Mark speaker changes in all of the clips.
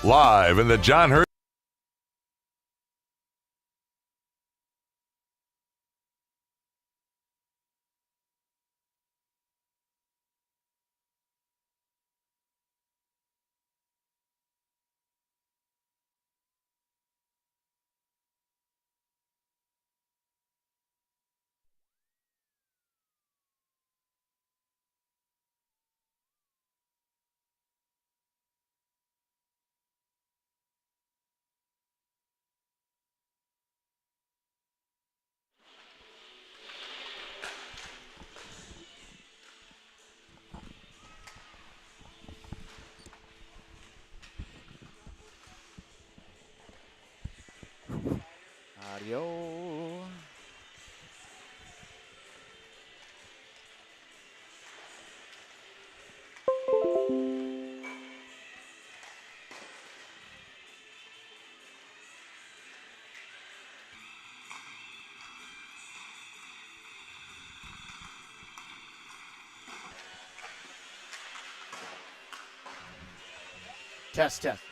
Speaker 1: Live in the John Hurt.
Speaker 2: Audio. Test, test.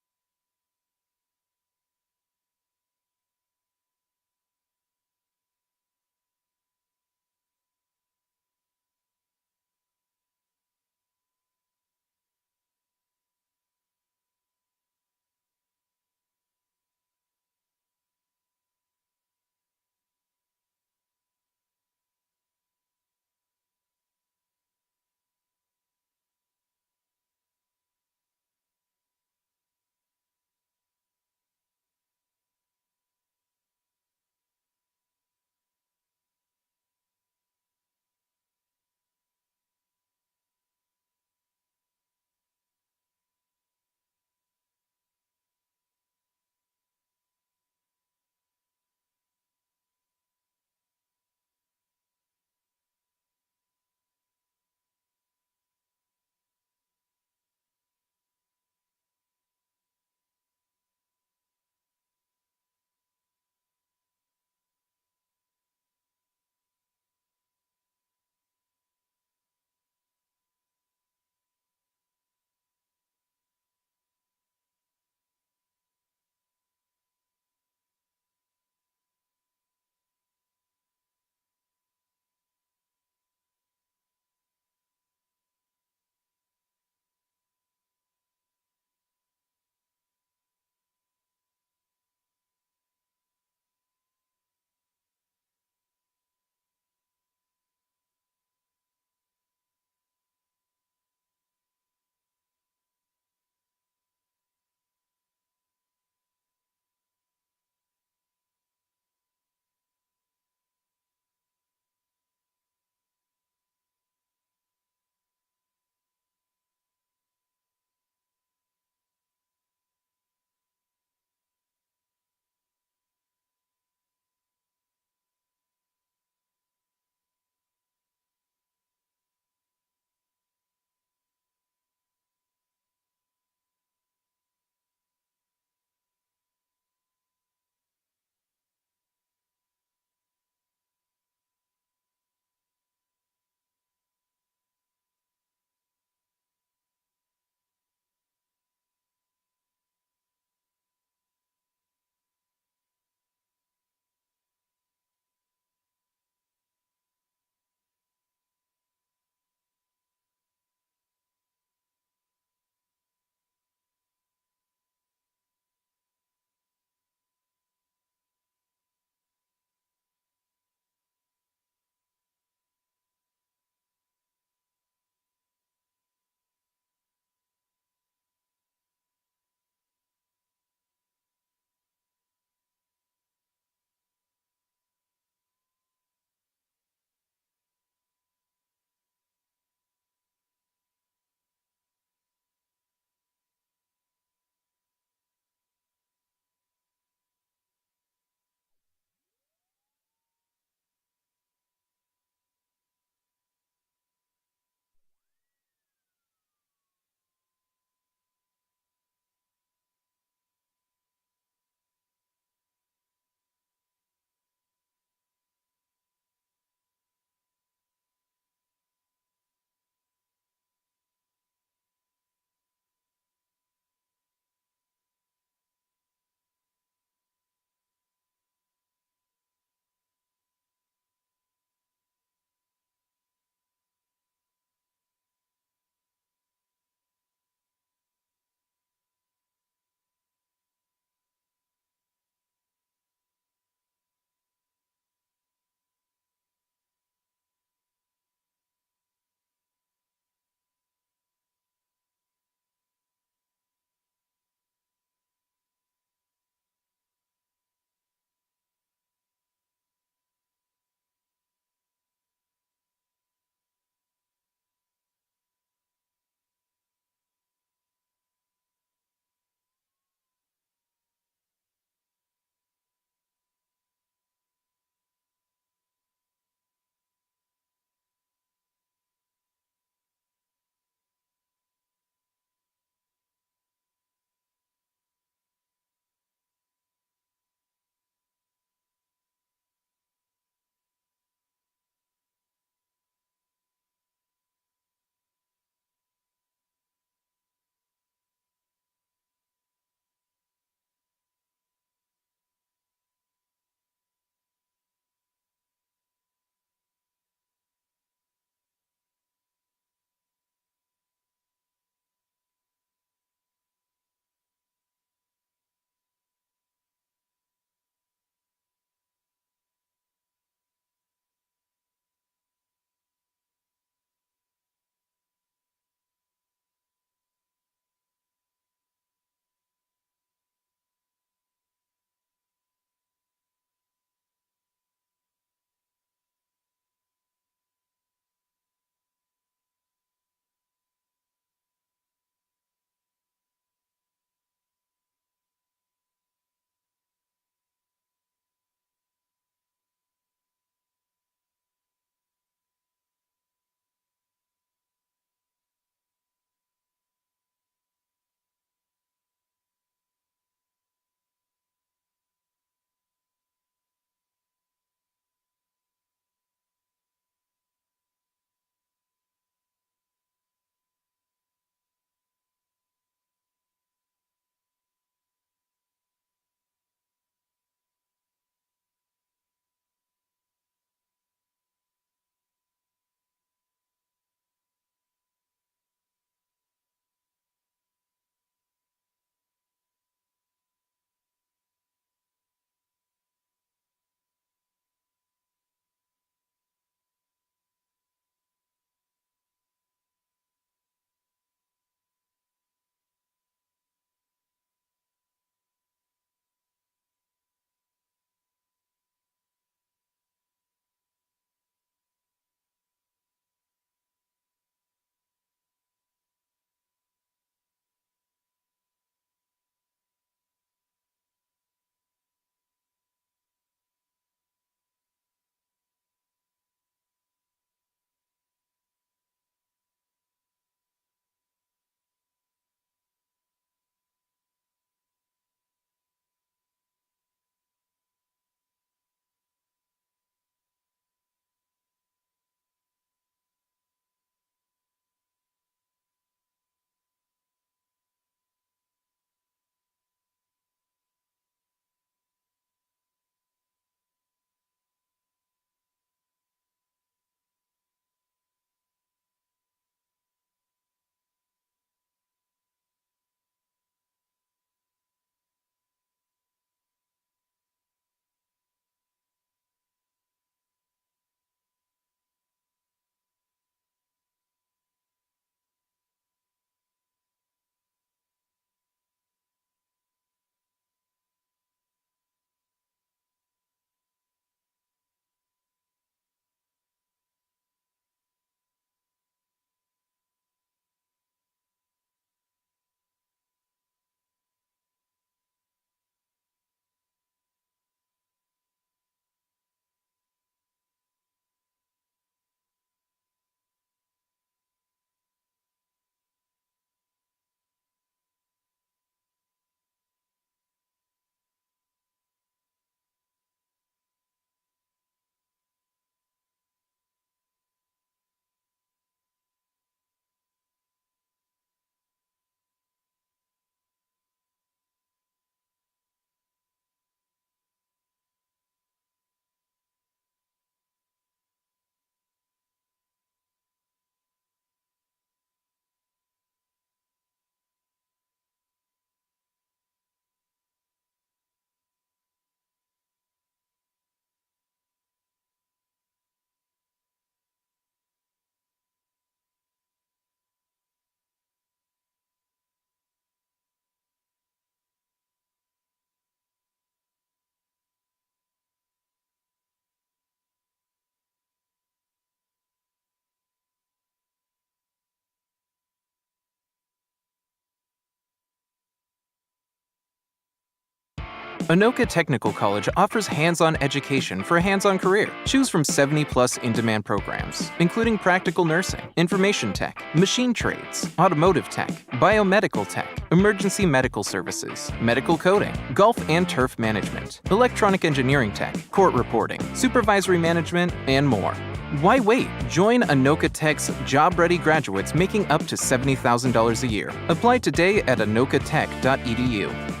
Speaker 1: Anoka Technical College offers hands-on education for a hands-on career. Choose from 70-plus in-demand programs, including practical nursing, information tech, machine trades, automotive tech, biomedical tech, emergency medical services, medical coding, golf and turf management, electronic engineering tech, court reporting, supervisory management, and more. Why wait? Join Anoka Tech's job-ready graduates making up to $70,000 a year. Apply today at anokatech.edu.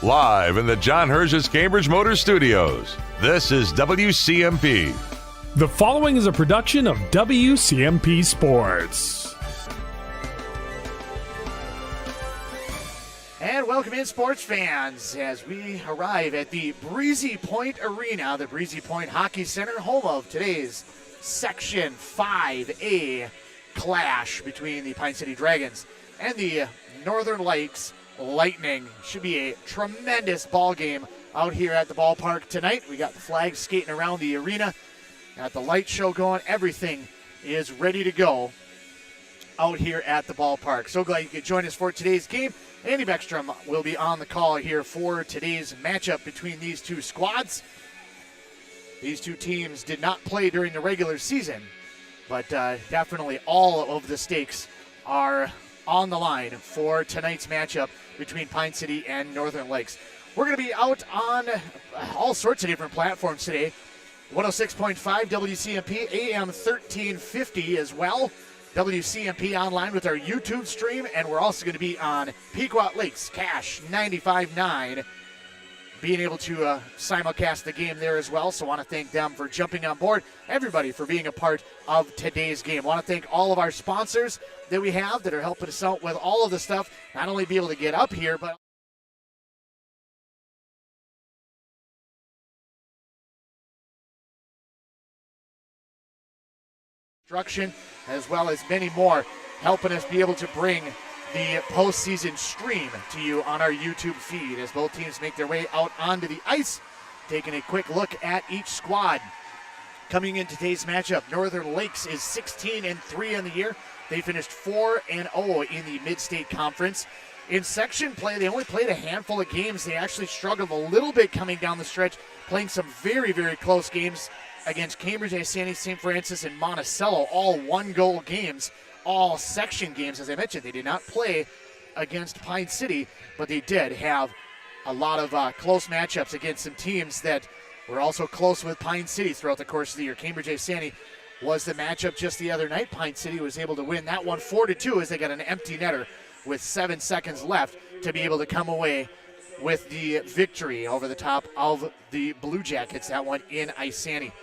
Speaker 2: Live in the John Hershes Cambridge Motor Studios, this is WCMP.
Speaker 3: The following is a production of WCMP Sports.
Speaker 4: And welcome in, sports fans, as we arrive at the Breezy Point Arena, the Breezy Point Hockey Center, home of today's Section 5A clash between the Pine City Dragons and the Northern Lakes Lightning. Should be a tremendous ball game out here at the ballpark tonight. We got the flags skating around the arena, got the light show going. Everything is ready to go out here at the ballpark. So glad you could join us for today's game. Andy Beckstrom will be on the call here for today's matchup between these two squads. These two teams did not play during the regular season, but definitely all of the stakes are on the line for tonight's matchup between Pine City and Northern Lakes. We're going to be out on all sorts of different platforms today. 106.5 WCMP, AM 1350 as well. WCMP online with our YouTube stream, and we're also going to be on Pequot Lakes Cash 95.9, being able to simulcast the game there as well. So I want to thank them for jumping on board, everybody for being a part of today's game. I want to thank all of our sponsors that we have that are helping us out with all of the stuff, not only be able to get up here, but instruction, as well as many more, helping us be able to bring the postseason stream to you on our YouTube feed as both teams make their way out onto the ice. Taking a quick look at each squad. Coming in today's matchup, Northern Lakes is 16-3 on the year. They finished 4-0 in the Mid-State Conference. In section play, they only played a handful of games. They actually struggled a little bit coming down the stretch, playing some very, very close games against Cambridge, Isani, St. Francis, and Monticello, all one-goal games, all section games. As I mentioned, they did not play against Pine City, but they did have a lot of close matchups against some teams that were also close with Pine City throughout the course of the year. Cambridge, Isani was the matchup just the other night. Pine City was able to win that one 4-2 as they got an empty netter with 7 seconds left to be able to come away with the victory over the top of the Blue Jackets, that one in Isani.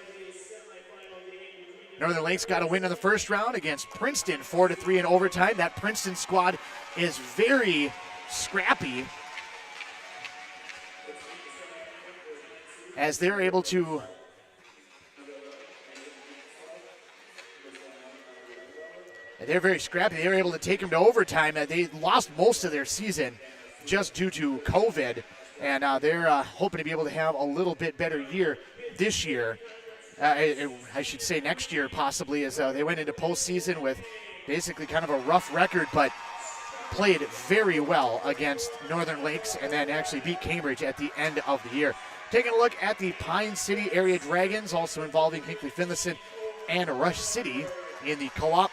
Speaker 4: Northern Lakes got a win in the first round against Princeton, 4-3 in overtime. That Princeton squad is very scrappy as they're able to they're very scrappy. They were able to take them to overtime. They lost most of their season just due to COVID, and they're hoping to be able to have a little bit better year this year. I should say next year possibly, as they went into postseason with basically kind of a rough record, but played very well against Northern Lakes and then actually beat Cambridge at the end of the year. Taking a look at the Pine City area Dragons, also involving Hinkley Finlayson and Rush City in the co-op.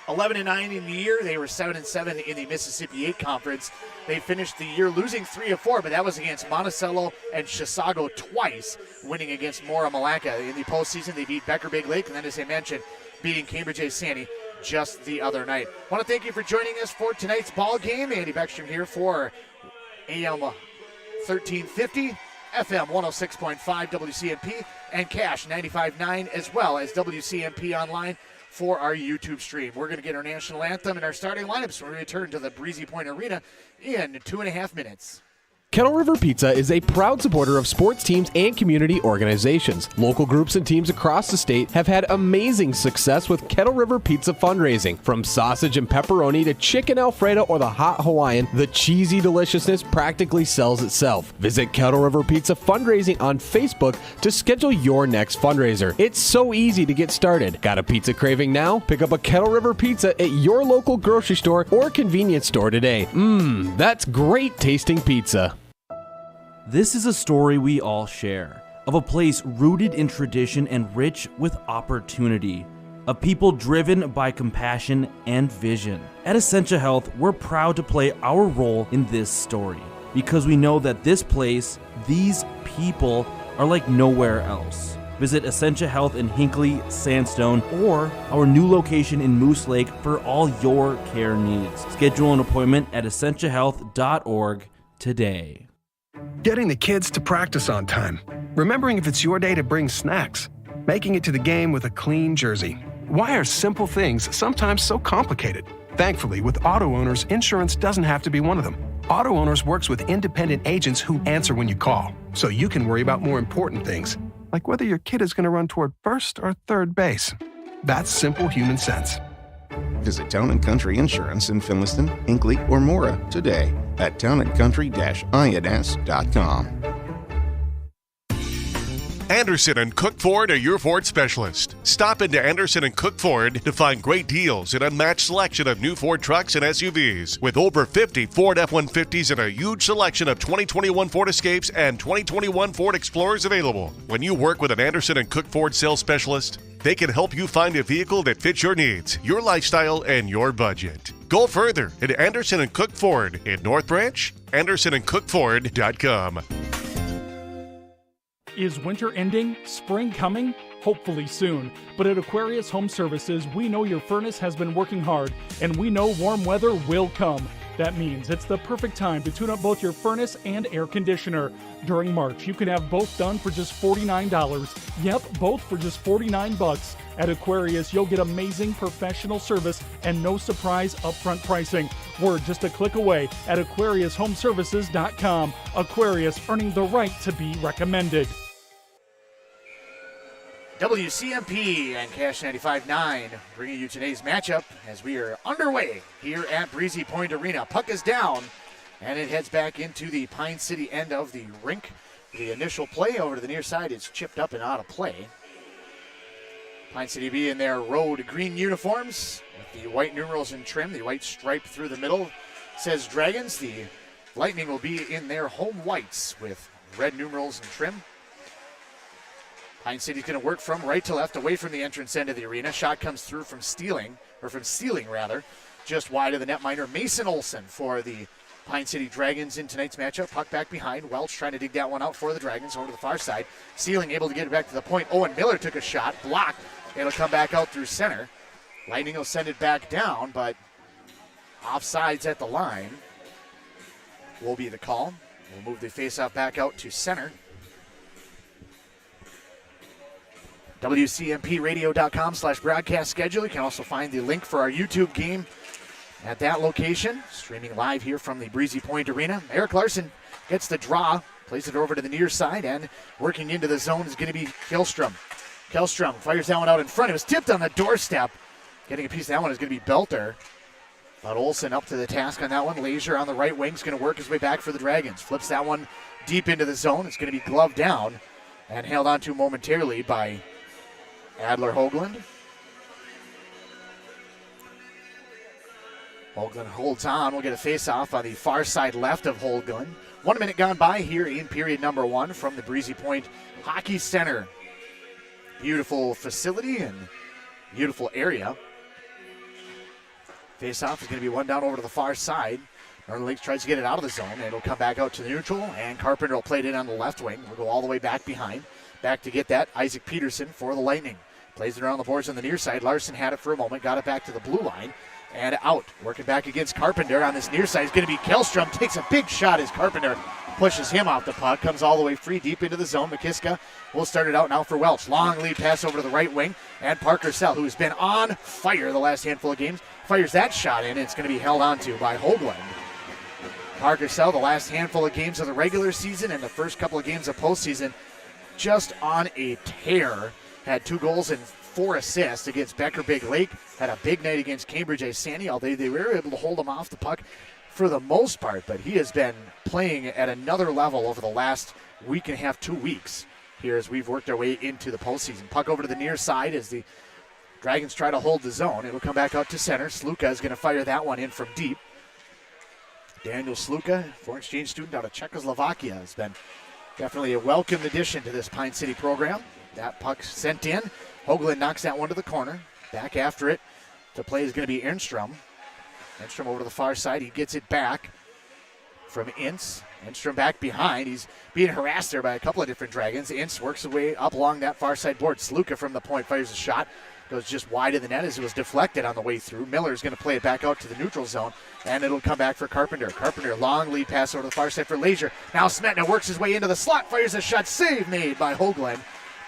Speaker 4: 11-9 in the year. They were 7-7 in the Mississippi 8 Conference. They finished the year losing 3 of 4, but that was against Monticello and Chisago twice, winning against Mora Malacca. In the postseason, they beat Becker Big Lake, and then, as I mentioned, beating Cambridge Isani just the other night. I want to thank you for joining us for tonight's ball game. Andy Beckstrom here for AM 1350, FM 106.5 WCMP, and Cash 95.9, as well as WCMP Online for our YouTube stream. We're going to get our national anthem and our starting lineups when we return to the Breezy Point Arena in 2.5 minutes.
Speaker 5: Kettle River Pizza is a proud supporter of sports teams and community organizations. Local groups and teams across the state have had amazing success with Kettle River Pizza fundraising. From sausage and pepperoni to chicken Alfredo or the hot Hawaiian, the cheesy deliciousness practically sells itself. Visit Kettle River Pizza Fundraising on Facebook to schedule your next fundraiser. It's so easy to get started. Got a pizza craving now? Pick up a Kettle River Pizza at your local grocery store or convenience store today. That's great tasting pizza.
Speaker 6: This is a story we all share, of a place rooted in tradition and rich with opportunity, of people driven by compassion and vision. At Essentia Health, we're proud to play our role in this story, because we know that this place, these people, are like nowhere else. Visit Essentia Health in Hinckley, Sandstone, or our new location in Moose Lake for all your care needs. Schedule an appointment at essentiahealth.org today.
Speaker 7: Getting the kids to practice on time. Remembering if it's your day to bring snacks. Making it to the game with a clean jersey. Why are simple things sometimes so complicated? Thankfully, with auto owners, insurance doesn't have to be one of them. Auto Owners works with independent agents who answer when you call, so you can worry about more important things, like whether your kid is going to run toward first or third base. That's simple human sense.
Speaker 8: Visit Town & Country Insurance in Finliston, Hinckley, or Mora today at townandcountry-ins.com.
Speaker 9: Anderson and Cook Ford are your Ford specialist. Stop into Anderson and Cook Ford to find great deals and unmatched selection of new Ford trucks and SUVs. With over 50 Ford F-150s and a huge selection of 2021 Ford Escapes and 2021 Ford Explorers available. When you work with an Anderson and Cook Ford sales specialist, they can help you find a vehicle that fits your needs, your lifestyle, and your budget. Go further at Anderson and Cook Ford in North Branch, AndersonandCookFord.com.
Speaker 3: Is winter ending? Spring coming? Hopefully soon. But at Aquarius Home Services, we know your furnace has been working hard, and we know warm weather will come. That means it's the perfect time to tune up both your furnace and air conditioner. During March, you can have both done for just $49. Yep, both for just $49. At Aquarius, you'll get amazing professional service and no surprise upfront pricing. We're just a click away at AquariusHomeservices.com. Aquarius, earning the right to be recommended.
Speaker 4: WCMP and Cash 95.9 bringing you today's matchup as we are underway here at Breezy Point Arena. Puck is down, and it heads back into the Pine City end of the rink. The initial play over to the near side is chipped up and out of play. Pine City B in their road green uniforms with the white numerals and trim, the white stripe through the middle says Dragons. The Lightning will be in their home whites with red numerals and trim. Pine City's going to work from right to left away from the entrance end of the arena. Shot comes through from Sealing, just wide of the netminder. Mason Olson for the Pine City Dragons in tonight's matchup. Puck back behind. Welch trying to dig that one out for the Dragons over to the far side. Sealing able to get it back to the point. Owen Miller took a shot, blocked. It'll come back out through center. Lightning will send it back down, but offsides at the line will be the call. We'll move the faceoff back out to center. WCMPradio.com/broadcast schedule. You can also find the link for our YouTube game at that location. Streaming live here from the Breezy Point Arena. Eric Larson gets the draw, plays it over to the near side, and working into the zone is going to be Kjellstrom. Kjellstrom fires that one out in front. It was tipped on the doorstep. Getting a piece of that one is going to be Belter. But Olsen up to the task on that one. Leisure on the right wing is going to work his way back for the Dragons. Flips that one deep into the zone. It's going to be gloved down and held onto momentarily by Adler Hoagland. Hoagland holds on. We'll get a face-off on the far side left of Hoagland. 1 minute gone by here in period number one from the Breezy Point Hockey Center. Beautiful facility and beautiful area. Face-off is going to be one down over to the far side. Northern Lakes tries to get it out of the zone, and it'll come back out to the neutral, and Carpenter will play it in on the left wing. We'll go all the way back behind. Back to get that, Isaac Peterson for the Lightning. Plays it around the boards on the near side. Larson had it for a moment, got it back to the blue line, and out. Working back against Carpenter on this near side is going to be Kjellstrom. Takes a big shot as Carpenter pushes him off the puck. Comes all the way free deep into the zone. McKiska will start it out now for Welch. Long lead pass over to the right wing, and Parker Sell, who has been on fire the last handful of games, fires that shot in. It's going to be held onto by Hoagland. Parker Cell, the last handful of games of the regular season and the first couple of games of postseason, just on a tear. Had 2 goals and 4 assists against Becker Big Lake. Had a big night against Cambridge Isani, although they were able to hold him off the puck for the most part. But he has been playing at another level over the last week and a half, 2 weeks here as we've worked our way into the postseason. Puck over to the near side as the Dragons try to hold the zone. It'll come back out to center. Sluka is going to fire that one in from deep. Daniel Sluka, foreign exchange student out of Czechoslovakia, has been definitely a welcome addition to this Pine City program. That puck sent in. Hoagland knocks that one to the corner. Back after it. The play is going to be Enstrom. Enstrom over to the far side. He gets it back from Ince. Enstrom back behind. He's being harassed there by a couple of different Dragons. Ince works his way up along that far side board. Sluka from the point fires a shot. Goes just wide of the net as it was deflected on the way through. Miller's going to play it back out to the neutral zone, and it'll come back for Carpenter. Carpenter, long lead pass over to the far side for Leisure. Now Smetna works his way into the slot, fires a shot. Save made by Hoagland.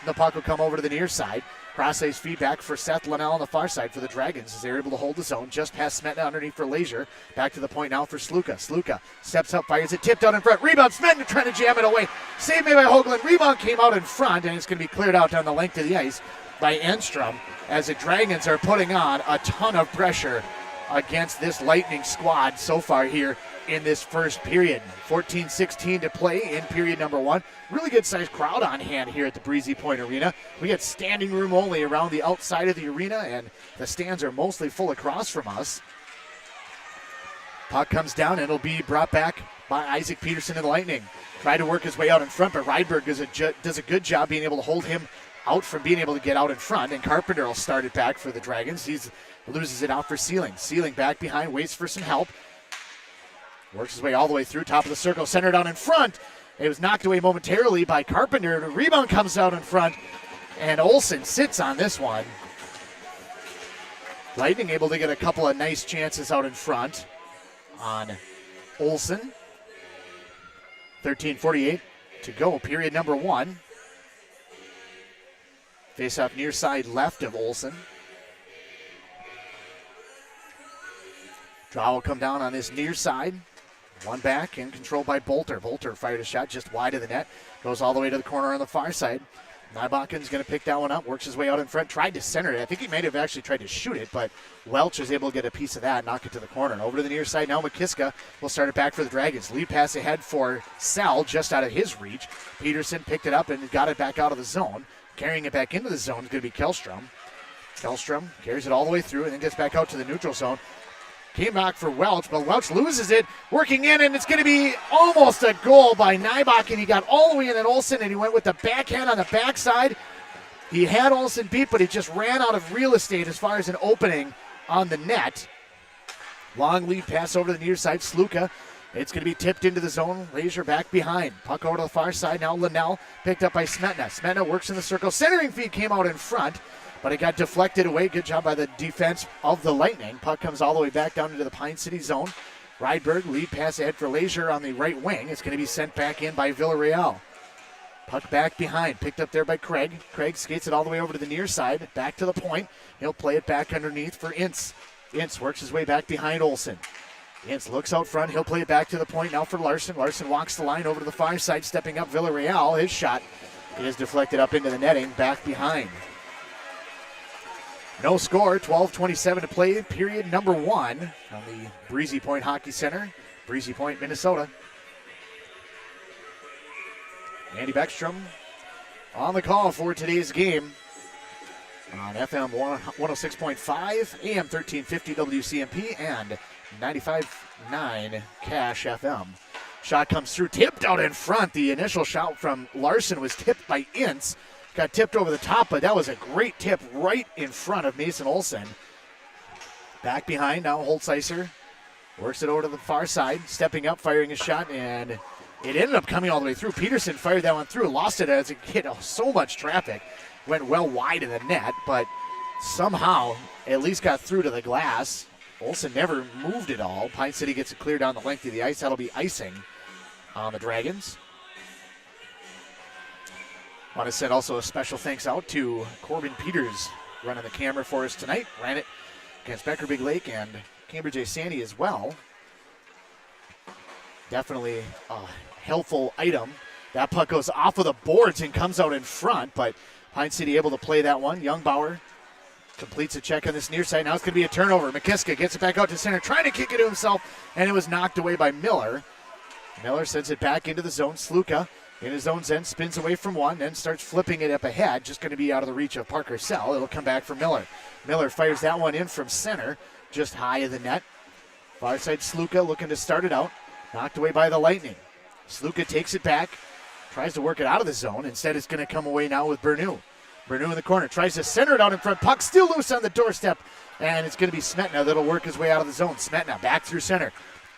Speaker 4: The puck will come over to the near side. Cross-ice feedback for Seth Linnell on the far side for the Dragons as they're able to hold the zone. Just past Smetna underneath for Leisure. Back to the point now for Sluka. Sluka steps up, fires it, tipped out in front. Rebound, Smetna trying to jam it away. Save made by Hoagland. Rebound came out in front, and it's going to be cleared out down the length of the ice by Enstrom as the Dragons are putting on a ton of pressure against this Lightning squad so far here in this first period. 14-16 to play in period number 1. Really good sized crowd on hand here at the Breezy Point Arena. We got standing room only around the outside of the arena, and the stands are mostly full across from us. Puck comes down and it'll be brought back by Isaac Peterson and the Lightning. Tried to work his way out in front, but Rydberg does a good job being able to hold him out from being able to get out in front, and Carpenter will start it back for the Dragons. He loses it out for Sealing. Sealing back behind, waits for some help. Works his way all the way through, top of the circle, centered out in front. It was knocked away momentarily by Carpenter. The rebound comes out in front, and Olsen sits on this one. Lightning able to get a couple of nice chances out in front on Olsen. 13:48 to go, period number 1. Face-off near side left of Olsen. Draw will come down on this near side. One back and controlled by Bolter. Bolter fired a shot just wide of the net. Goes all the way to the corner on the far side. Nybaken's going to pick that one up. Works his way out in front. Tried to center it. I think he might have actually tried to shoot it, but Welch is able to get a piece of that, knock it to the corner. Over to the near side now. McKiska will start it back for the Dragons. Lead pass ahead for Sell, just out of his reach. Peterson picked it up and got it back out of the zone. Carrying it back into the zone is going to be Kellstrom. Kellstrom carries it all the way through and then gets back out to the neutral zone. Came back for Welch, but Welch loses it, working in, and it's going to be almost a goal by Nybakken. He got all the way in at Olsen, and he went with the backhand on the backside. He had Olsen beat, but he just ran out of real estate as far as an opening on the net. Long lead pass over to the near side, Sluka. It's going to be tipped into the zone. Leisure back behind. Puck over to the far side. Now Linnell picked up by Smetna. Smetna works in the circle. Centering feed came out in front, but it got deflected away. Good job by the defense of the Lightning. Puck comes all the way back down into the Pine City zone. Rydberg, lead pass ahead for Leisure on the right wing. It's going to be sent back in by Villarreal. Puck back behind. Picked up there by Craig. Craig skates it all the way over to the near side. Back to the point. He'll play it back underneath for Ince. Ince works his way back behind Olsen. Ince looks out front. He'll play it back to the point now for Larson. Larson walks the line over to the far side, stepping up Villarreal. His shot is deflected up into the netting, back behind. No score, 12:27 to play, period number 1 on the Breezy Point Hockey Center, Breezy Point, Minnesota. Andy Beckstrom on the call for today's game on FM 106.5, AM 1350 WCMP, and 95.9 Cash FM. Shot comes through, tipped out in front. The initial shot from Larson was tipped by Ince. Got tipped over the top, but that was a great tip right in front of Mason Olsen. Back behind now, Holtzeiser works it over to the far side, stepping up, firing a shot, and it ended up coming all the way through. Peterson fired that one through, lost it as it hit so much traffic. Went well wide of the net, but somehow at least got through to the glass. Olsen never moved at all. Pine City gets it clear down the length of the ice. That'll be icing on the Dragons. Want to send also a special thanks out to Corbin Peters running the camera for us tonight. Ran it against Becker Big Lake and Cambridge Isani as well. definitely a helpful item. That puck goes off of the boards and comes out in front, but Pine City able to play that one. Youngbauer completes a check on this near side. Now it's going to be a turnover. McKiska gets it back out to center, trying to kick it to himself, and it was knocked away by Miller. Miller sends it back into the zone. Sluka in his own end spins away from one, then starts flipping it up ahead. Just going to be out of the reach of Parker Sell. It'll come back for Miller. Miller fires that one in from center, just high of the net. Far side Sluka looking to start it out. Knocked away by the Lightning. Sluka takes it back, tries to work it out of the zone. Instead, it's going to come away now with Bernou. Bernou in the corner, tries to center it out in front. Puck still loose on the doorstep, and it's going to be Smetna that'll work his way out of the zone. Smetna back through center.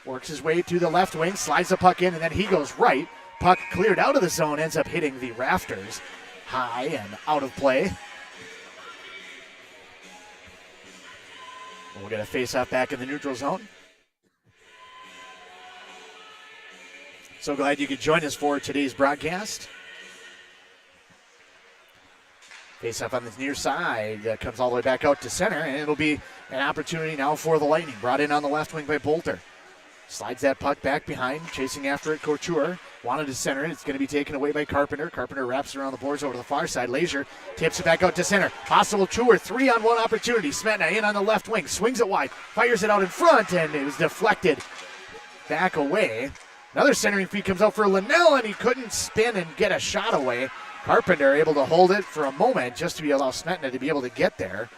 Speaker 4: Works his way to the left wing, slides the puck in, and then he goes right. Puck cleared out of the zone, ends up hitting the rafters. High and out of play. We'll get a face-off back in the neutral zone. So glad you could join us for today's broadcast. Face-off on the near side comes all the way back out to center, and it'll be an opportunity now for the Lightning. Brought in on the left wing by Bolter. Slides that puck back behind, chasing after it, Couture. Wanted to center it. It's going to be taken away by Carpenter. Carpenter wraps around the boards over to the far side. Lazier tips it back out to center. Possible 2 or 3 on 1 opportunity. Smetna in on the left wing. Swings it wide. Fires it out in front, and it was deflected back away. Another centering feed comes out for Linnell, and he couldn't spin and get a shot away. Carpenter able to hold it for a moment just to allow Smetna to be able to get there.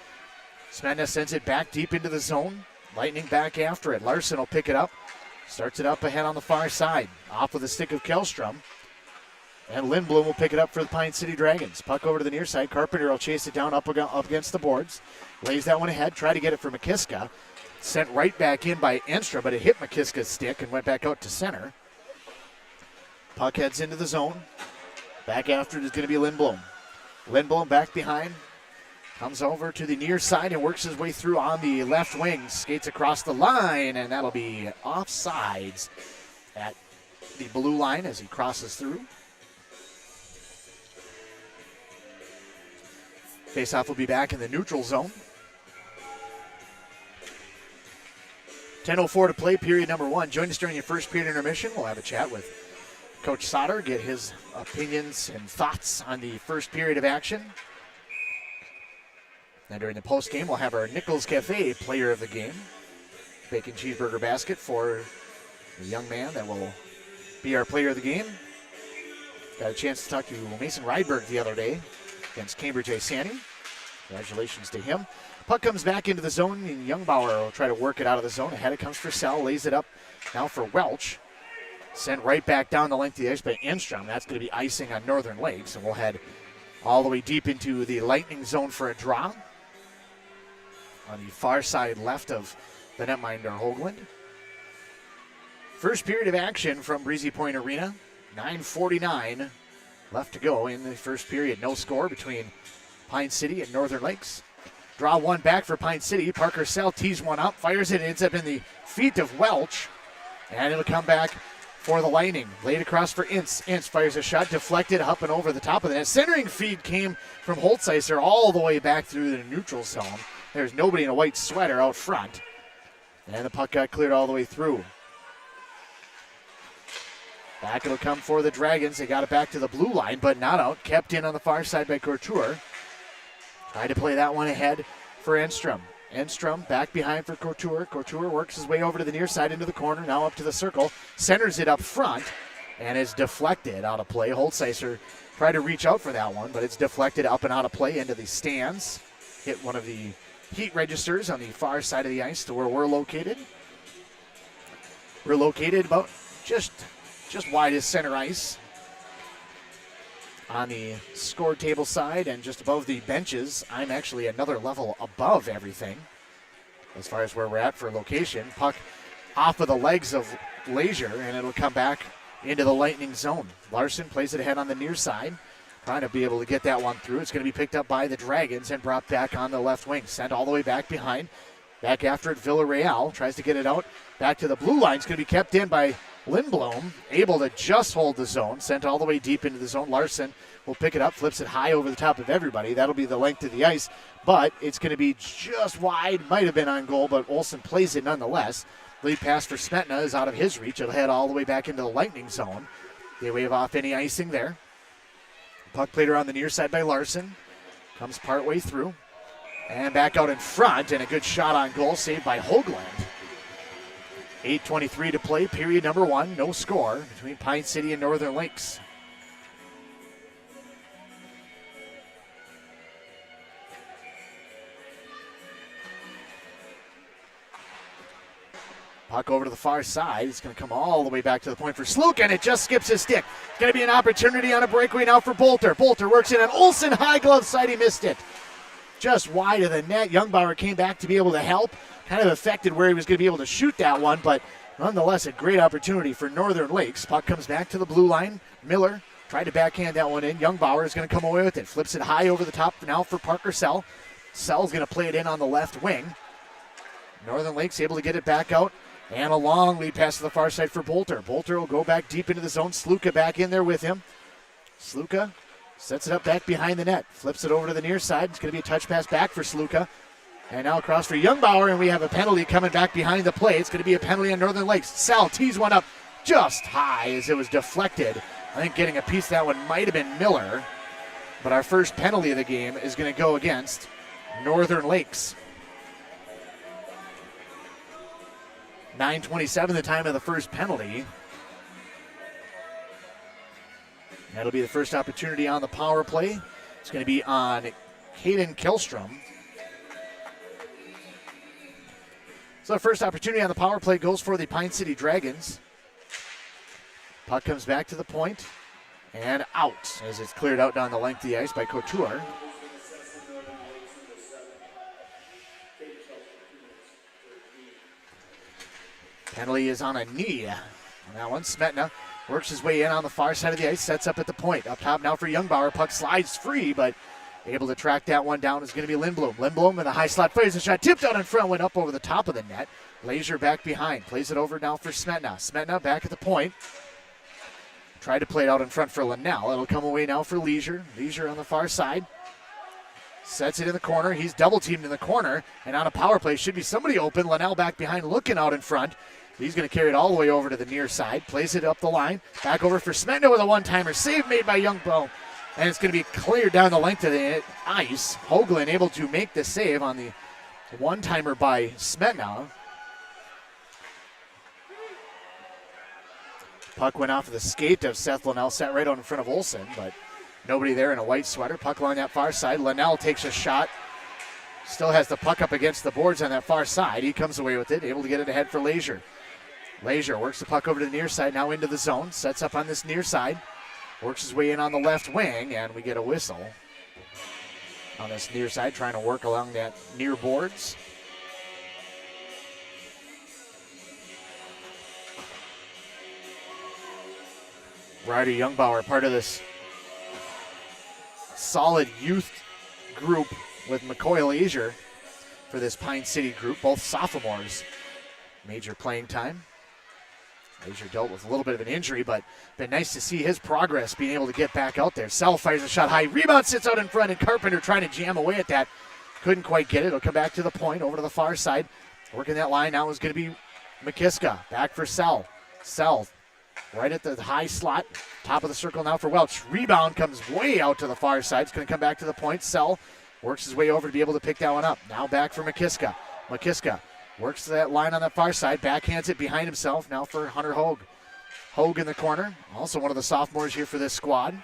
Speaker 4: Smetna sends it back deep into the zone. Lightning back after it. Larson will pick it up. Starts it up ahead on the far side. Off with the stick of Kellstrom. And Lindblom will pick it up for the Pine City Dragons. Puck over to the near side. Carpenter will chase it down up against the boards. Lays that one ahead. Try to get it for McKiska. Sent right back in by Enstra, but it hit McKiska's stick and went back out to center. Puck heads into the zone. Back after it is going to be Lindblom. Lindblom back behind. Comes over to the near side and works his way through on the left wing. Skates across the line, and that'll be offsides at the blue line as he crosses through. Faceoff will be back in the neutral zone. 10:04 to play, period number 1. Join us during your first period intermission. We'll have a chat with Coach Sauter, get his opinions and thoughts on the first period of action. Then during the postgame, we'll have our Nichols Cafe player of the game. Bacon cheeseburger basket for the young man that will be our player of the game. Got a chance to talk to Mason Rydberg the other day against Cambridge Isani. Congratulations to him. Puck comes back into the zone, and Youngbauer will try to work it out of the zone. Ahead it comes for Sell, lays it up now for Welch. Sent right back down the length of the ice by Enstrom. That's going to be icing on Northern Lakes, and we'll head all the way deep into the Lightning zone for a draw. On the far side left of the netminder Hoagland. First period of action from Breezy Point Arena. 9:49 left to go in the first period. No score between Pine City and Northern Lakes. Draw one back for Pine City. Parker Sell tees one up, fires it, ends up in the feet of Welch. And it'll come back for the Lightning. Laid across for Ince. Ince fires a shot, deflected up and over the top of the net. Centering feed came from Holtzeiser all the way back through the neutral zone. There's nobody in a white sweater out front. And the puck got cleared all the way through. Back it'll come for the Dragons. They got it back to the blue line, but not out. Kept in on the far side by Couture. Tried to play that one ahead for Enstrom. Enstrom back behind for Couture. Couture works his way over to the near side into the corner, now up to the circle. Centers it up front and is deflected out of play. Holtzeiser tried to reach out for that one, but it's deflected up and out of play into the stands. Hit one of the heat registers on the far side of the ice to where we're located. We're located about just wide as center ice on the score table side and just above the benches. I'm actually another level above everything as far as where we're at for location. Puck off of the legs of Lazier, and it'll come back into the Lightning zone. Larson plays it ahead on the near side, trying to be able to get that one through. It's going to be picked up by the Dragons and brought back on the left wing. Sent all the way back behind. Back after it, Villarreal tries to get it out. Back to the blue line. It's going to be kept in by Lindblom, able to just hold the zone. Sent all the way deep into the zone. Larson will pick it up, flips it high over the top of everybody. That'll be the length of the ice, but it's going to be just wide. Might have been on goal, but Olsen plays it nonetheless. Lead pass for Smetna is out of his reach. It'll head all the way back into the Lightning zone. They wave off any icing there. Puck played around the near side by Larson. Comes partway through. And back out in front, and a good shot on goal, saved by Hoagland. 8:23 to play, period number 1. No score between Pine City and Northern Lakes. Puck over to the far side. It's going to come all the way back to the point for Sluka, and it just skips his stick. It's going to be an opportunity on a breakaway now for Bolter. Bolter works in on Olsen, high glove side. He missed it. Just wide of the net. Youngbauer came back to be able to help. Kind of affected where he was going to be able to shoot that one, but nonetheless a great opportunity for Northern Lakes. Puck comes back to the blue line. Miller tried to backhand that one in. Youngbauer is going to come away with it. Flips it high over the top now for Parker Sell. Sell's going to play it in on the left wing. Northern Lakes able to get it back out. And a long lead pass to the far side for Bolter. Bolter will go back deep into the zone. Sluka back in there with him. Sluka sets it up back behind the net. Flips it over to the near side. It's going to be a touch pass back for Sluka. And now across for Youngbauer, and we have a penalty coming back behind the play. It's going to be a penalty on Northern Lakes. Sal tees one up just high as it was deflected. I think getting a piece of that one might have been Miller. But our first penalty of the game is going to go against Northern Lakes. 9:27 the time of the first penalty. That'll be the first opportunity on the power play. It's going to be on Caden Killstrom. So the first opportunity on the power play goes for the Pine City Dragons. Puck comes back to the point and out as it's cleared out down the length of the ice by Couture. Penalty is on a knee. On that one, Smetna works his way in on the far side of the ice, sets up at the point. Up top now for Youngbauer. Puck slides free, but able to track that one down is going to be Lindblom. Lindblom with a high slot, fires a shot, tipped out in front, went up over the top of the net. Laser back behind, plays it over now for Smetna. Smetna back at the point. Tried to play it out in front for Linnell. It'll come away now for Leisure. Leisure on the far side. Sets it in the corner. He's double teamed in the corner. And on a power play, should be somebody open. Linnell back behind, looking out in front. He's going to carry it all the way over to the near side. Plays it up the line. Back over for Smetna with a one-timer. Save made by Youngbow. And it's going to be cleared down the length of the ice. Hoagland able to make the save on the one-timer by Smetna. Puck went off of the skate of Seth Linnell, sat right out in front of Olsen, but nobody there in a white sweater. Puck along that far side. Linnell takes a shot. Still has the puck up against the boards on that far side. He comes away with it, able to get it ahead for Leisure. Leisure works the puck over to the near side, now into the zone. Sets up on this near side. Works his way in on the left wing, and we get a whistle on this near side, trying to work along that near boards. Ryder Youngbauer, part of this solid youth group with McCoy Leisure for this Pine City group, both sophomores. Major playing time. Leisure dealt with a little bit of an injury, but been nice to see his progress, being able to get back out there. Sell fires a shot high. Rebound sits out in front, and Carpenter trying to jam away at that. Couldn't quite get it. It'll come back to the point, over to the far side. Working that line now is going to be McKiska. Back for Sell. Sell right at the high slot. Top of the circle now for Welch. Rebound comes way out to the far side. It's going to come back to the point. Sell works his way over to be able to pick that one up. Now back for McKiska. McKiska works that line on that far side, backhands it behind himself now for Hunter Hogue. Hogue in the corner, also one of the sophomores here for this squad.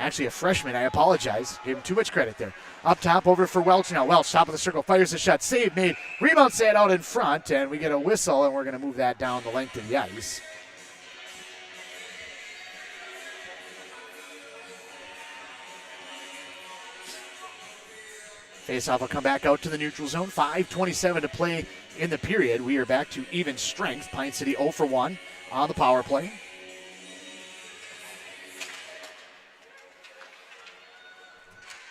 Speaker 4: Actually a freshman, I apologize. Gave him too much credit there. Up top over for Welch now. Welch, top of the circle, fires a shot, save made. Rebound set out in front, and we get a whistle, and we're going to move that down the length of the ice. Faceoff will come back out to the neutral zone. 5:27 to play in the period. We are back to even strength. Pine City 0 for 1 on the power play.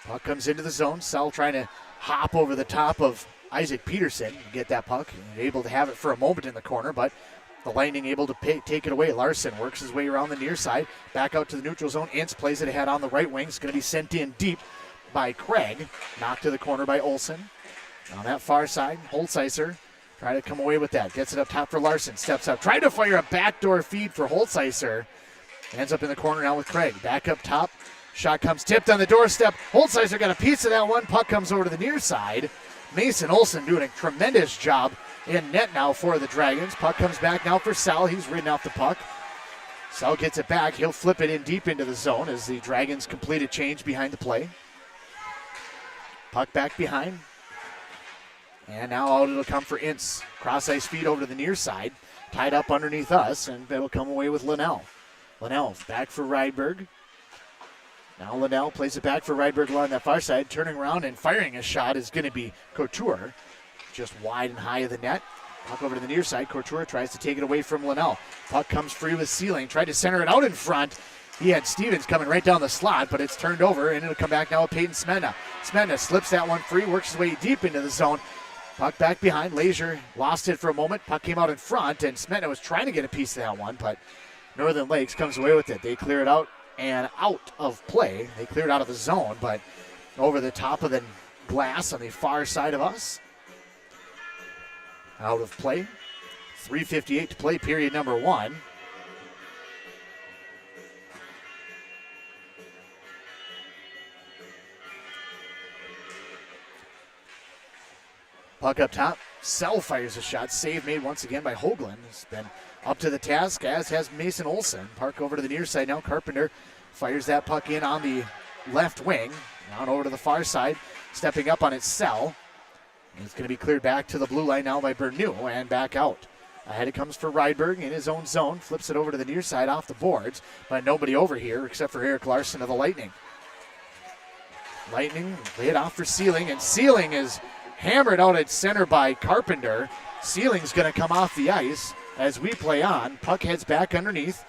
Speaker 4: Puck comes into the zone. Sell trying to hop over the top of Isaac Peterson to get that puck. Able to have it for a moment in the corner, but the Lightning able to take it away. Larson works his way around the near side. Back out to the neutral zone. Ince plays it ahead on the right wing. It's going to be sent in deep by Craig. Knocked to the corner by Olsen. On that far side, Holzheiser Try to come away with that. Gets it up top for Larson. Steps up. Trying to fire a backdoor feed for Holzheiser. Ends up in the corner now with Craig. Back up top. Shot comes tipped on the doorstep. Holzheiser got a piece of that one. Puck comes over to the near side. Mason Olson doing a tremendous job in net now for the Dragons. Puck comes back now for Sal. He's ridden off the puck. Sal gets it back. He'll flip it in deep into the zone as the Dragons complete a change behind the play. Puck back behind. And now out it'll come for Ince. Cross ice feed over to the near side. Tied up underneath us, and it'll come away with Linnell. Linnell back for Rydberg. Now Linnell plays it back for Rydberg along that far side. Turning around and firing a shot is going to be Couture. Just wide and high of the net. Puck over to the near side. Couture tries to take it away from Linnell. Puck comes free with Sealing. Tried to center it out in front. He had Stevens coming right down the slot, but it's turned over, and it'll come back now with Peyton Smedna. Smedna slips that one free, works his way deep into the zone. Puck back behind. Lazier lost it for a moment. Puck came out in front, and Smedna was trying to get a piece of that one, but Northern Lakes comes away with it. They clear it out and out of play. They cleared out of the zone, but over the top of the glass on the far side of us. Out of play. 3:58 to play, period number 1. Puck up top. Sell fires a shot. Save made once again by Hoagland. Has been up to the task, as has Mason Olson. Park over to the near side now. Carpenter fires that puck in on the left wing. On over to the far side. Stepping up on its Sell. It's going to be cleared back to the blue line now by Berneau and back out. Ahead it comes for Rydberg in his own zone. Flips it over to the near side off the boards. But nobody over here except for Eric Larson of the Lightning. Lightning lay it off for Sealing, and Sealing is hammered out at center by Carpenter. Sealing's going to come off the ice as we play on. Puck heads back underneath.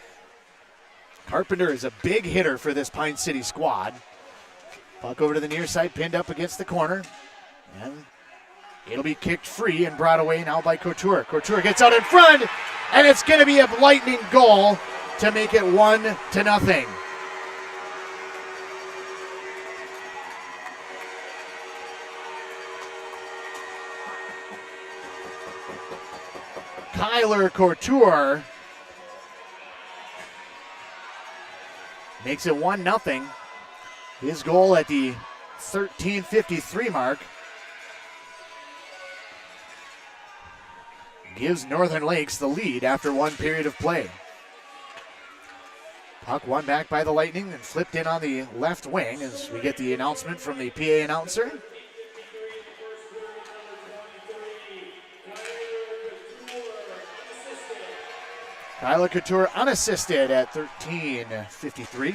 Speaker 4: Carpenter is a big hitter for this Pine City squad. Puck over to the near side, pinned up against the corner. And it'll be kicked free and brought away now by Couture. Couture gets out in front, and it's going to be a Lightning goal to make it 1-0. Kyler Couture makes it 1-0. His goal at the 13:53 mark gives Northern Lakes the lead after one period of play. Puck won back by the Lightning and flipped in on the left wing as we get the announcement from the PA announcer. Kyler Couture unassisted at 13:53.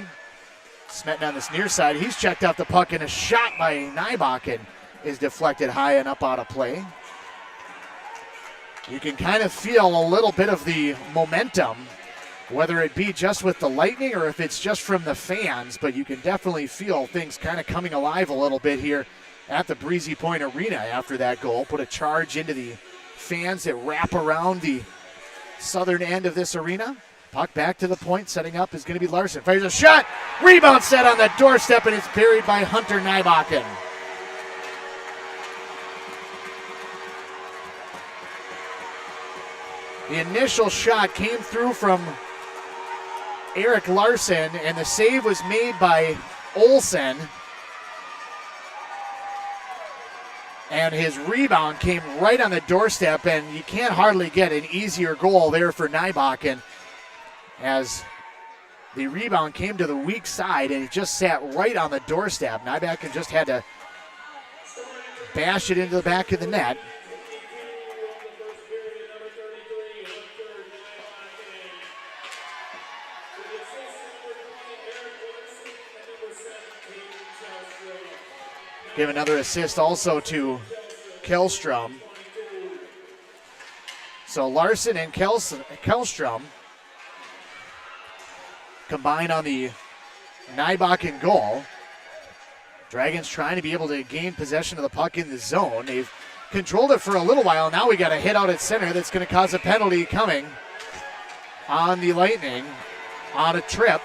Speaker 4: Smetton on this near side. He's checked out the puck, and a shot by Nybakken is deflected high and up out of play. You can kind of feel a little bit of the momentum, whether it be just with the Lightning or if it's just from the fans, but you can definitely feel things kind of coming alive a little bit here at the Breezy Point Arena after that goal. Put a charge into the fans that wrap around the southern end of this arena. Puck back to the point, setting up is going to be Larson. Fires a shot, rebound set on the doorstep, and it's buried by Hunter Nybakken. The initial shot came through from Eric Larson, and the save was made by Olson. And his rebound came right on the doorstep, and you can't hardly get an easier goal there for Nybakken, as the rebound came to the weak side, and it just sat right on the doorstep. Nybakken just had to bash it into the back of the net. Give another assist also to Kellstrom. So Larson and Kellstrom combine on the Nybakken goal. Dragons trying to be able to gain possession of the puck in the zone. They've controlled it for a little while. Now we got a hit out at center that's going to cause a penalty coming on the Lightning on a trip.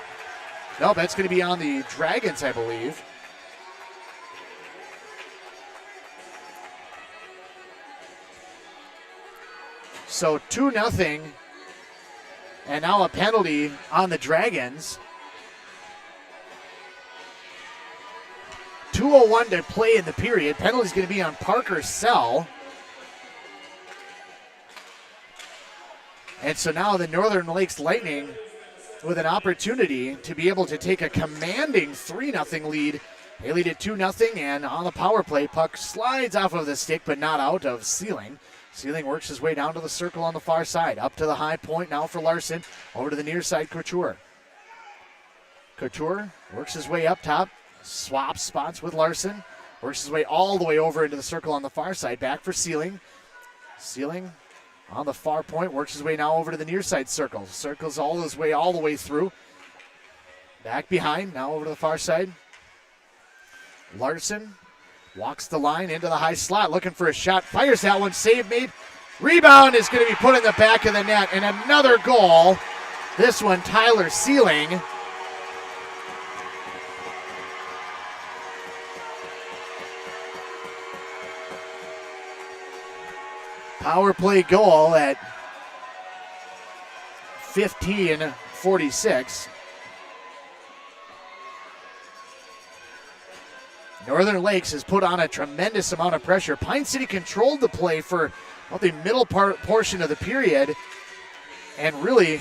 Speaker 4: No, that's going to be on the Dragons, I believe. So 2-0, and now a penalty on the Dragons. 2:01 to play in the period. Penalty's going to be on Parker Sell. And so now the Northern Lakes Lightning with an opportunity to be able to take a commanding 3-0 lead. They lead at 2-0, and on the power play, puck slides off of the stick, but not out of Sealing. Sealing works his way down to the circle on the far side. Up to the high point now for Larson. Over to the near side, Couture. Couture works his way up top. Swaps spots with Larson. Works his way all the way over into the circle on the far side. Back for Sealing. Sealing on the far point. Works his way now over to the near side circle. Circles all the way through. Back behind. Now over to the far side. Larson walks the line into the high slot. Looking for a shot. Fires that one. Save made. Rebound is going to be put in the back of the net. And another goal. This one, Tyler Sealing. Power play goal at 15:46. Northern Lakes has put on a tremendous amount of pressure. Pine City controlled the play for the middle portion of the period and really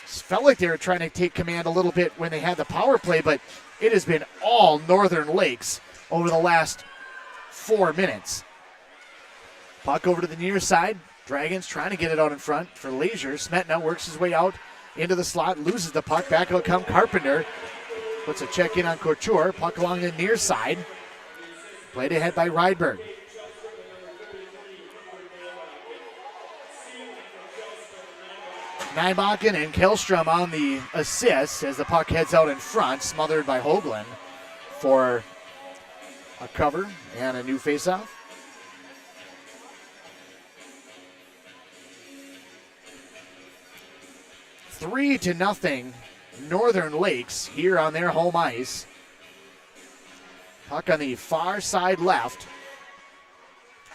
Speaker 4: felt like they were trying to take command a little bit when they had the power play, but it has been all Northern Lakes over the last 4 minutes. Puck over to the near side. Dragons trying to get it out in front for Leisure. Smetna works his way out into the slot, loses the puck. Back will come Carpenter. Puts a check in on Couture. Puck along the near side. Played ahead by Rydberg. Nybakken and Kellstrom on the assist as the puck heads out in front, smothered by Hoagland for a cover and a new faceoff. 3-0 Northern Lakes here on their home ice. Puck on the far side left.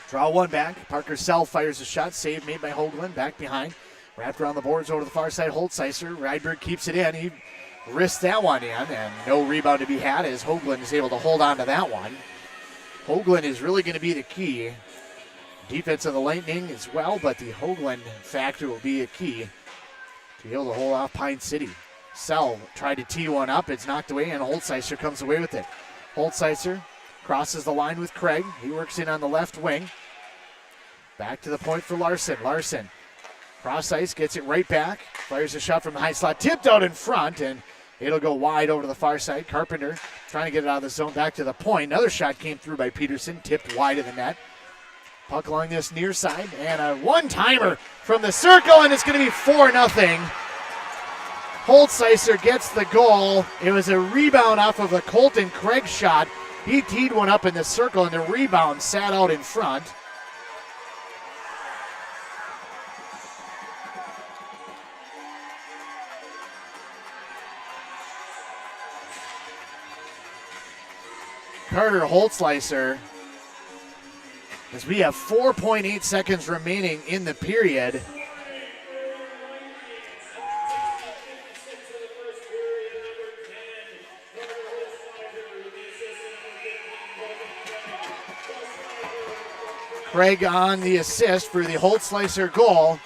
Speaker 4: Draw one back. Parker Sell fires a shot. Save made by Hoagland. Back behind. Wrapped around the boards over to the far side. Holtzeiser. Rydberg keeps it in. He wrists that one in, and no rebound to be had as Hoagland is able to hold on to that one. Hoagland is really going to be the key. Defense of the Lightning as well, but the Hoagland factor will be a key to be able to hold off Pine City. Sell tried to tee one up. It's knocked away, and Holtzeiser comes away with it. Holtzeiser crosses the line with Craig. He works in on the left wing. Back to the point for Larson. Larson, cross ice, gets it right back. Fires a shot from the high slot. Tipped out in front, and it'll go wide over to the far side. Carpenter trying to get it out of the zone. Back to the point. Another shot came through by Peterson. Tipped wide of the net. Puck along this near side, and a one-timer from the circle, and it's going to be 4-0. Holtzeiser gets the goal. It was a rebound off of a Colton Craig shot. He teed one up in the circle, and the rebound sat out in front. Carter Holtzeiser, as we have 4.8 seconds remaining in the period. Craig on the assist for the Holtzeiser goal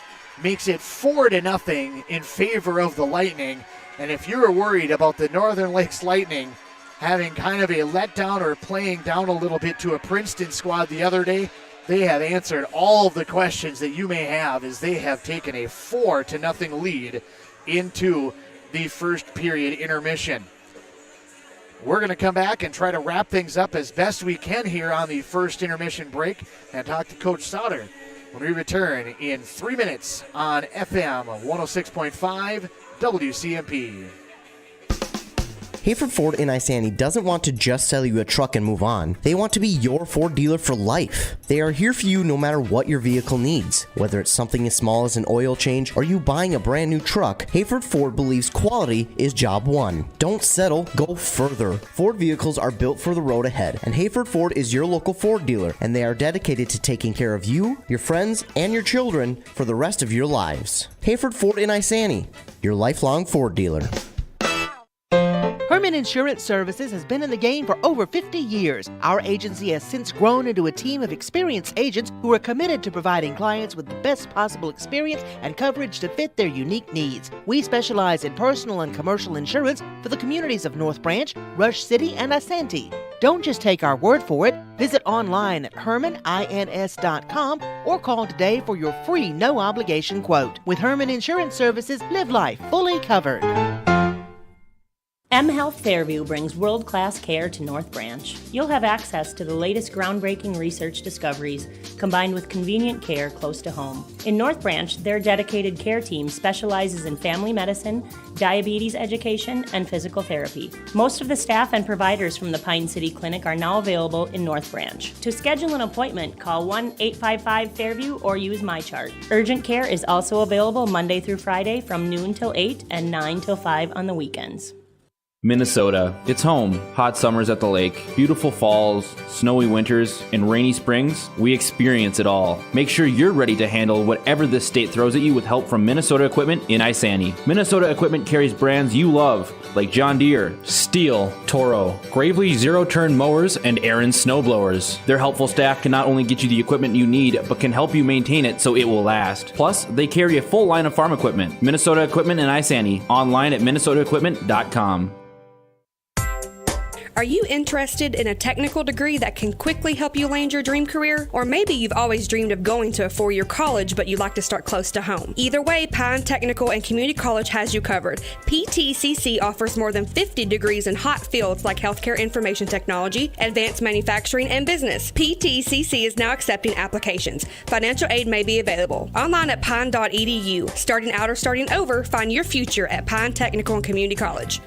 Speaker 4: makes it 4-0 in favor of the Lightning. And if you were worried about the Northern Lakes Lightning having kind of a letdown or playing down a little bit to a Princeton squad the other day, they have answered all of the questions that you may have as they have taken a 4-0 lead into the first period intermission. We're going to come back and try to wrap things up as best we can here on the first intermission break and talk to Coach Sauter when we return in 3 minutes on FM 106.5 WCMP.
Speaker 10: Hayford Ford in Isani doesn't want to just sell you a truck and move on. They want to be your Ford dealer for life. They are here for you no matter what your vehicle needs. Whether it's something as small as an oil change or you buying a brand new truck, Hayford Ford believes quality is job one. Don't settle, go further. Ford vehicles are built for the road ahead, and Hayford Ford is your local Ford dealer, and they are dedicated to taking care of you, your friends, and your children for the rest of your lives. Hayford Ford in Isani, your lifelong Ford dealer.
Speaker 11: Herman Insurance Services has been in the game for over 50 years. Our agency has since grown into a team of experienced agents who are committed to providing clients with the best possible experience and coverage to fit their unique needs. We specialize in personal and commercial insurance for the communities of North Branch, Rush City, and Asante. Don't just take our word for it. Visit online at hermanins.com or call today for your free no-obligation quote. With Herman Insurance Services, live life fully covered.
Speaker 12: mHealth Fairview brings world-class care to North Branch. You'll have access to the latest groundbreaking research discoveries combined with convenient care close to home. In North Branch, their dedicated care team specializes in family medicine, diabetes education, and physical therapy. Most of the staff and providers from the Pine City Clinic are now available in North Branch. To schedule an appointment, call 1-855-FAIRVIEW or use MyChart. Urgent care is also available Monday through Friday from noon till 8 and 9 till 5 on the weekends.
Speaker 6: Minnesota. It's home. Hot summers at the lake, beautiful falls, snowy winters, and rainy springs. We experience it all. Make sure you're ready to handle whatever this state throws at you with help from Minnesota Equipment in Isani. Minnesota Equipment carries brands you love, like John Deere, Steel, Toro, Gravely zero-turn mowers, and Aaron snowblowers. Their helpful staff can not only get you the equipment you need, but can help you maintain it so it will last. Plus, they carry a full line of farm equipment. Minnesota Equipment in Isani. Online at minnesotaequipment.com.
Speaker 13: Are you interested in a technical degree that can quickly help you land your dream career? Or maybe you've always dreamed of going to a four-year college, but you'd like to start close to home. Either way, Pine Technical and Community College has you covered. PTCC offers more than 50 degrees in hot fields like healthcare information technology, advanced manufacturing, and business. PTCC is now accepting applications. Financial aid may be available. Online at pine.edu. Starting out or starting over, find your future at Pine Technical and Community College.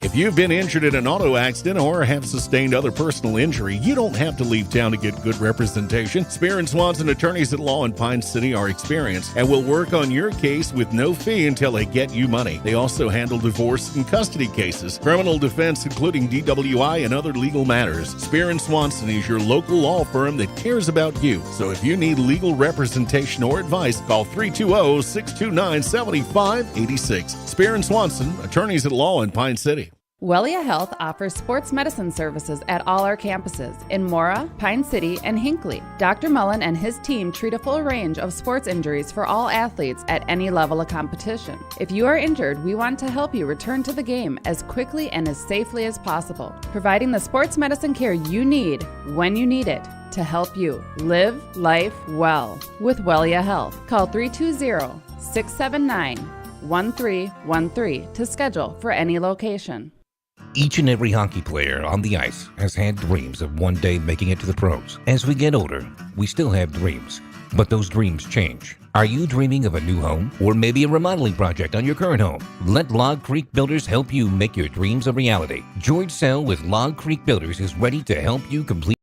Speaker 14: If you've been injured in an auto accident or have sustained other personal injury, you don't have to leave town to get good representation. Spear and Swanson attorneys at law in Pine City are experienced and will work on your case with no fee until they get you money. They also handle divorce and custody cases, criminal defense, including DWI and other legal matters. Spear and Swanson is your local law firm that cares about you. So if you need legal representation or advice, call 320-629-7586. Spear and Swanson, attorneys at law in Pine City.
Speaker 15: Wellia Health offers sports medicine services at all our campuses in Mora, Pine City, and Hinckley. Dr. Mullen and his team treat a full range of sports injuries for all athletes at any level of competition. If you are injured, we want to help you return to the game as quickly and as safely as possible, providing the sports medicine care you need when you need it to help you live life well with Wellia Health. Call 320-679-1313 to schedule for any location.
Speaker 16: Each and every hockey player on the ice has had dreams of one day making it to the pros. As we get older, we still have dreams, but those dreams change. Are you dreaming of a new home or maybe a remodeling project on your current home? Let Log Creek Builders help you make your dreams a reality. George Sell with Log Creek Builders is ready to help you complete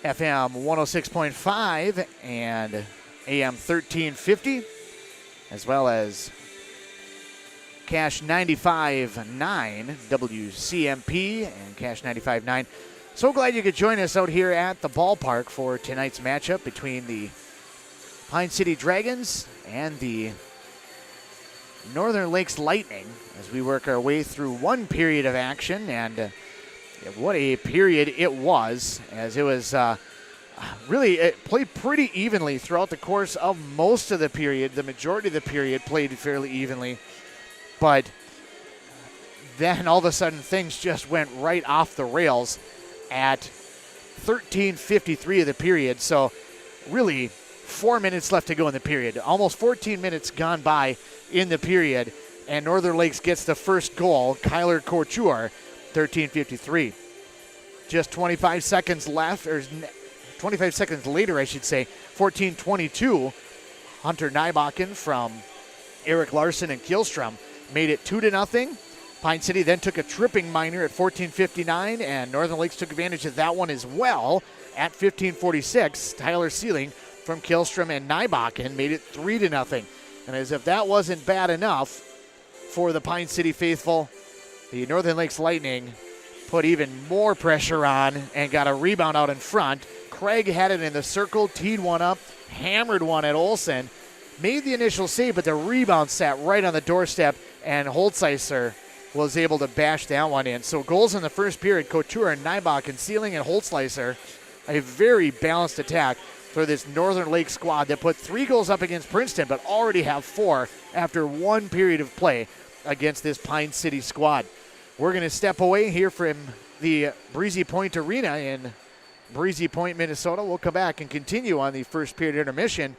Speaker 4: FM 106.5 and AM 1350, as well as Cash 95.9 WCMP and Cash 95.9. So glad you could join us out here at the ballpark for tonight's matchup between the Pine City Dragons and the Northern Lakes Lightning as we work our way through one period of action. And what a period it was, as it was it played pretty evenly throughout the course of most of the period. The majority of the period played fairly evenly, but then all of a sudden things just went right off the rails at 13:53 of the period. So really 4 minutes left to go in the period. Almost 14 minutes gone by in the period, and Northern Lakes gets the first goal. Kyler Couture, 13:53. Just 25 seconds left, or 25 seconds later, I should say, 14:22. Hunter Nybakken from Eric Larson and Kielstrom made it 2-0. Pine City then took a tripping minor at 14:59, and Northern Lakes took advantage of that one as well at 15:46. Tyler Sealing from Kielstrom and Nybakken made it 3-0. And as if that wasn't bad enough for the Pine City faithful, the Northern Lakes Lightning put even more pressure on and got a rebound out in front. Craig had it in the circle, teed one up, hammered one at Olsen, made the initial save, but the rebound sat right on the doorstep, and Holtzeiser was able to bash that one in. So goals in the first period, Couture and Nybakken, Sealing and Holtzeiser. A very balanced attack for this Northern Lake squad that put 3 goals up against Princeton, but already have 4 after 1 period of play against this Pine City squad. We're going to step away here from the Breezy Point Arena in Breezy Point, Minnesota. We'll come back and continue on the first period intermission,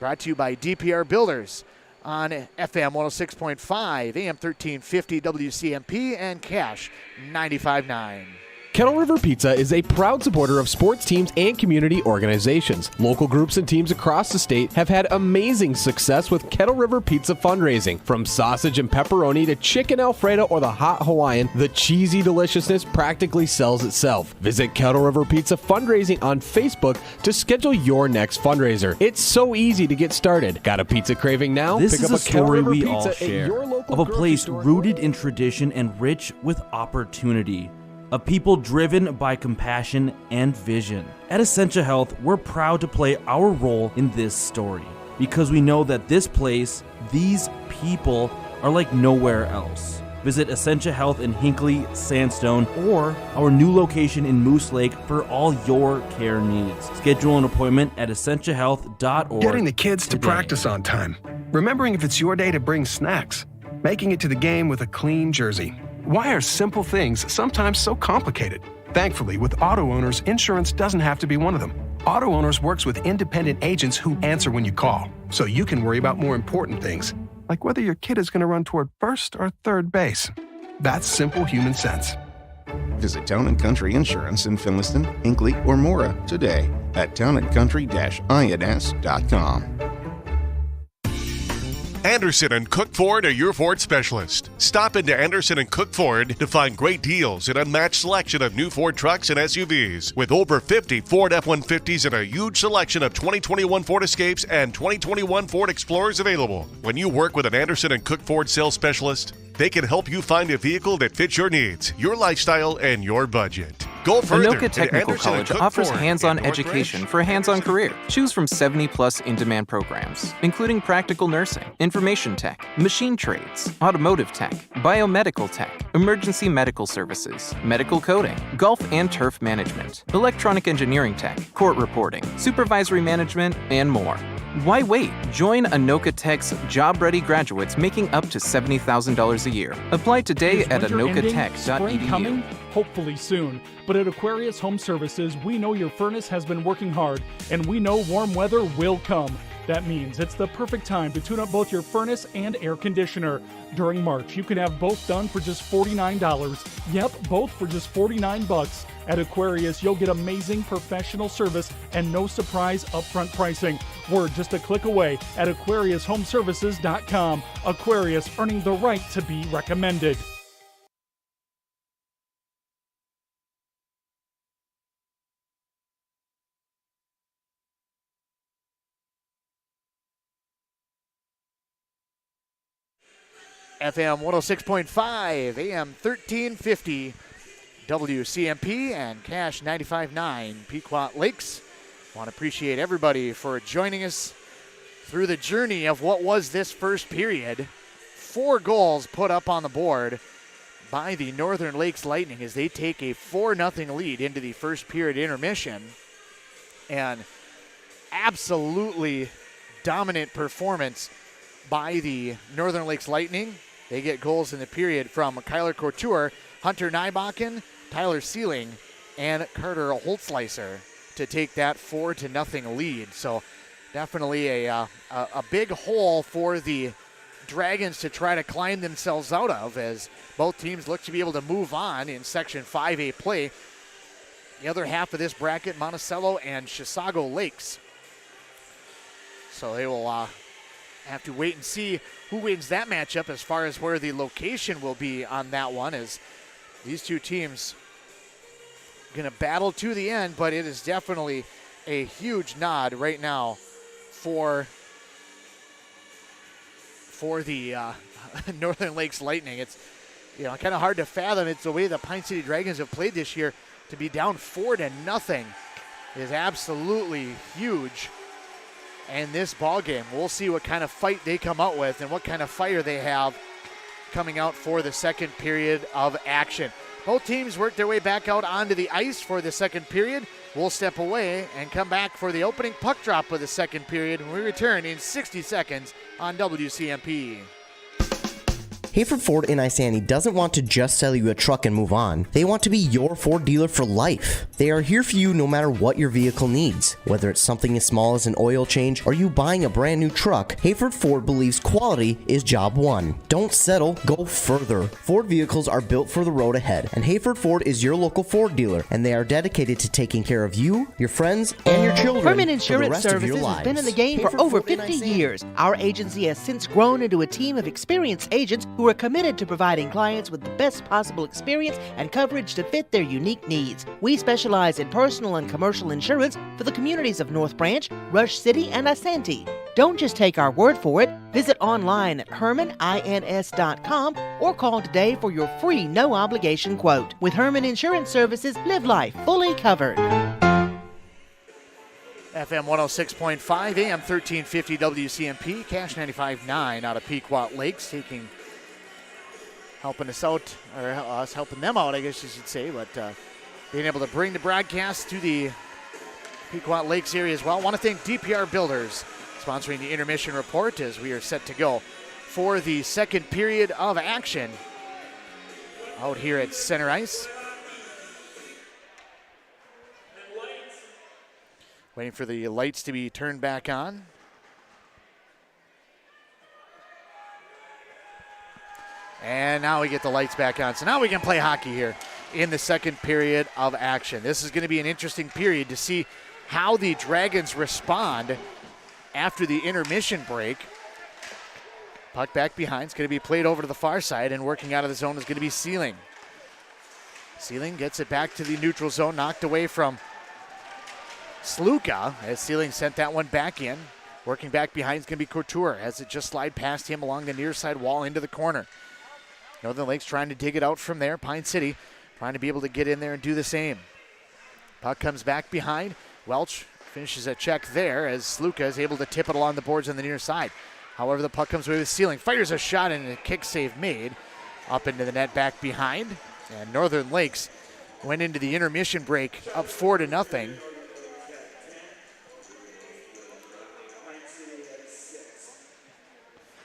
Speaker 4: brought to you by DPR Builders on FM 106.5, AM 1350 WCMP, and Cash 95.9.
Speaker 5: Kettle River Pizza is a proud supporter of sports teams and community organizations. Local groups and teams across the state have had amazing success with Kettle River Pizza fundraising. From sausage and pepperoni to chicken Alfredo or the hot Hawaiian, the cheesy deliciousness practically sells itself. Visit Kettle River Pizza fundraising on Facebook to schedule your next fundraiser. It's so easy to get started. Got a pizza craving now?
Speaker 6: This
Speaker 5: Pick
Speaker 6: is
Speaker 5: up
Speaker 6: a
Speaker 5: Kettle
Speaker 6: story
Speaker 5: River
Speaker 6: we
Speaker 5: Pizza
Speaker 6: all
Speaker 5: at
Speaker 6: share
Speaker 5: your local
Speaker 6: of a
Speaker 5: grocery
Speaker 6: place
Speaker 5: store.
Speaker 6: rooted in tradition and rich with opportunity. Of people driven by compassion and vision. At Essentia Health, we're proud to play our role in this story because we know that this place, these people, are like nowhere else. Visit Essentia Health in Hinckley, Sandstone, or our new location in Moose Lake for all your care needs. Schedule an appointment at essentiahealth.org.
Speaker 7: Getting the kids to
Speaker 6: today.
Speaker 7: practice on time. Remembering if it's your day to bring snacks. Making it to the game with a clean jersey. Why are simple things sometimes so complicated? Thankfully, with auto owners, insurance doesn't have to be one of them. Auto Owners works with independent agents who answer when you call, so you can worry about more important things, like whether your kid is going to run toward first or third base. That's simple human sense.
Speaker 8: Visit Town & Country Insurance in Finliston, Hinckley, or Mora today at townandcountry-ins.com.
Speaker 9: Anderson and Cook Ford are your Ford specialist. Stop into Anderson and Cook Ford to find great deals and unmatched selection of new Ford trucks and SUVs. With over 50 Ford F-150s and a huge selection of 2021 Ford Escapes and 2021 Ford Explorers available. When you work with an Anderson and Cook Ford sales specialist, they can help you find a vehicle that fits your needs, your lifestyle, and your budget. Go further.
Speaker 1: Anoka
Speaker 9: at
Speaker 1: Technical
Speaker 9: Anderson and
Speaker 1: College
Speaker 9: Cook
Speaker 1: offers
Speaker 9: Ford
Speaker 1: hands-on
Speaker 9: in North
Speaker 1: education
Speaker 9: Branch.
Speaker 1: for a hands-on career. Choose from 70-plus in-demand programs, including practical nursing, information tech, machine trades, automotive tech, biomedical tech, emergency medical services, medical coding, golf and turf management, electronic engineering tech, court reporting, supervisory management, and more. Why wait? Join Anoka Tech's job-ready graduates making up to $70,000 a year. Apply today
Speaker 3: Is
Speaker 1: at
Speaker 3: winter ending? Spring
Speaker 1: anokatech.edu.
Speaker 3: coming? Hopefully soon. But at Aquarius Home Services, we know your furnace has been working hard, and we know warm weather will come. That means it's the perfect time to tune up both your furnace and air conditioner. During March, you can have both done for just $49. Yep, both for just $49. At Aquarius, you'll get amazing professional service and no surprise upfront pricing. We're just a click away at AquariusHomeservices.com. Aquarius, earning the right to be recommended.
Speaker 4: FM 106.5, AM 1350, WCMP, and Cash 95.9, Pequot Lakes. Want to appreciate everybody for joining us through the journey of what was this first period. 4 goals put up on the board by the Northern Lakes Lightning as they take a 4-0 lead into the first period intermission. And absolutely dominant performance by the Northern Lakes Lightning. They get goals in the period from Kyler Couture, Hunter Nybakken, Tyler Sealing, and Carter Holtzleiser to take that 4-0 lead. So definitely a big hole for the Dragons to try to climb themselves out of, as both teams look to be able to move on in Section 5A play. The other half of this bracket, Monticello and Chisago Lakes. So they will have to wait and see who wins that matchup as far as where the location will be on that one, as these two teams going to battle to the end, but it is definitely a huge nod right now for the Northern Lakes Lightning. It's kind of hard to fathom. It's the way the Pine City Dragons have played this year. To be down 4-0 is absolutely huge. And this ball game, we'll see what kind of fight they come out with and what kind of fire they have coming out for the second period of action. Both teams work their way back out onto the ice for the second period. We'll step away and come back for the opening puck drop of the second period when we return in 60 seconds on WCMP.
Speaker 10: Hayford Ford in Isani doesn't want to just sell you a truck and move on. They want to be your Ford dealer for life. They are here for you no matter what your vehicle needs. Whether it's something as small as an oil change or you buying a brand new truck, Hayford Ford believes quality is job one. Don't settle, go further. Ford vehicles are built for the road ahead, and Hayford Ford is your local Ford dealer, and they are dedicated to taking care of you, your friends, and your children
Speaker 11: Herman
Speaker 10: for the
Speaker 11: Insurance
Speaker 10: rest of your
Speaker 11: Services
Speaker 10: lives.
Speaker 11: has been in the game
Speaker 10: Hayford
Speaker 11: for over
Speaker 10: Ford in
Speaker 11: 50
Speaker 10: Isani.
Speaker 11: years. Our agency has since grown into a team of experienced agents who are committed to providing clients with the best possible experience and coverage to fit their unique needs. We specialize in personal and commercial insurance for the communities of North Branch, Rush City, and Isanti. Don't just take our word for it. Visit online at hermanins.com or call today for your free no-obligation quote. With Herman Insurance Services, live life fully covered.
Speaker 4: FM 106.5, AM 1350 WCMP, Cash 95.9 out of Pequot Lakes, helping us out, or us helping them out, I guess you should say, but being able to bring the broadcast to the Pequot Lakes area as well. I want to thank DPR Builders, sponsoring the Intermission Report as we are set to go for the second period of action out here at center ice. Waiting for the lights to be turned back on. And now we get the lights back on. So now we can play hockey here in the second period of action. This is going to be an interesting period to see how the Dragons respond after the intermission break. Puck back behind. It's going to be played over to the far side, and working out of the zone is going to be Sealing. Sealing gets it back to the neutral zone, knocked away from Sluka, as Sealing sent that one back in. Working back behind is going to be Couture as it just slide past him along the near side wall into the corner. Northern Lakes trying to dig it out from there. Pine City trying to be able to get in there and do the same. Puck comes back behind. Welch finishes a check there as Sluka is able to tip it along the boards on the near side. However, the puck comes away with Sealing. Fires a shot and a kick save made. Up into the net back behind. And Northern Lakes went into the intermission break up 4-0.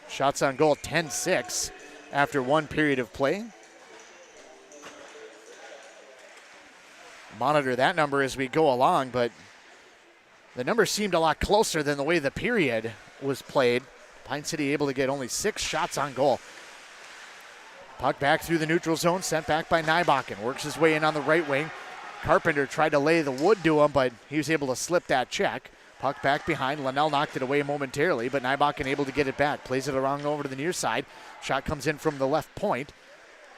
Speaker 4: Shots on goal 10-6 after one period of play. Monitor that number as we go along, but the number seemed a lot closer than the way the period was played. Pine City able to get only 6 shots on goal. Puck back through the neutral zone, sent back by Nybakken. Works his way in on the right wing. Carpenter tried to lay the wood to him, but he was able to slip that check. Puck back behind. Linnell knocked it away momentarily, but Nybakken able to get it back. Plays it around over to the near side. Shot comes in from the left point.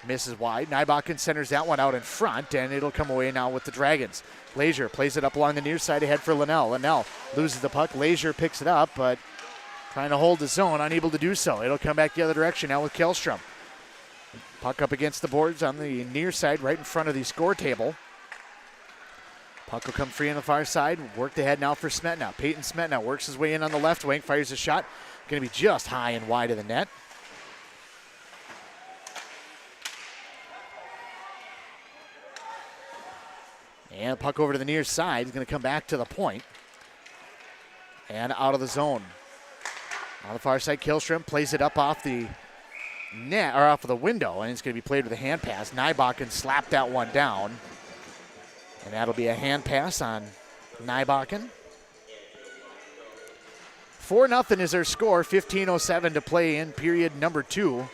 Speaker 4: Misses wide. Nybakken centers that one out in front, and it'll come away now with the Dragons. Lazier plays it up along the near side ahead for Linnell. Linnell loses the puck. Lazier picks it up, but trying to hold the zone, unable to do so. It'll come back the other direction now with Kellstrom. Puck up against the boards on the near side, right in front of the score table. Puck will come free on the far side. Worked ahead now for Smetna. Peyton Smetna works his way in on the left wing, fires a shot. Going to be just high and wide of the net. And puck over to the near side. He's going to come back to the point. And out of the zone. On the far side, Killstrom plays it up off the net, or off of the window, and it's going to be played with a hand pass. Nybakken slapped that one down. And that'll be a hand pass on Nybakken. 4-0 is our score. 15:07 to play in period number 2.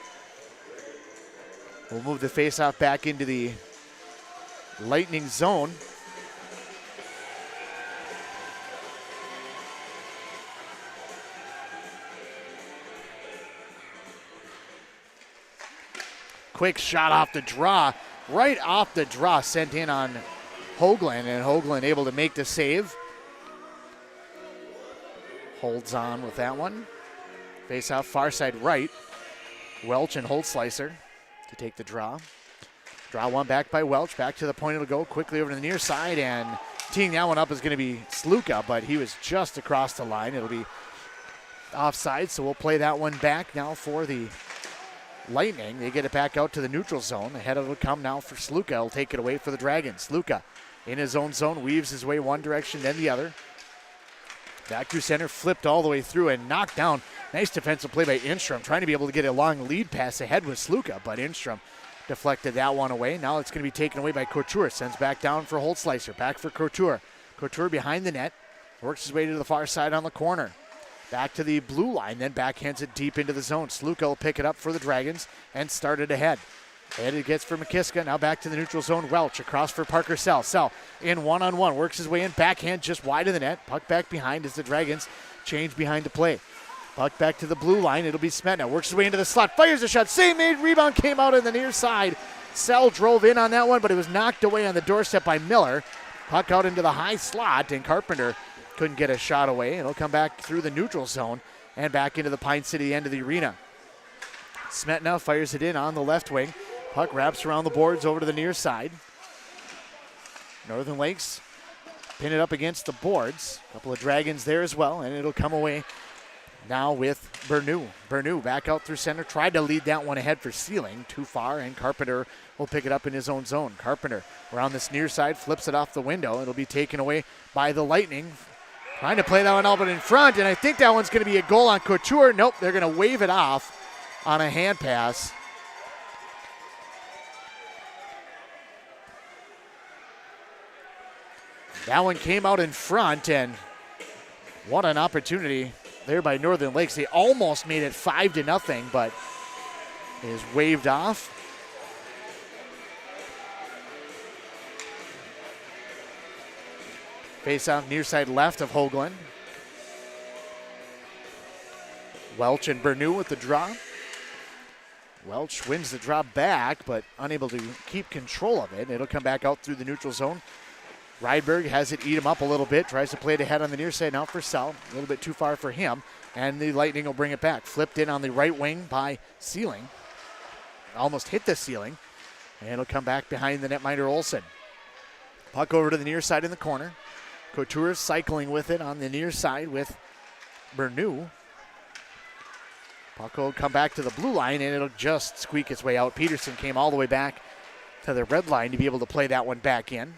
Speaker 4: We'll move the faceoff back into the Lightning zone. Quick shot off the draw. Right off the draw, sent in on Hoagland, and Hoagland able to make the save. Holds on with that one. Face off far side right. Welch and Holtzleiser to take the draw. Draw one back by Welch. Back to the point it'll go. Quickly over to the near side, and teeing that one up is going to be Sluka, but he was just across the line. It'll be offside, so we'll play that one back now for the Lightning. They get it back out to the neutral zone. The header will come now for Sluka. He'll take it away for the Dragons. Sluka in his own zone, weaves his way one direction, then the other. Back through center, flipped all the way through and knocked down. Nice defensive play by Instrom, trying to be able to get a long lead pass ahead with Sluka, but Instrom deflected that one away. Now it's going to be taken away by Couture. Sends back down for Holtzleiser. Back for Couture. Couture behind the net. Works his way to the far side on the corner. Back to the blue line, then backhands it deep into the zone. Sluka will pick it up for the Dragons and start it ahead. And it gets for McKiska. Now back to the neutral zone. Welch across for Parker Sell. Sell in one-on-one. Works his way in. Backhand just wide of the net. Puck back behind as the Dragons change behind to play. Puck back to the blue line. It'll be Smetna. Works his way into the slot. Fires a shot. Save made. Rebound came out on the near side. Sell drove in on that one, but it was knocked away on the doorstep by Miller. Puck out into the high slot, and Carpenter couldn't get a shot away. It'll come back through the neutral zone and back into the Pine City end of the arena. Smetna fires it in on the left wing. Puck wraps around the boards over to the near side. Northern Lakes pin it up against the boards. A couple of Dragons there as well, and it'll come away now with Bernou. Bernou back out through center. Tried to lead that one ahead for Sealing. Too far, and Carpenter will pick it up in his own zone. Carpenter around this near side, flips it off the window. It'll be taken away by the Lightning. Trying to play that one out in front, and I think that one's going to be a goal on Couture. Nope, they're going to wave it off on a hand pass. That one came out in front, and what an opportunity there by Northern Lakes. They almost made it 5-0, but it is waved off. Face off near side left of Hoagland. Welch and Bernou with the draw. Welch wins the draw back, but unable to keep control of it. It'll come back out through the neutral zone. Rydberg has it eat him up a little bit. Tries to play it ahead on the near side now for Sell. A little bit too far for him. And the Lightning will bring it back. Flipped in on the right wing by Sealing. Almost hit the ceiling. And it'll come back behind the netminder Olsen. Puck over to the near side in the corner. Couture cycling with it on the near side with Bernou. Puck will come back to the blue line, and it'll just squeak its way out. Peterson came all the way back to the red line to be able to play that one back in.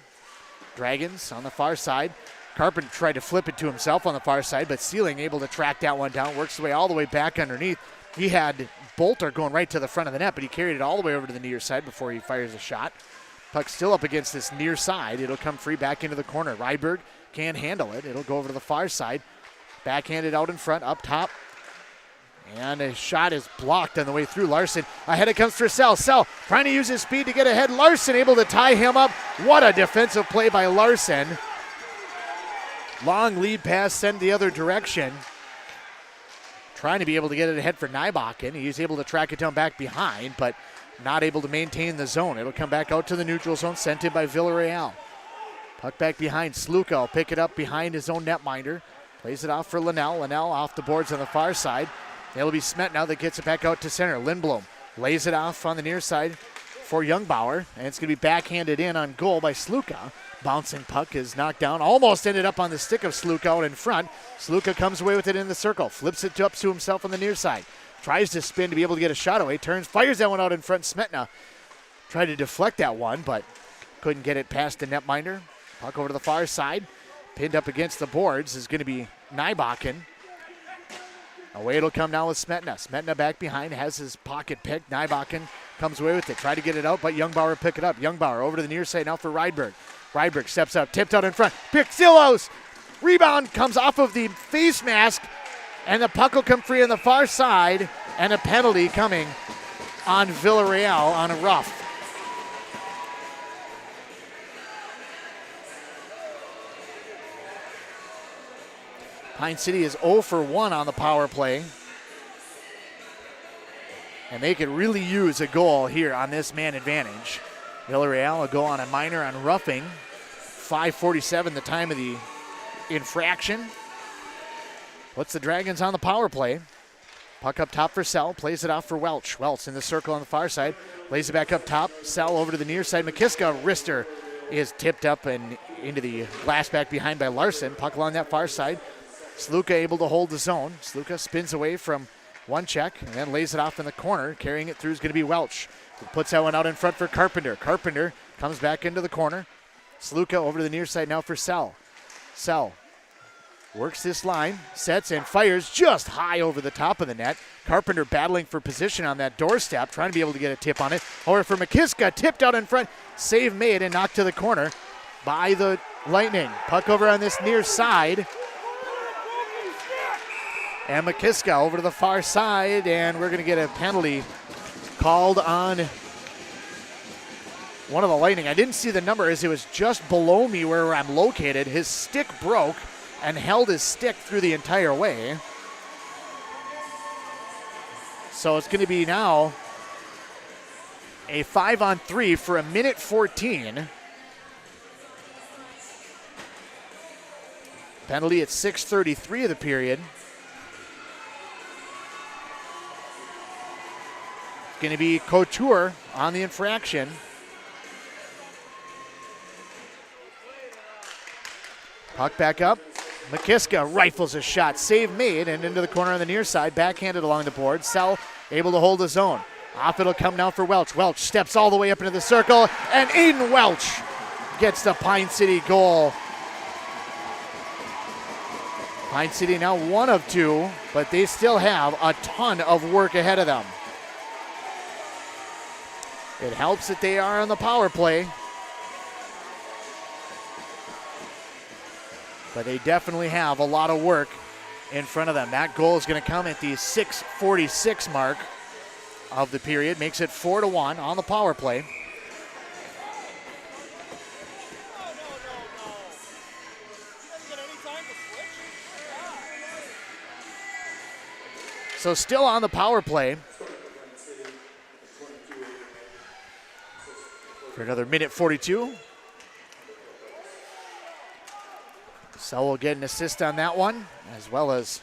Speaker 4: Dragons on the far side. Carpenter tried to flip it to himself on the far side, but Sealing able to track that one down. Works his way all the way back underneath. He had Bolter going right to the front of the net, but he carried it all the way over to the near side before he fires a shot. Puck still up against this near side. It'll come free back into the corner. Rydberg can't handle it. It'll go over to the far side. Backhanded out in front, up top. And a shot is blocked on the way through. Larson, ahead it comes for Sell. Sell trying to use his speed to get ahead. Larson able to tie him up. What a defensive play by Larson. Long lead pass sent the other direction. Trying to be able to get it ahead for Nybakken. He's able to track it down back behind, but not able to maintain the zone. It'll come back out to the neutral zone, sent in by Villarreal. Puck back behind. Sluka will pick it up behind his own netminder. Plays it off for Linnell. Linnell off the boards on the far side. It'll be Smet now that gets it back out to center. Lindblom lays it off on the near side for Youngbauer, and it's going to be backhanded in on goal by Sluka. Bouncing puck is knocked down. Almost ended up on the stick of Sluka out in front. Sluka comes away with it in the circle. Flips it up to himself on the near side. Tries to spin to be able to get a shot away. Turns, fires that one out in front. Smetna tried to deflect that one, but couldn't get it past the netminder. Puck over to the far side. Pinned up against the boards is going to be Nybakken. Away it'll come now with Smetna. Smetna back behind, has his pocket picked. Nybakken comes away with it. Try to get it out, but Youngbauer pick it up. Youngbauer over to the near side now for Rydberg. Rydberg steps up, tipped out in front. Pixillos! Rebound comes off of the face mask And the puck will come free on the far side, and a penalty coming on Villarreal on a rough. Pine City is 0 for 1 on the power play. And they could really use a goal here on this man advantage. Villarreal a goal on a minor on roughing. 5:47 the time of the infraction. Puts the Dragons on the power play. Puck up top for Sell, plays it off for Welch. Welch in the circle on the far side, lays it back up top. Sell over to the near side. McKiska, wrister is tipped up and into the glass back behind by Larson. Puck along that far side. Sluka able to hold the zone. Sluka spins away from one check and then lays it off in the corner. Carrying it through is going to be Welch, who puts that one out in front for Carpenter. Carpenter comes back into the corner. Sluka over to the near side now for Sell. Sell works this line, sets and fires just high over the top of the net. Carpenter battling for position on that doorstep, trying to be able to get a tip on it. Over for McKiska, tipped out in front. Save made and knocked to the corner by the Lightning. Puck over on this near side. And McKiska over to the far side, and we're going to get a penalty called on one of the Lightning. I didn't see the number as it was just below me where I'm located. His stick broke and held his stick through the entire way. So it's going to be now a 5-on-3 for a minute 14. Penalty at 6:33 of the period. Going to be Couture on the infraction. Puck back up. McKiska rifles a shot. Save made and into the corner on the near side. Backhanded along the board. Sell able to hold his own. Off it'll come now for Welch. Welch steps all the way up into the circle. And Aiden Welch gets the Pine City goal. Pine City now 1 of 2, but they still have a ton of work ahead of them. It helps that they are on the power play. But they definitely have a lot of work in front of them. That goal is going to come at the 6:46 mark of the period. Makes it 4-1 on the power play. So still on the power play for another minute 42. So we'll get an assist on that one, as well as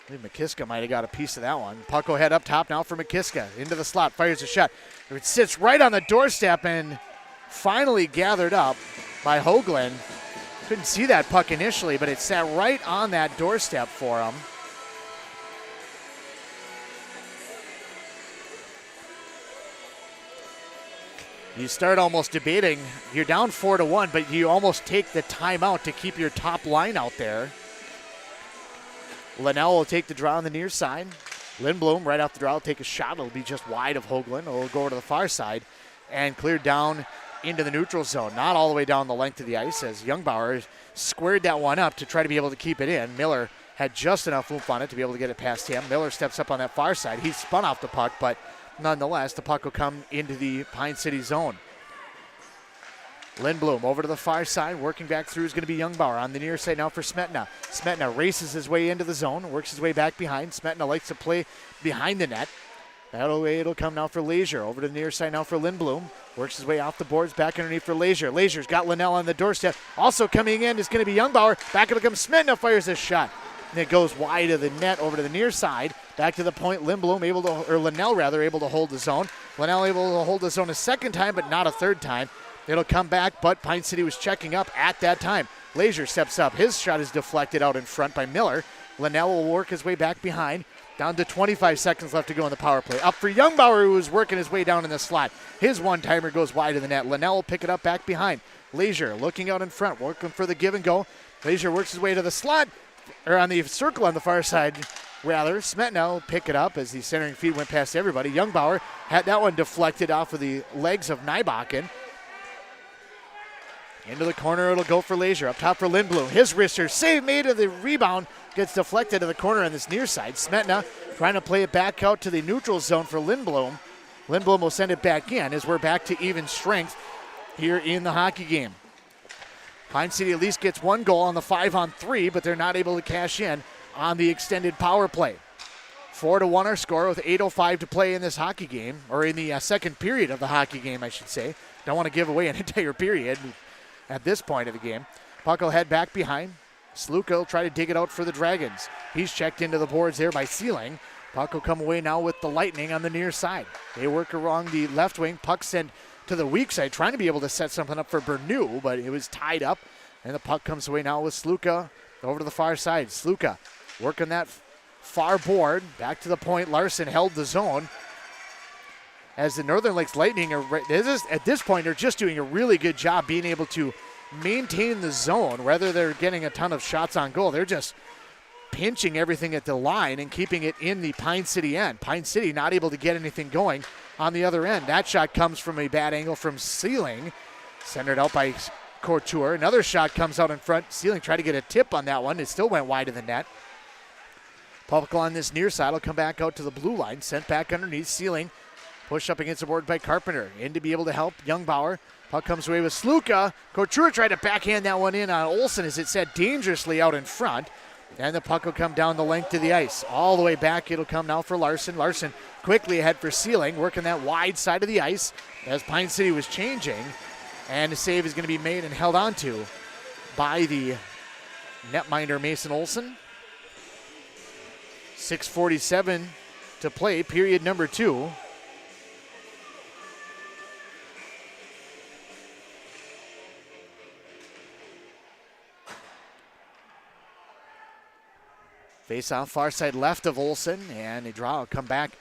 Speaker 4: I think McKiska might have got a piece of that one. Puck will head up top now for McKiska. Into the slot, fires a shot. It sits right on the doorstep and finally gathered up by Hoagland. Couldn't see that puck initially, but it sat right on that doorstep for him. You start almost debating, you're down 4-1, but you almost take the timeout to keep your top line out there. Linnell will take the draw on the near side. Lindblom right off the draw will take a shot. It'll be just wide of Hoagland. It'll go over to the far side and clear down into the neutral zone. Not all the way down the length of the ice as Youngbauer squared that one up to try to be able to keep it in. Miller had just enough oomph on it to be able to get it past him. Miller steps up on that far side. He spun off the puck, but nonetheless, the puck will come into the Pine City zone. Lindblom over to the far side, working back through is going to be Youngbauer on the near side now for Smetna. Smetna races his way into the zone, works his way back behind. Smetna likes to play behind the net. That way it'll come now for Leisure. Over to the near side now for Lindblom. Works his way off the boards, back underneath for Leisure. Leisure's got Linnell on the doorstep. Also coming in is going to be Youngbauer. Back it'll come Smetna, fires a shot. And it goes wide of the net over to the near side. Back to the point, Linnell able to hold the zone. Linnell able to hold the zone a second time, but not a third time. It'll come back, but Pine City was checking up at that time. Leisure steps up. His shot is deflected out in front by Miller. Linnell will work his way back behind. Down to 25 seconds left to go in the power play. Up for Youngbauer, who was working his way down in the slot. His one-timer goes wide of the net. Linnell will pick it up back behind. Leisure looking out in front, working for the give and go. Leisure works his way to the slot, or on the circle on the far side, rather. Smetna will pick it up as the centering feed went past everybody. Youngbauer had that one deflected off of the legs of Nybakken. Into the corner, it'll go for Leisure. Up top for Lindblom. His wrister save made of the rebound. Gets deflected to the corner on this near side. Smetna trying to play it back out to the neutral zone for Lindblom. Lindblom will send it back in as we're back to even strength here in the hockey game. Pine City at least gets one goal on the 5-on-3, but they're not able to cash in on the extended power play. 4-1 our score with 8:05 to play in this hockey game, or in the second period of the hockey game, I should say. Don't want to give away an entire period at this point of the game. Puck will head back behind. Sluka will try to dig it out for the Dragons. He's checked into the boards there by Sealing. Puck will come away now with the Lightning on the near side. They work along the left wing. Puck sent to the weak side, trying to be able to set something up for Berneau, but it was tied up. And the puck comes away now with Sluka over to the far side. Sluka working that far board. Back to the point. Larson held the zone. As the Northern Lakes Lightning are at this point, they're just doing a really good job being able to maintain the zone. Whether they're getting a ton of shots on goal, they're just pinching everything at the line and keeping it in the Pine City end. Pine City not able to get anything going on the other end. That shot comes from a bad angle from Sealing. Centered out by Couture. Another shot comes out in front. Sealing tried to get a tip on that one. It still went wide of the net. Puck on this near side will come back out to the blue line. Sent back underneath. Sealing push up against the board by Carpenter. In to be able to help Youngbauer. Puck comes away with Sluka. Couture tried to backhand that one in on Olsen as it set dangerously out in front. And the puck will come down the length to the ice. All the way back, it'll come now for Larson. Larson quickly ahead for Sealing, working that wide side of the ice as Pine City was changing. And the save is going to be made and held on to by the netminder Mason Olsen. 6:47 to play, period number 2. Face off far side left of Olsen, and a draw will come back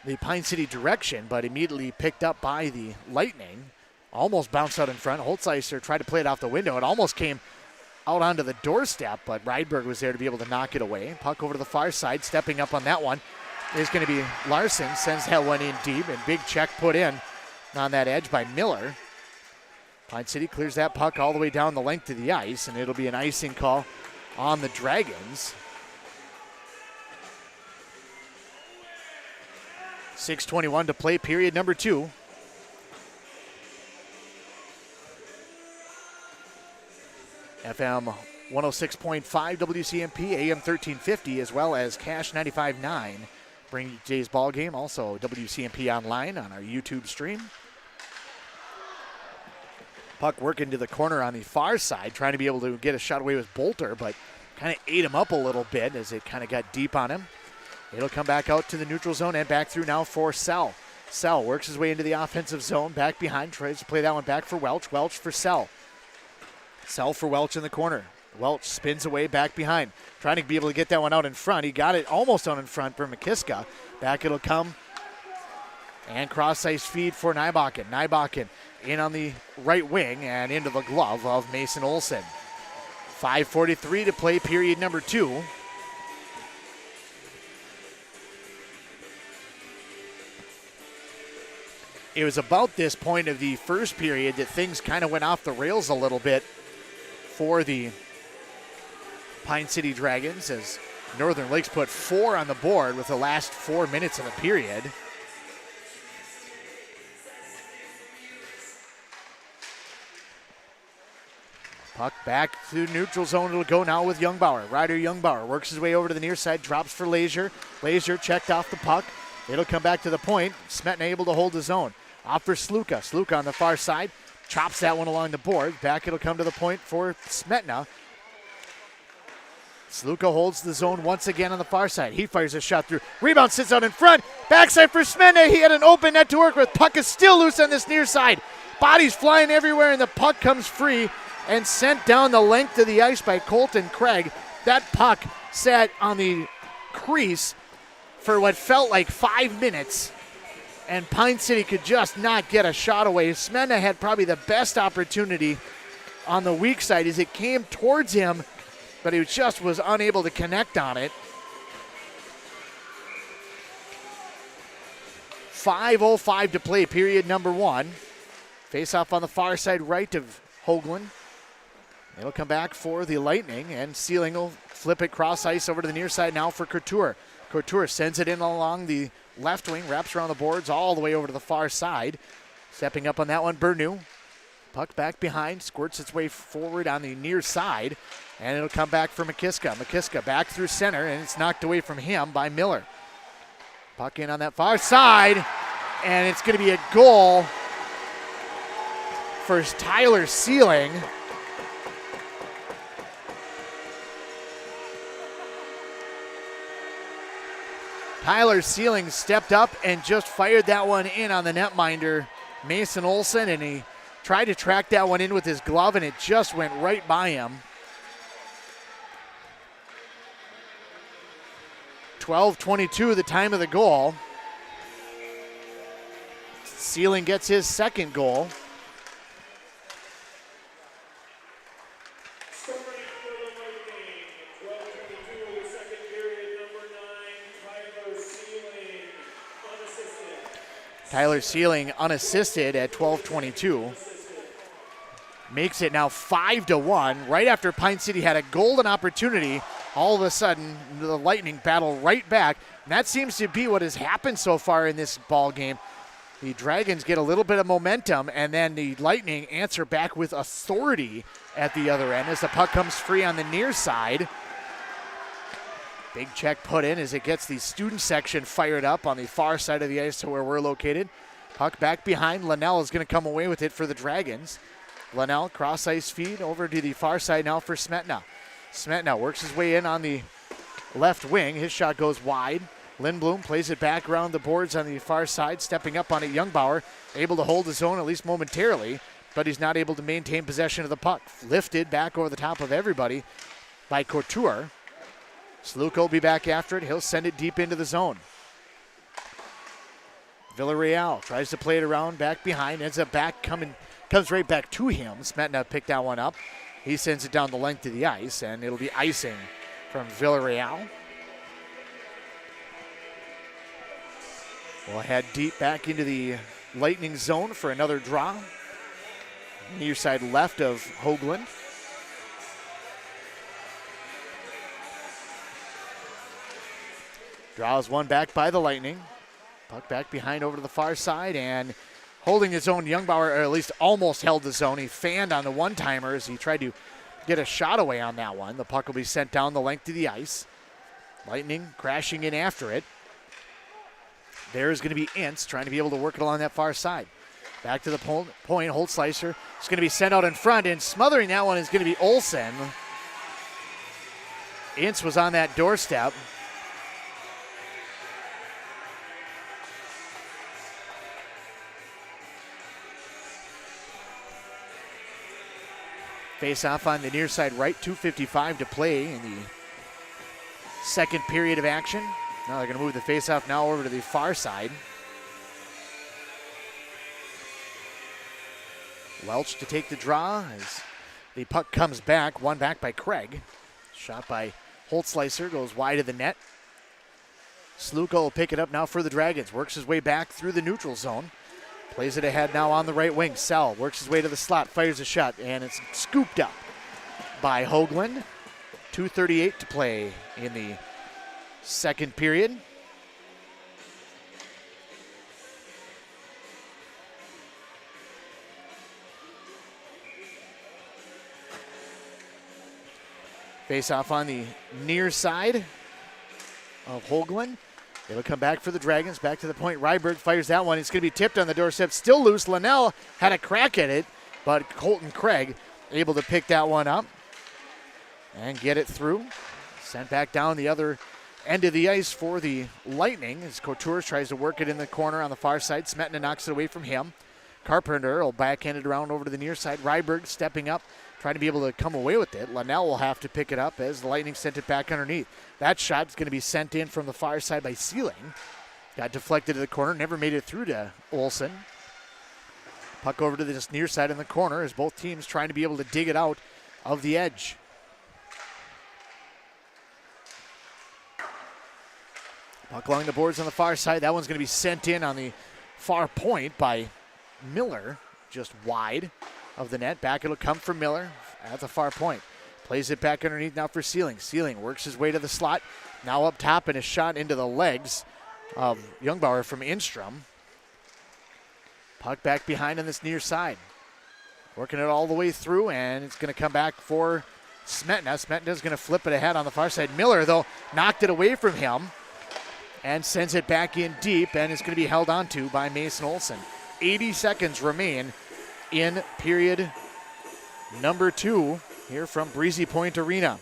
Speaker 4: the Pine City direction, but immediately picked up by the Lightning. Almost bounced out in front. Holzheiser tried to play it off the window. It almost came out onto the doorstep, but Rydberg was there to be able to knock it away. Puck over to the far side, stepping up on that one is going to be Larson. Sends that one in deep, and big check put in on that edge by Miller. Pine City clears that puck all the way down the length of the ice, and it'll be an icing call on the Dragons. 6:21 to play, period number 2. FM 106.5 WCMP, AM 1350, as well as Cash 95.9. Bring you today's ball game. Also WCMP online on our YouTube stream. Puck working to the corner on the far side, trying to be able to get a shot away with Bolter, but kind of ate him up a little bit as it kind of got deep on him. It'll come back out to the neutral zone and back through now for Sell. Sell works his way into the offensive zone, back behind, tries to play that one back for Welch. Welch for Sell. Sell for Welch in the corner. Welch spins away back behind, trying to be able to get that one out in front. He got it almost out in front for McKiska. Back it'll come. And cross-ice feed for Nybakken. Nybakken in on the right wing and into the glove of Mason Olsen. 5:43 to play, period number 2. It was about this point of the first period that things kind of went off the rails a little bit for the Pine City Dragons as Northern Lakes put 4 on the board with the last 4 minutes of the period. Puck back to neutral zone. It'll go now with Youngbauer. Ryder Youngbauer works his way over to the near side, drops for Leisure. Leisure checked off the puck. It'll come back to the point. Smetna able to hold the zone. Off for Sluka. Sluka on the far side. Chops that one along the board. Back it'll come to the point for Smetna. Sluka holds the zone once again on the far side. He fires a shot through. Rebound sits out in front. Backside for Smetna. He had an open net to work with. Puck is still loose on this near side. Bodies flying everywhere, and the puck comes free and sent down the length of the ice by Colton Craig. That puck sat on the crease for what felt like 5 minutes, and Pine City could just not get a shot away. Smetna had probably the best opportunity on the weak side as it came towards him, but he just was unable to connect on it. 5:05 to play, period number 1. Face off on the far side right of Hoagland. It'll come back for the Lightning, and Sealing will flip it cross ice over to the near side now for Couture. Couture sends it in along the left wing, wraps around the boards all the way over to the far side. Stepping up on that one, Bernew. Puck back behind, squirts its way forward on the near side, and it'll come back for McKiska. McKiska back through center, and it's knocked away from him by Miller. Puck in on that far side, and it's going to be a goal for Tyler Sealing. Tyler Sealing stepped up and just fired that one in on the netminder, Mason Olson, and he tried to track that one in with his glove, and it just went right by him. 12:22 the time of the goal. Sealing gets his second goal. Tyler Sealing unassisted at 12:22. Makes it now 5-1. Right after Pine City had a golden opportunity, all of a sudden the Lightning battle right back. And that seems to be what has happened so far in this ball game. The Dragons get a little bit of momentum, and then the Lightning answer back with authority at the other end as the puck comes free on the near side. Big check put in as it gets the student section fired up on the far side of the ice to where we're located. Puck back behind. Linnell is going to come away with it for the Dragons. Linnell cross ice feed over to the far side now for Smetna. Smetna works his way in on the left wing. His shot goes wide. Lindblom plays it back around the boards on the far side, stepping up on it. Youngbauer able to hold his own at least momentarily, but he's not able to maintain possession of the puck. Lifted back over the top of everybody by Couture. Sluka will be back after it. He'll send it deep into the zone. Villarreal tries to play it around back behind. Ends up comes right back to him. Smetna picked that one up. He sends it down the length of the ice, and it'll be icing from Villarreal. We'll head deep back into the Lightning zone for another draw. Near side left of Hoagland. Draws one back by the Lightning. Puck back behind over to the far side, and holding his own, Youngbauer, or at least almost held the zone. He fanned on the one-timer as he tried to get a shot away on that one. The puck will be sent down the length of the ice. Lightning crashing in after it. There's going to be Ince trying to be able to work it along that far side. Back to the point. Holtzleiser is going to be sent out in front, and smothering that one is going to be Olsen. Ince was on that doorstep. Face off on the near side right, 2:55 to play in the second period of action. Now they're going to move the face off now over to the far side. Welch to take the draw as the puck comes back, one back by Craig. Shot by Holtzleiser, goes wide of the net. Sluka will pick it up now for the Dragons. Works his way back through the neutral zone. Plays it ahead now on the right wing. Sell works his way to the slot, fires a shot, and it's scooped up by Hoagland. 2:38 to play in the second period. Face off on the near side of Hoagland. It'll come back for the Dragons, back to the point. Ryberg fires that one. It's going to be tipped on the doorstep. Still loose. Linnell had a crack at it, but Colton Craig able to pick that one up and get it through. Sent back down the other end of the ice for the Lightning as Couture tries to work it in the corner on the far side. Smetna knocks it away from him. Carpenter will backhand it around over to the near side. Ryberg stepping up, trying to be able to come away with it. Linnell will have to pick it up as the Lightning sent it back underneath. That shot is going to be sent in from the far side by Sealing. Got deflected to the corner, never made it through to Olsen. Puck over to this near side in the corner as both teams trying to be able to dig it out of the edge. Puck along the boards on the far side. That one's going to be sent in on the far point by Miller, just wide. of the net. Back it'll come from Miller at the far point. Plays it back underneath now for Sealing. Sealing works his way to the slot. Now up top and a shot into the legs of Youngbauer from Instrom. Puck back behind on this near side. Working it all the way through, and it's going to come back for Smetna. Smetna's going to flip it ahead on the far side. Miller, though, knocked it away from him and sends it back in deep, and it's going to be held onto by Mason Olson. 80 seconds remain in period number 2 here from Breezy Point Arena.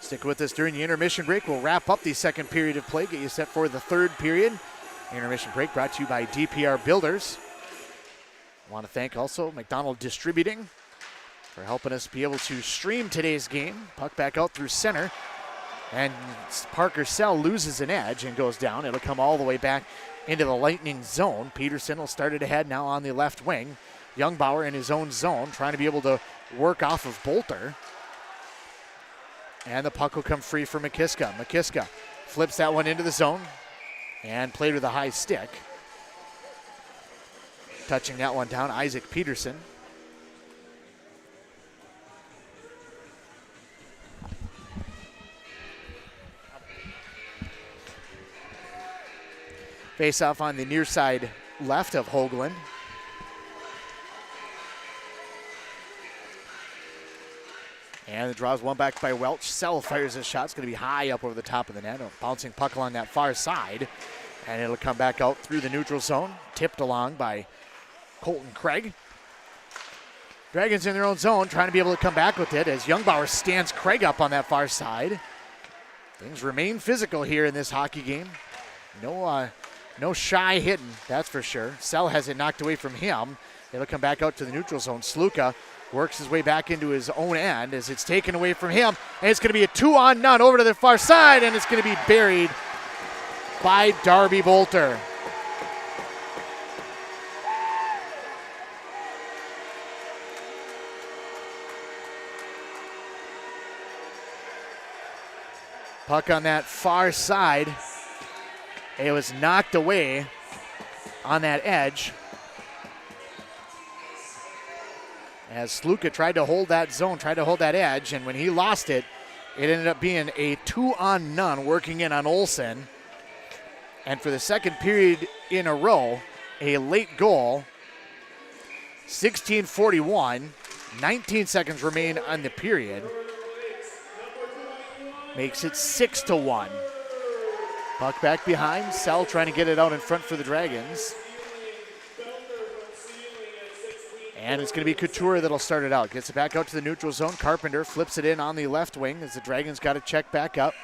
Speaker 4: Stick with us during the intermission break. We'll wrap up the second period of play, get you set for the third period. Intermission break brought to you by DPR Builders. I want to thank also McDonald Distributing for helping us be able to stream today's game. Puck back out through center, and Parker Sell loses an edge and goes down. It'll come all the way back into the Lightning zone. Peterson will start it ahead now on the left wing. Youngbauer in his own zone, trying to be able to work off of Bolter. And the puck will come free for McKiska. McKiska flips that one into the zone and played with a high stick. Touching that one down, Isaac Peterson. Face off on the near side left of Hoagland. And it draws one back by Welch. Sell fires his shot. It's going to be high up over the top of the net. A bouncing puck along that far side. And it'll come back out through the neutral zone. Tipped along by Colton Craig. Dragons in their own zone, trying to be able to come back with it as Youngbauer stands Craig up on that far side. Things remain physical here in this hockey game. No shy hitting, that's for sure. Sell has it knocked away from him. It'll come back out to the neutral zone. Sluka works his way back into his own end as it's taken away from him. And it's going to be a 2-on-none over to the far side, and it's going to be buried by Darby Bolter. Puck on that far side. It was knocked away on that edge as Sluka tried to hold that zone, tried to hold that edge, and when he lost it, it ended up being a 2-on-none working in on Olsen. And for the second period in a row, a late goal. 16:41, 19 seconds remain on the period. Makes it 6-1. Puck back behind. Sell trying to get it out in front for the Dragons. And it's going to be Couture that'll start it out. Gets it back out to the neutral zone. Carpenter flips it in on the left wing as the Dragons got to check back up.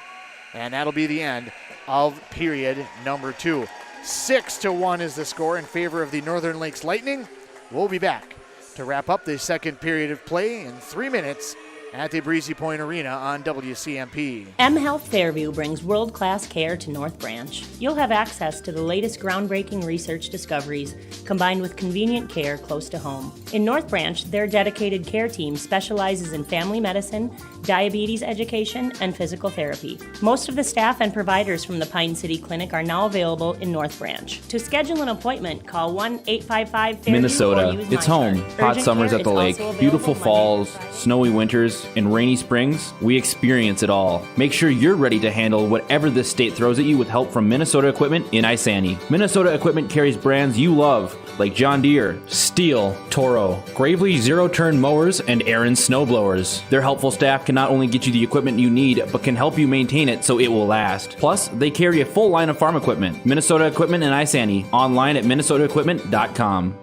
Speaker 4: And that'll be the end of period number 2. 6-1 is the score in favor of the Northern Lakes Lightning. We'll be back to wrap up the second period of play in 3 minutes at the Breezy Point Arena on WCMP.
Speaker 12: M Health Fairview brings world-class care to North Branch. You'll have access to the latest groundbreaking research discoveries combined with convenient care close to home. In North Branch, their dedicated care team specializes in family medicine, diabetes education, and physical therapy. Most of the staff and providers from the Pine City Clinic are now available in North Branch. To schedule an appointment, call 1-855-FAIRVIEW
Speaker 17: Minnesota,
Speaker 12: or use
Speaker 17: it's
Speaker 12: My
Speaker 17: home.
Speaker 12: Chart.
Speaker 17: Hot
Speaker 12: Urgent
Speaker 17: summers
Speaker 12: care
Speaker 17: at the
Speaker 12: is
Speaker 17: lake,
Speaker 12: also available
Speaker 17: beautiful
Speaker 12: Monday
Speaker 17: falls,
Speaker 12: through Friday.
Speaker 17: snowy winters, and rainy springs. We experience it all. Make sure you're ready to handle whatever this state throws at you with help from Minnesota Equipment in Isani. Minnesota Equipment carries brands you love, like John Deere, Steel, Toro, Gravely zero-turn mowers, and Aaron snowblowers. Their helpful staff can not only get you the equipment you need, but can help you maintain it so it will last. Plus, they carry a full line of farm equipment. Minnesota Equipment in Isani. Online at minnesotaequipment.com.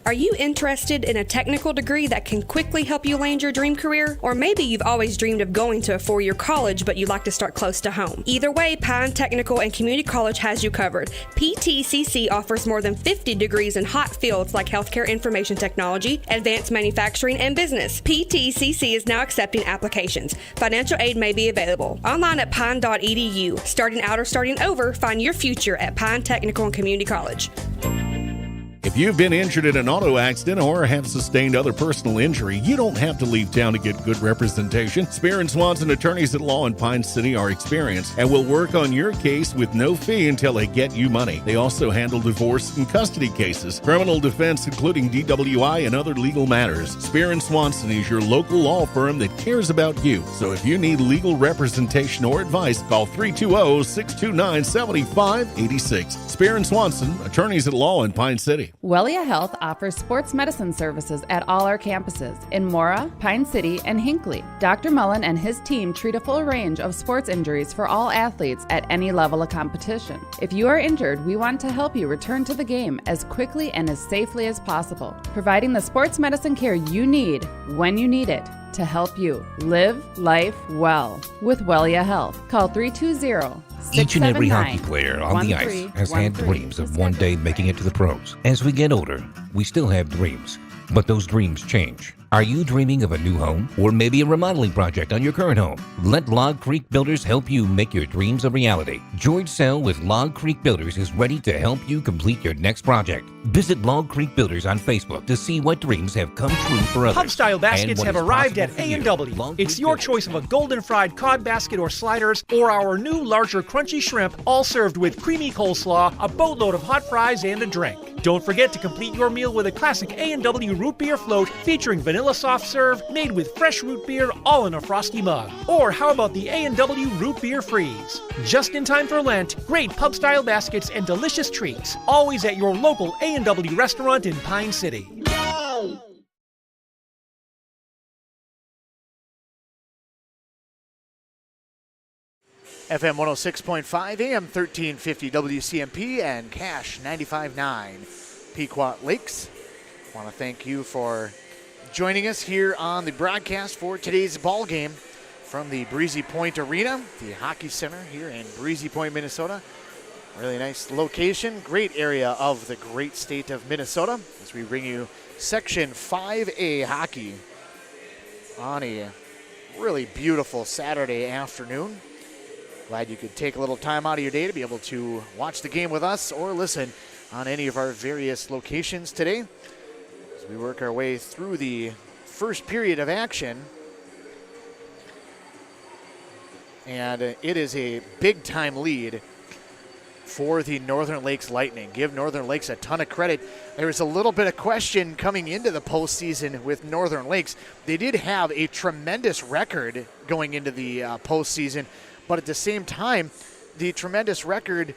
Speaker 13: Are you interested in a technical degree that can quickly help you land your dream career? Or maybe you've always dreamed of going to a 4-year college, but you'd like to start close to home. Either way, Pine Technical and Community College has you covered. PTCC offers more than 50 degrees in hot fields like healthcare information technology, advanced manufacturing, and business. PTCC is now accepting applications. Financial aid may be available. Online at pine.edu. Starting out or starting over, find your future at Pine Technical and Community College.
Speaker 16: If
Speaker 14: If you've been injured in an auto accident or have sustained other personal injury, you don't have to leave town to get good representation. Spear & Swanson attorneys at law in Pine City are experienced and will work on your case with no fee until they get you money. They also handle divorce and custody cases, criminal defense, including DWI and other legal matters. Spear & Swanson is your local law firm that cares about you. So if you need legal representation or advice, call 320-629-7586. Spear & Swanson, attorneys at law in Pine City.
Speaker 15: Wellia Health offers sports medicine services at all our campuses in Mora, Pine City, and Hinckley. Dr. Mullen and his team treat a full range of sports injuries for all athletes at any level of competition. If you are injured, we want to help you return to the game as quickly and as safely as possible, providing the sports medicine care you need when you need it to help you live life well with Wellia Health. Call 320
Speaker 16: Each and every hockey player on the ice has had dreams of one day making it to the pros. As we get older, we still have dreams, but those dreams change. Are you dreaming of a new home or maybe a remodeling project on your current home? Let Log Creek Builders help you make your dreams a reality. George Sell with Log Creek Builders is ready to help you complete your next project. Visit Log Creek Builders on Facebook to see what dreams have come true for others.
Speaker 18: Pub-style baskets have arrived at A&W. It's your choice of a golden fried cod basket or sliders, or our new larger crunchy shrimp, all served with creamy coleslaw, a boatload of hot fries, and a drink. Don't forget to complete your meal with a classic A&W root beer float featuring vanilla soft serve made with fresh root beer all in a frosty mug. Or how about the A&W root beer freeze? Just in time for Lent, great pub-style baskets and delicious treats. Always at your local A&W restaurant in Pine City.
Speaker 4: FM 106.5, AM 1350 WCMP, and Cash 95.9 Pequot Lakes. I want to thank you for joining us here on the broadcast for today's ball game from the Breezy Point Arena, the hockey center here in Breezy Point, Minnesota. Really nice location, great area of the great state of Minnesota as we bring you Section 5A hockey on a really beautiful Saturday afternoon. Glad you could take a little time out of your day to be able to watch the game with us or listen on any of our various locations today as we work our way through the first period of action. And it is a big-time lead for the Northern Lakes Lightning. Give Northern Lakes a ton of credit. There was a little bit of question coming into the postseason with Northern Lakes. They did have a tremendous record going into the postseason, but at the same time, the tremendous record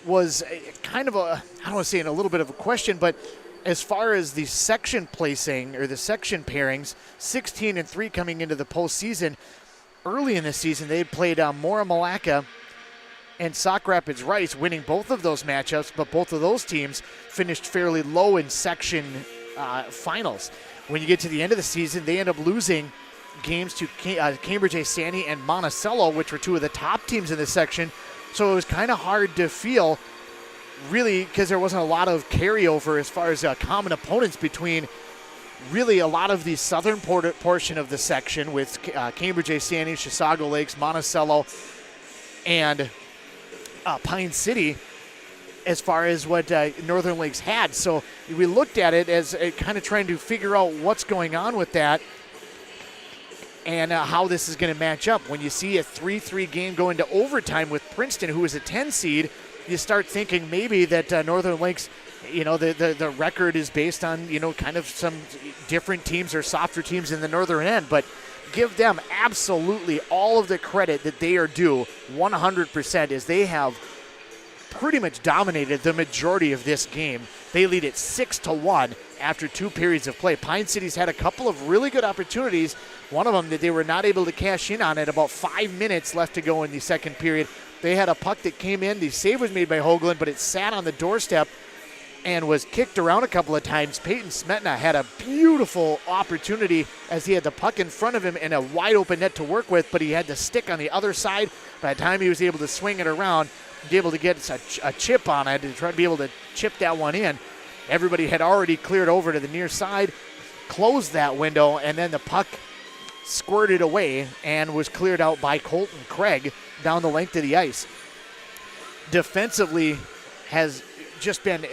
Speaker 4: was kind of a, I don't want to say in a little bit of a question, but as far as the section placing or the section pairings, 16-3 coming into the postseason. Early in the season, they played Mora Malacca and Sauk Rapids Rice, winning both of those matchups, but both of those teams finished fairly low in section finals. When you get to the end of the season, they end up losing games to Cambridge A. Sandy and Monticello, which were two of the top teams in this section. So it was kind of hard to feel, really, because there wasn't a lot of carryover as far as common opponents between really a lot of the southern portion of the section with Cambridge A. Sandy, Chisago Lakes, Monticello, and Pine City as far as what Northern Lakes had. So we looked at it as kind of trying to figure out what's going on with that and how this is going to match up. When you see a 3-3 game go into overtime with Princeton, who is a 10 seed, you start thinking maybe that Northern Lakes, you know, the record is based on, you know, kind of some different teams or softer teams in the northern end. But give them absolutely all of the credit that they are due, 100%, as they have pretty much dominated the majority of this game. They lead it 6-1 after 2 periods of play. Pine City's had a couple of really good opportunities. One of them that they were not able to cash in on at about 5 minutes left to go in the second period. They had a puck that came in. The save was made by Hoagland, but it sat on the doorstep and was kicked around a couple of times. Peyton Smetna had a beautiful opportunity as he had the puck in front of him and a wide open net to work with, but he had the stick on the other side. By the time he was able to swing it around, be able to get a chip on it and try to be able to chip that one in, everybody had already cleared over to the near side, closed that window, and then the puck squirted away and was cleared out by Colton Craig down the length of the ice. Defensively has just been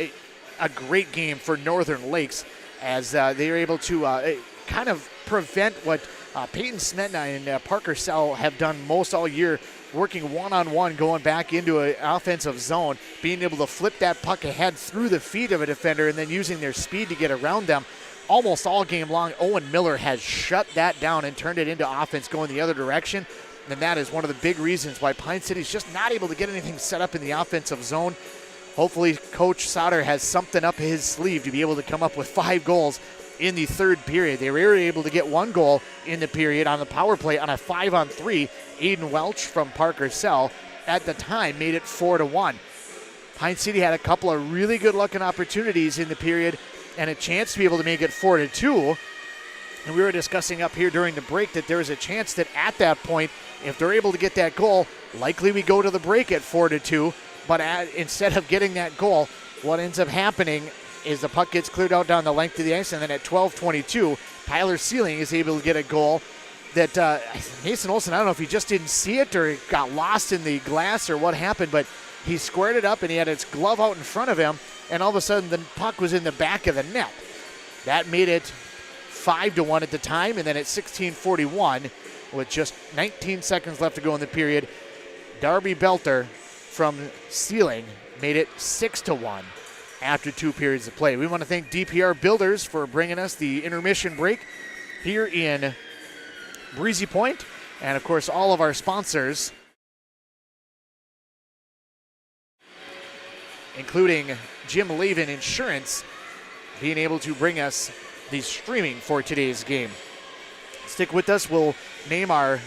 Speaker 4: a great game for Northern Lakes as they were able to kind of prevent what Peyton Smetna and Parker Sell have done most all year, working one-on-one, going back into an offensive zone, being able to flip that puck ahead through the feet of a defender and then using their speed to get around them. Almost all game long, Owen Miller has shut that down and turned it into offense going the other direction. And that is one of the big reasons why Pine City's just not able to get anything set up in the offensive zone. Hopefully Coach Sauter has something up his sleeve to be able to come up with 5 goals in the third period. They were able to get 1 goal in the period on the power play on a 5-on-3. Aiden Welch from Parker Sell at the time made it 4-1. Pine City had a couple of really good looking opportunities in the period and a chance to be able to make it 4-2. And we were discussing up here during the break that there is a chance that at that point, if they're able to get that goal, likely we go to the break at 4-2. But instead of getting that goal, what ends up happening is the puck gets cleared out down the length of the ice, and then at 12:22, Tyler Sealing is able to get a goal that Mason Olson, I don't know if he just didn't see it or got lost in the glass or what happened, but he squared it up and he had his glove out in front of him, and all of a sudden the puck was in the back of the net. That made it 5-1 at the time, and then at 16:41, with just 19 seconds left to go in the period, Darby Belter from Sealing made it 6-1 after 2 periods of play. We want to thank DPR Builders for bringing us the intermission break here in Breezy Point, and of course all of our sponsors, including Jim Lavin Insurance, being able to bring us the streaming for today's game. Stick with us. We'll name our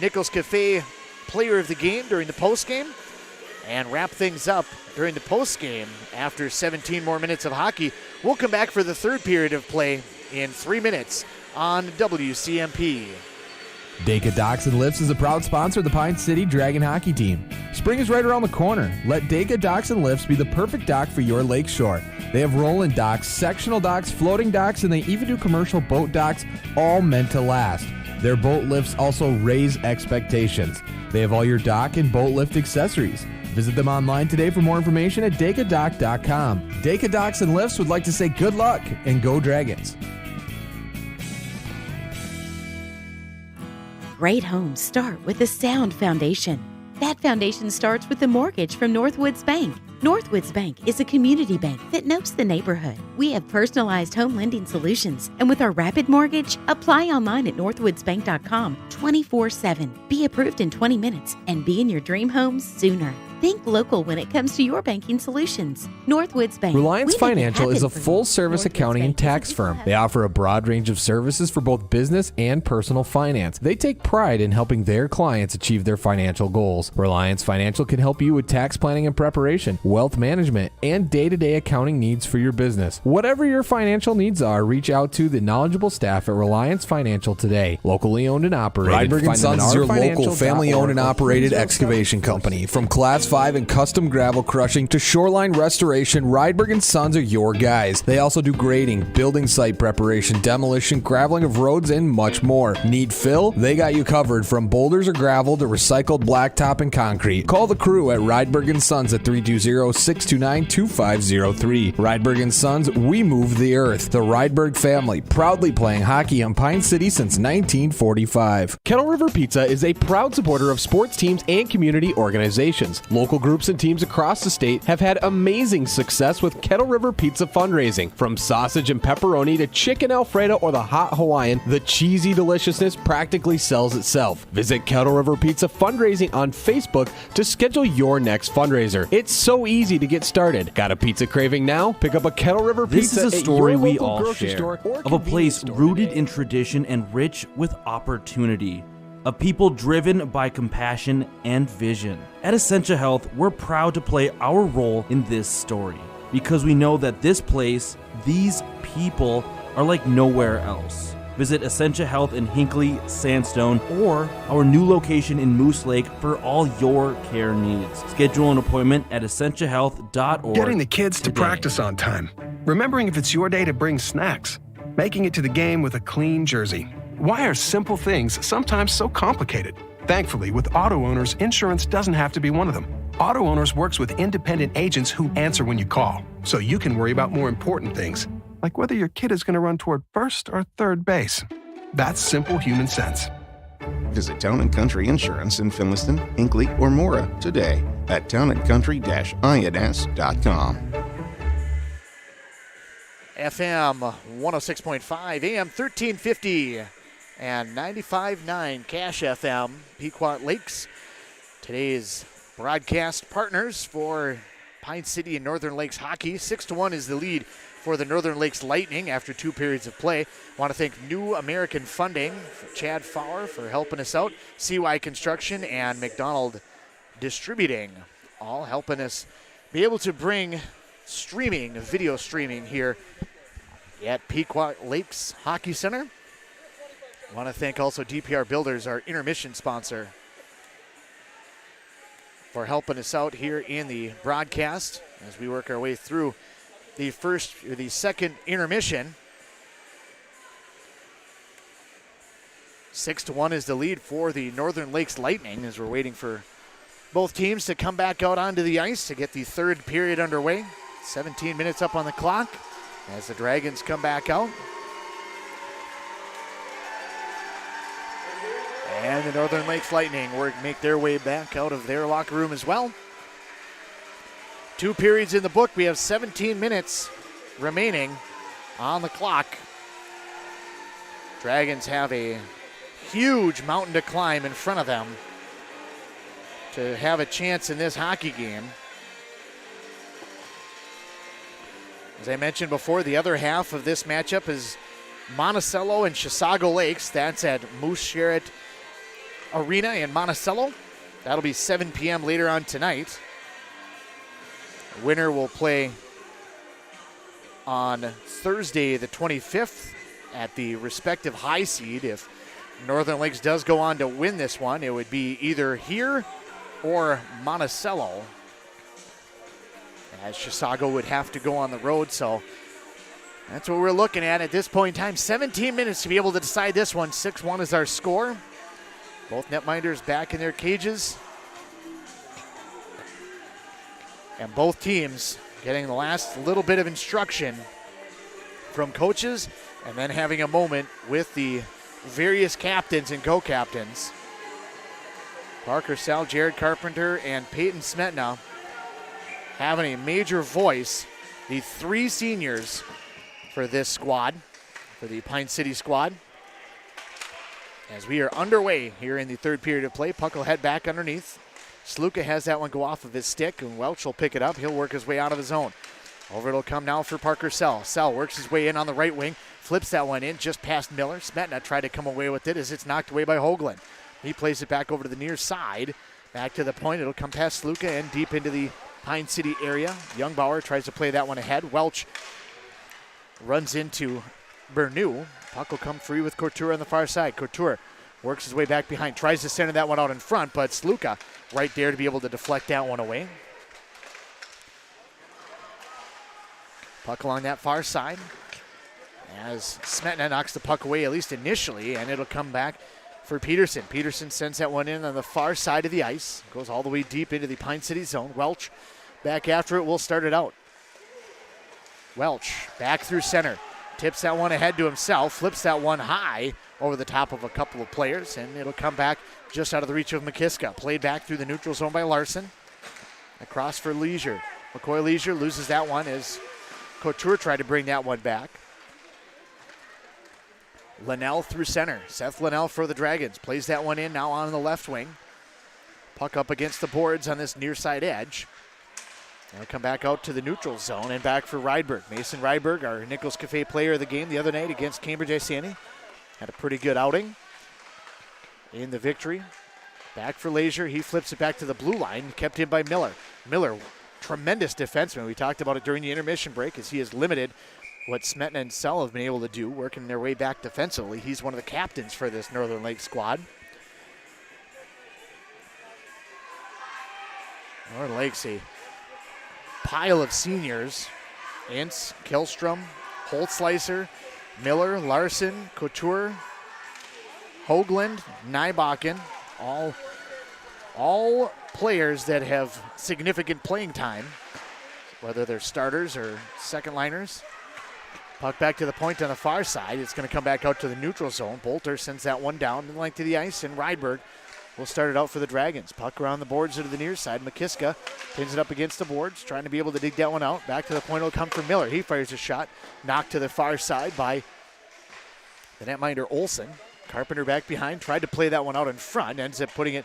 Speaker 4: Nichols Cafe player of the game during the postgame and wrap things up during the postgame after 17 more minutes of hockey. We'll come back for the third period of play in 3 minutes on WCMP.
Speaker 19: Deka Docks and Lifts is a proud sponsor of the Pine City Dragon hockey team. Spring is right around the corner. Let Deka Docks and Lifts be the perfect dock for your lakeshore. They have rolling docks, sectional docks, floating docks, and they even do commercial boat docks, all meant to last. Their boat lifts also raise expectations. They have all your dock and boat lift accessories. Visit them online today for more information at dekadock.com. Deka Docks and Lifts would like to say good luck and go Dragons.
Speaker 20: Great homes start with a sound foundation. That foundation starts with a mortgage from Northwoods Bank. Northwoods Bank is a community bank that knows the neighborhood. We have personalized home lending solutions, and with our Rapid Mortgage, apply online at northwoodsbank.com 24/7. Be approved in 20 minutes and be in your dream home sooner. Think local when it comes to your banking solutions. Northwoods Bank.
Speaker 19: Reliance Financial is a full-service accounting and tax firm. They offer a broad range of services for both business and personal finance. They take pride in helping their clients achieve their financial goals. Reliance Financial can help you with tax planning and preparation, wealth management, and day-to-day accounting needs for your business. Whatever your financial needs are, reach out to the knowledgeable staff at Reliance Financial today. Locally owned and operated.
Speaker 21: Rydberg & Sons is your local family-owned and operated excavation company. From Class 5 and custom gravel crushing to shoreline restoration, Rydberg & Sons are your guys. They also do grading, building site preparation, demolition, graveling of roads, and much more. Need fill? They got you covered from boulders or gravel to recycled blacktop and concrete. Call the crew at Rydberg & Sons at 320-629-2503. Rydberg & Sons, we move the earth. The Rydberg family, proudly playing hockey on Pine City since 1945.
Speaker 5: Kettle River Pizza is a proud supporter of sports teams and community organizations. Local groups and teams across the state have had amazing success with Kettle River Pizza fundraising. From sausage and pepperoni to chicken Alfredo or the hot Hawaiian, the cheesy deliciousness practically sells itself. Visit Kettle River Pizza fundraising on Facebook to schedule your next fundraiser. It's so easy to get started. Got a pizza craving now? Pick up a Kettle River Pizza
Speaker 6: This is a story
Speaker 5: at your
Speaker 6: we
Speaker 5: local
Speaker 6: all
Speaker 5: grocery
Speaker 6: share
Speaker 5: store or
Speaker 6: of a place rooted in tradition and rich with opportunity. Of people driven by compassion and vision. At Essentia Health, we're proud to play our role in this story because we know that this place, these people, are like nowhere else. Visit Essentia Health in Hinckley, Sandstone, or our new location in Moose Lake for all your care needs. Schedule an appointment at essentiahealth.org.
Speaker 7: Getting the kids to
Speaker 6: today.
Speaker 7: practice on time. Remembering if it's your day to bring snacks. Making it to the game with a clean jersey. Why are simple things sometimes so complicated? Thankfully, with auto owners, insurance doesn't have to be one of them. Auto Owners works with independent agents who answer when you call. so you can worry about more important things, like whether your kid is going to run toward first or third base. That's simple human sense.
Speaker 8: Visit Town & Country Insurance in Finliston, Hinckley, or Mora today at townandcountry-ins.com.
Speaker 4: FM 106.5, AM 1350, and 95.9 Cash FM, Pequot Lakes. Today's broadcast partners for Pine City and Northern Lakes hockey. 6-1 is the lead for the Northern Lakes Lightning after 2 periods of play. Want to thank New American Funding, for Chad Fowler for helping us out, CY Construction, and McDonald Distributing, all helping us be able to bring video streaming here at Pequot Lakes Hockey Center. Want to thank also DPR Builders, our intermission sponsor, for helping us out here in the broadcast as we work our way through the second intermission. 6-1 is the lead for the Northern Lakes Lightning as we're waiting for both teams to come back out onto the ice to get the third period underway. 17 minutes up on the clock as the Dragons come back out. And the Northern Lakes Lightning make their way back out of their locker room as well. 2 periods in the book. We have 17 minutes remaining on the clock. Dragons have a huge mountain to climb in front of them to have a chance in this hockey game. As I mentioned before, the other half of this matchup is Monticello and Chisago Lakes. That's at Moose Sherritt Arena in Monticello. That'll be 7 p.m. later on tonight. The winner will play on Thursday the 25th at the respective high seed. If Northern Lakes does go on to win this one, it would be either here or Monticello, as Chisago would have to go on the road. So that's what we're looking at this point in time. 17 minutes to be able to decide this one. 6-1 is our score. Both netminders back in their cages. And both teams getting the last little bit of instruction from coaches and then having a moment with the various captains and co-captains. Parker Sell, Jared Carpenter, and Peyton Smetna having a major voice. The 3 seniors for this squad, for the Pine City squad. As we are underway here in the third period of play, puck will head back underneath. Sluka has that one go off of his stick, and Welch will pick it up. He'll work his way out of his zone. Over it'll come now for Parker Sell. Sell works his way in on the right wing, flips that one in just past Miller. Smetna tried to come away with it as it's knocked away by Hoagland. He plays it back over to the near side. Back to the point. It'll come past Sluka and deep into the Pine City area. Youngbauer tries to play that one ahead. Welch runs into Bernou. Puck will come free with Couture on the far side. Couture works his way back behind, tries to center that one out in front, but Sluka right there to be able to deflect that one away. Puck along that far side as Smetna knocks the puck away, at least initially, and it'll come back for Peterson. Peterson sends that one in on the far side of the ice, goes all the way deep into the Pine City zone. Welch back after it, will start it out. Welch back through center, tips that one ahead to himself, flips that one high over the top of a couple of players, and it'll come back just out of the reach of McKiska. Played back through the neutral zone by Larson. Across for Leisure. McCoy Leisure loses that one as Couture tried to bring that one back. Linnell through center. Seth Linnell for the Dragons. Plays that one in now on the left wing. Puck up against the boards on this near side edge. They'll come back out to the neutral zone and back for Rydberg. Mason Rydberg, our Nichols Cafe player of the game the other night against Cambridge Isani. Had a pretty good outing in the victory. Back for Leisure. He flips it back to the blue line, kept in by Miller. Miller, tremendous defenseman. We talked about it during the intermission break as he has limited what Smetna and Sell have been able to do, working their way back defensively. He's one of the captains for this Northern Lakes squad. Northern Lakes, a pile of seniors. Ince, Killstrom, Holtzleiser, Miller, Larson, Couture, Hoagland, Nybakken, all players that have significant playing time. whether they're starters or second liners. Puck back to the point on the far side. It's going to come back out to the neutral zone. Bolter sends that one down the length of the ice, and Rydberg will start it out for the Dragons. Puck around the boards to the near side. McKiska pins it up against the boards, trying to be able to dig that one out. Back to the point will come from Miller. He fires a shot, knocked to the far side by the netminder Olsen. Carpenter back behind, tried to play that one out in front, ends up putting it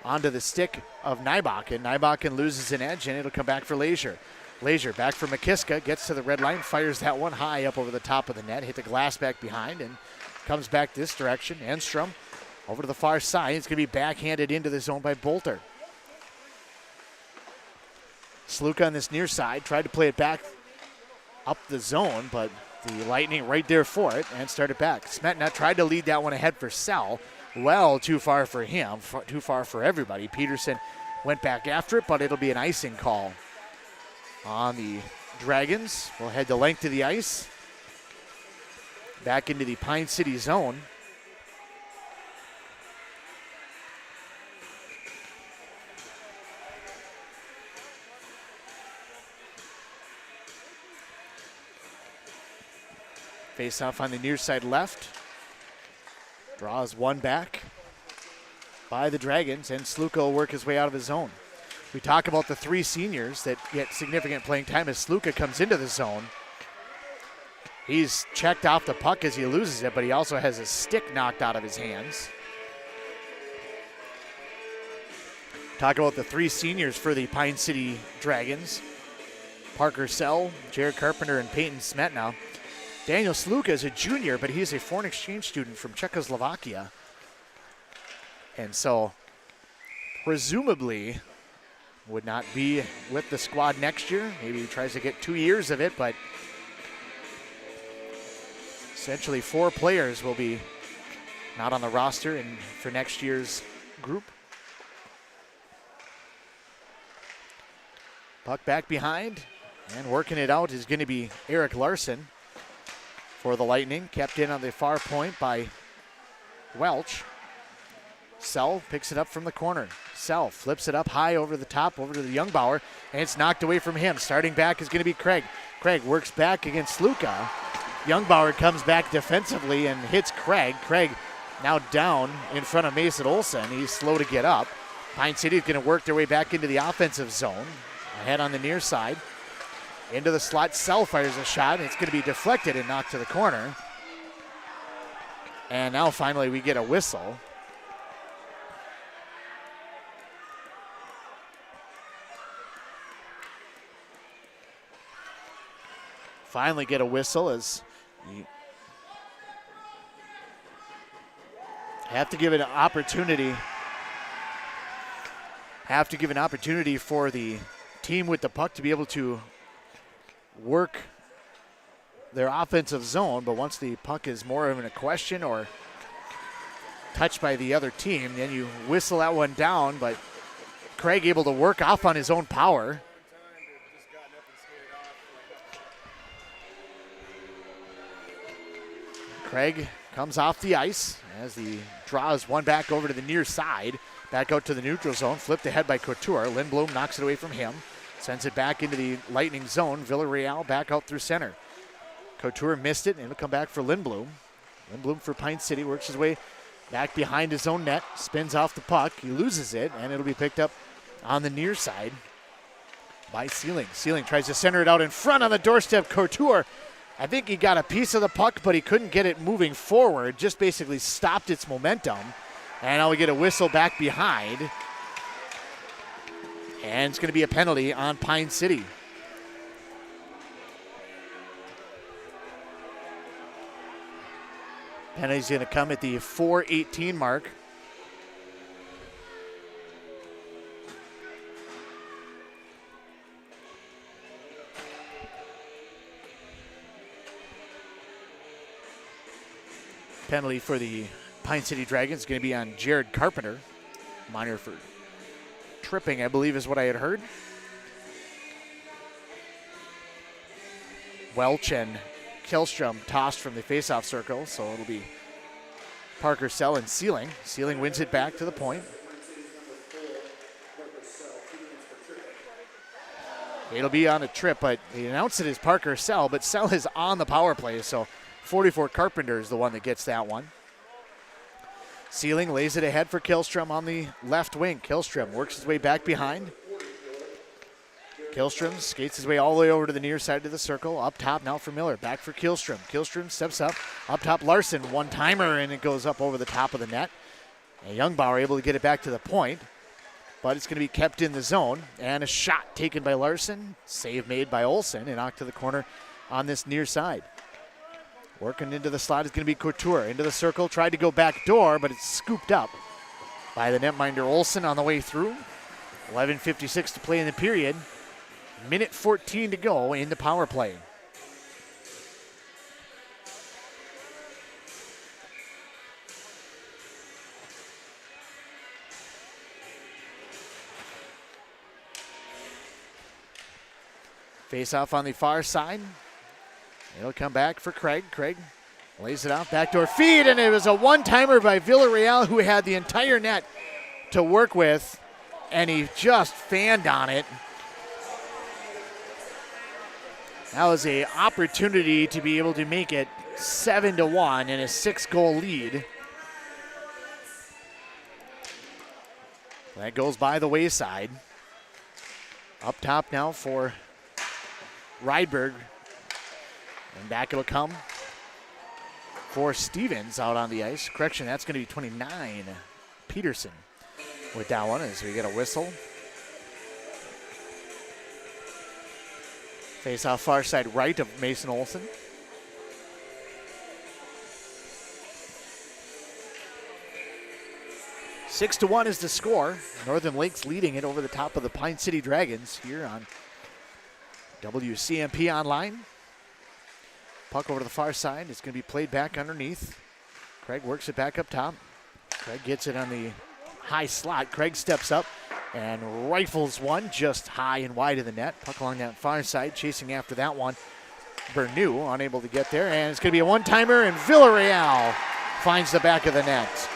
Speaker 4: onto the stick of Nybakken. Nybakken loses an edge, and it'll come back for Leisure. Leisure back for McKiska, gets to the red line, fires that one high up over the top of the net, hit the glass back behind, and comes back this direction. Enstrom over to the far side. It's going to be backhanded into the zone by Bolter. Sluka on this near side, tried to play it back up the zone, but the Lightning right there for it and started back. Smetna tried to lead that one ahead for Sell. Well, too far for him, too far for everybody. Peterson went back after it, but it'll be an icing call on the Dragons. We'll head the length of the ice, back into the Pine City zone. Face off on the near side left. Draws one back by the Dragons, and Sluka will work his way out of his zone. We talk about the three seniors that get significant playing time as Sluka comes into the zone. He's checked off the puck as he loses it, but he also has a stick knocked out of his hands. Talk about the three seniors for the Pine City Dragons. Parker Sell, Jared Carpenter, and Peyton Smetna. Daniel Sluka is a junior, but he's a foreign exchange student from Czechoslovakia. And so, presumably, would not be with the squad next year. Maybe he tries to get 2 years of it, but essentially 4 players will be not on the roster and for next year's group. Puck back behind, and working it out is going to be Eric Larson for the Lightning. Kept in on the far point by Welch. Sell picks it up from the corner. Sell flips it up high over the top, over to the Youngbauer, and it's knocked away from him. Starting back is going to be Craig. Craig works back against Sluka. Youngbauer comes back defensively and hits Craig. Craig now down in front of Mason Olsen. He's slow to get up. Pine City is going to work their way back into the offensive zone. Ahead on the near side. Into the slot, Sell fires a shot, and it's going to be deflected and knocked to the corner. And now finally we get a whistle. Finally get a whistle as you have to give it an opportunity. Have to give an opportunity for the team with the puck to be able to work their offensive zone, but once the puck is more of a question or touched by the other team, then you whistle that one down, but Craig able to work off on his own power. Craig comes off the ice as he draws one back over to the near side. Back out to the neutral zone, flipped ahead by Couture. Lindblom knocks it away from him. Sends it back into the Lightning zone. Villarreal back out through center. Couture missed it, and it'll come back for Lindblom. Lindblom for Pine City works his way back behind his own net. Spins off the puck. He loses it, and it'll be picked up on the near side by Sealing. Sealing tries to center it out in front on the doorstep. Couture, I think he got a piece of the puck, but he couldn't get it moving forward. Just basically stopped its momentum. And now we get a whistle back behind. And it's going to be a penalty on Pine City. Penalty's going to come at the 4:18 mark. Penalty for the Pine City Dragons is going to be on Jared Carpenter. Minor for tripping, I believe is what I had heard. Welch and Killstrom tossed from the faceoff circle, so it'll be Parker Sell and Sealing. Sealing wins it back to the point. It'll be on a trip, but he announced it as Parker Sell, but Sell is on the power play, so 44 Carpenter is the one that gets that one. Sealing lays it ahead for Killstrom on the left wing. Killstrom works his way back behind. Killstrom skates his way all the way over to the near side of the circle. Up top now for Miller. Back for Killstrom. Killstrom steps up. Up top Larson. One-timer, and it goes up over the top of the net. And Youngbauer able to get it back to the point. But it's going to be kept in the zone. And a shot taken by Larson. Save made by Olsen and knocked to the corner on this near side. Working into the slot is going to be Couture. Into the circle. Tried to go back door, but it's scooped up by the netminder Olsen on the way through. 11:56 to play in the period. Minute 14 to go in the power play. Face off on the far side. It'll come back for Craig. Craig lays it out, backdoor feed, and it was a one-timer by Villarreal, who had the entire net to work with, and he just fanned on it. That was an opportunity to be able to make it 7-1 and a 6-goal lead. That goes by the wayside. Up top now for Rydberg. And back it'll come for Stevens out on the ice. Correction, that's going to be 29. Peterson with that one as we get a whistle. Face off far side right of Mason Olsen. Six to 1 is the score. Northern Lakes leading it over the top of the Pine City Dragons here on WCMP Online. Puck over to the far side. It's going to be played back underneath. Craig works it back up top. Craig gets it on the high slot. Craig steps up and rifles one just high and wide of the net. Puck along that far side, chasing after that one. Bernou unable to get there, and it's going to be a one-timer, and Villarreal finds the back of the net.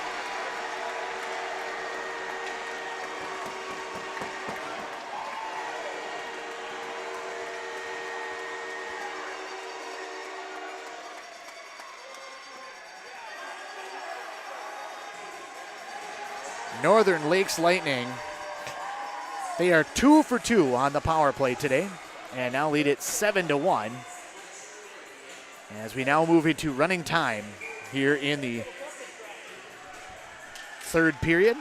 Speaker 4: Northern Lakes Lightning, they are 2 for 2 on the power play today, and now lead it 7-1. As we now move into running time here in the third period.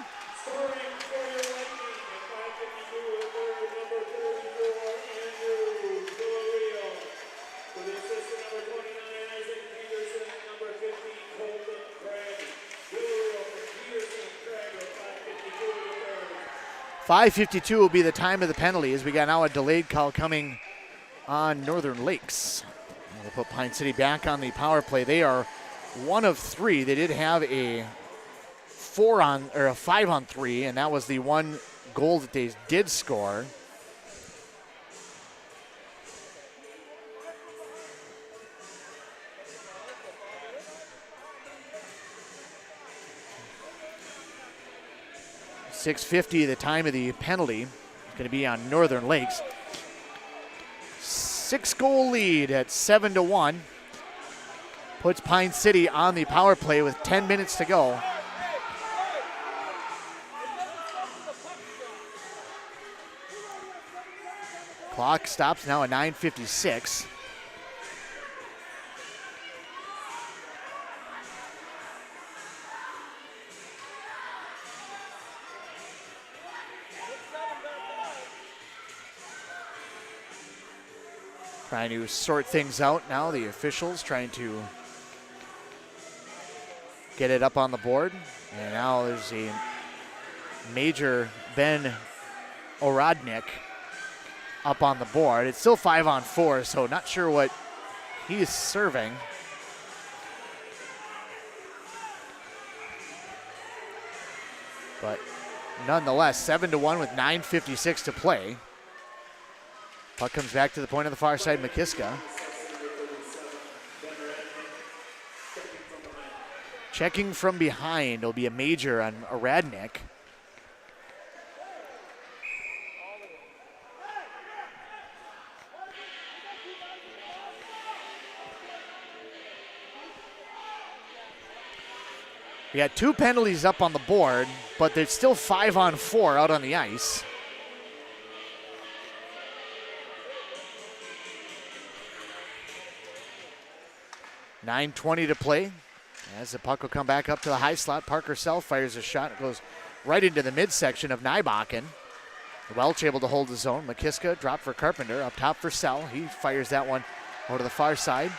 Speaker 4: .552 will be the time of the penalty as we got now a delayed call coming on Northern Lakes. We'll put Pine City back on the power play. They are 1 of 3. They did have a 5-on-3, and that was the one goal that they did score. .650 the time of the penalty. It's going to be on Northern Lakes. 6-goal lead at 7-1. Puts Pine City on the power play with 10 minutes to go. Clock stops now at 9:56. Trying to sort things out now, the officials trying to get it up on the board. And now there's a major Ben Oradnik up on the board. It's still 5-on-4, so not sure what he's serving. But nonetheless, 7-1 with 9:56 to play. Puck comes back to the point of the far side, McKiska. Checking from behind will be a major on Oradnik. We got 2 penalties up on the board, but there's still 5-on-4 out on the ice. .9:20 to play. As the puck will come back up to the high slot, Parker Sell fires a shot. It goes right into the midsection of Nybakken. Welch able to hold his own. McKiska drop for Carpenter. Up top for Sell. He fires that one out to the far side.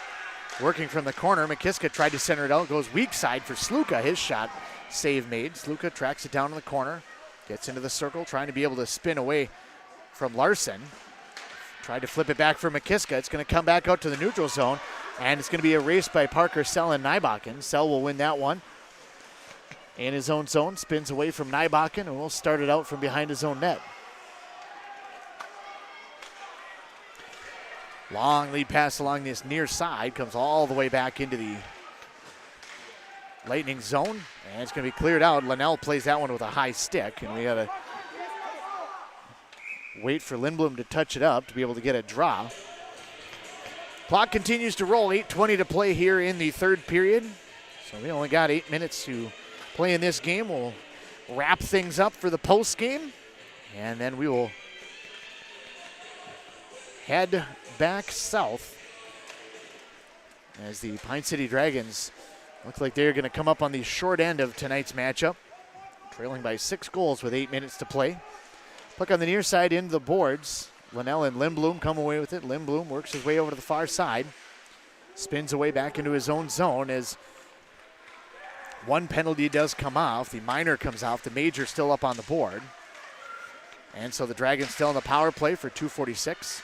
Speaker 4: Working from the corner, McKiska tried to center it out. Goes weak side for Sluka. His shot save made. Sluka tracks it down in the corner. Gets into the circle, trying to be able to spin away from Larson. Tried to flip it back for McKiska. It's going to come back out to the neutral zone. And it's going to be erased by Parker Sell and Nybakken. Sell will win that one. In his own zone, spins away from Nybakken and will start it out from behind his own net. Long lead pass along this near side, comes all the way back into the Lightning zone, and it's going to be cleared out. Linnell plays that one with a high stick, and we got to wait for Lindblom to touch it up to be able to get a draw. Clock continues to roll, 8:20 to play here in the third period. So we only got 8 minutes to play in this game. We'll wrap things up for the post game, and then we will head back south as the Pine City Dragons look like they're going to come up on the short end of tonight's matchup, trailing by 6 goals with 8 minutes to play. Puck on the near side into the boards. Linnell and Lindblom come away with it. Lindblom works his way over to the far side, spins away back into his own zone as one penalty does come off. The minor comes off. The major still up on the board. And so the Dragons still on the power play for 2:46.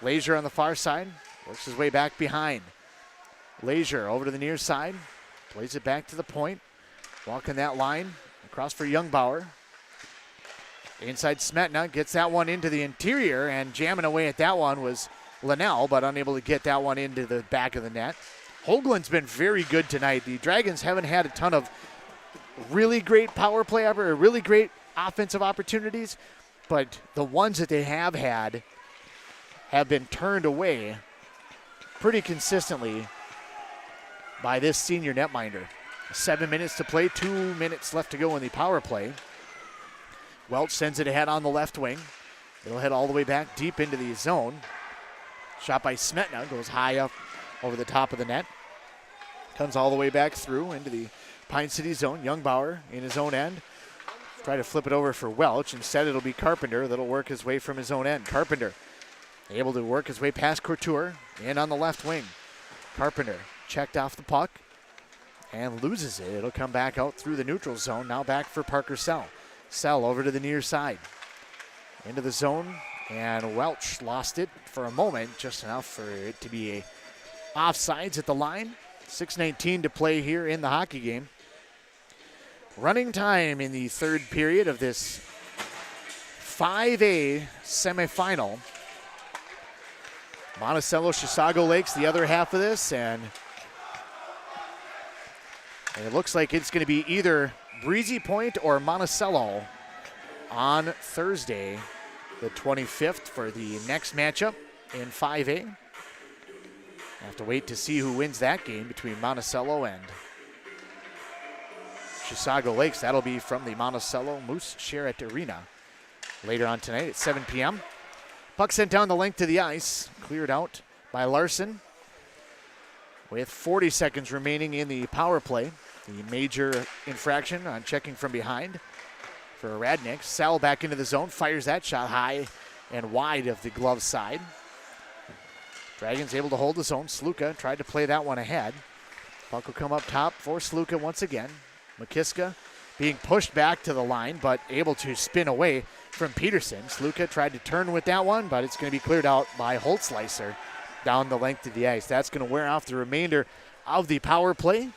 Speaker 4: Leisure on the far side, works his way back behind. Leisure over to the near side, plays it back to the point. Walking that line, across for Youngbauer. Inside Smetna, gets that one into the interior, and jamming away at that one was Linnell, but unable to get that one into the back of the net. Hoagland's been very good tonight. The Dragons haven't had a ton of really great power play or really great offensive opportunities, but the ones that they have had have been turned away pretty consistently by this senior netminder. 7 minutes to play, 2 minutes left to go in the power play. Welch sends it ahead on the left wing. It'll head all the way back deep into the zone. Shot by Smetna, goes high up over the top of the net. Comes all the way back through into the Pine City zone. Youngbauer in his own end. Try to flip it over for Welch. Instead, it'll be Carpenter that'll work his way from his own end. Carpenter able to work his way past Couture in on the left wing. Carpenter checked off the puck and loses it. It'll come back out through the neutral zone. Now back for Parker Sell. Sell over to the near side. Into the zone, and Welch lost it for a moment, just enough for it to be a offsides at the line. 6:19 to play here in the hockey game. Running time in the third period of this 5A semifinal. Monticello, Chisago Lakes, the other half of this, and it looks like it's going to be either Breezy Point or Monticello on Thursday, the 25th, for the next matchup in 5A. Have to wait to see who wins that game between Monticello and Chisago Lakes. That'll be from the Monticello Moose Sherritt Arena later on tonight at 7 p.m. Puck sent down the length to the ice, cleared out by Larson with 40 seconds remaining in the power play. The major infraction on checking from behind for Radnick. Sell back into the zone, fires that shot high and wide of the glove side. Dragons able to hold the zone. Sluka tried to play that one ahead. Puck will come up top for Sluka once again. McKiska being pushed back to the line, but able to spin away from Peterson. Sluka tried to turn with that one, but it's going to be cleared out by Holtzleiser down the length of the ice. That's going to wear off the remainder of the power play.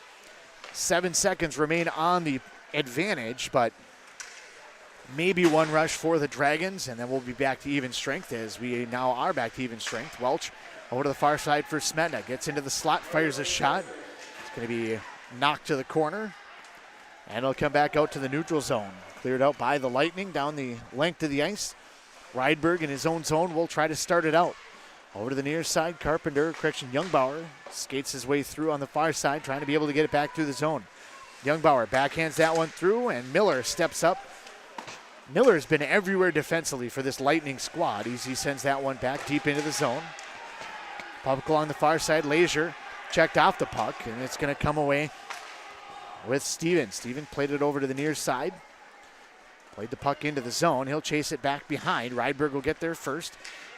Speaker 4: 7 seconds remain on the advantage, but maybe one rush for the Dragons, and then we'll be back to even strength, as we now are back to even strength. Welch over to the far side for Smetna. Gets into the slot, fires a shot. It's going to be knocked to the corner, and it'll come back out to the neutral zone. Cleared out by the Lightning down the length of the ice. Rydberg in his own zone will try to start it out. Over to the near side, Youngbauer skates his way through on the far side, trying to be able to get it back through the zone. Youngbauer backhands that one through, and Miller steps up. Miller's been everywhere defensively for this Lightning squad. He sends that one back deep into the zone. Puck along the far side. Leisure checked off the puck, and it's going to come away with Steven. Steven played it over to the near side. Played the puck into the zone. He'll chase it back behind. Rydberg will get there first.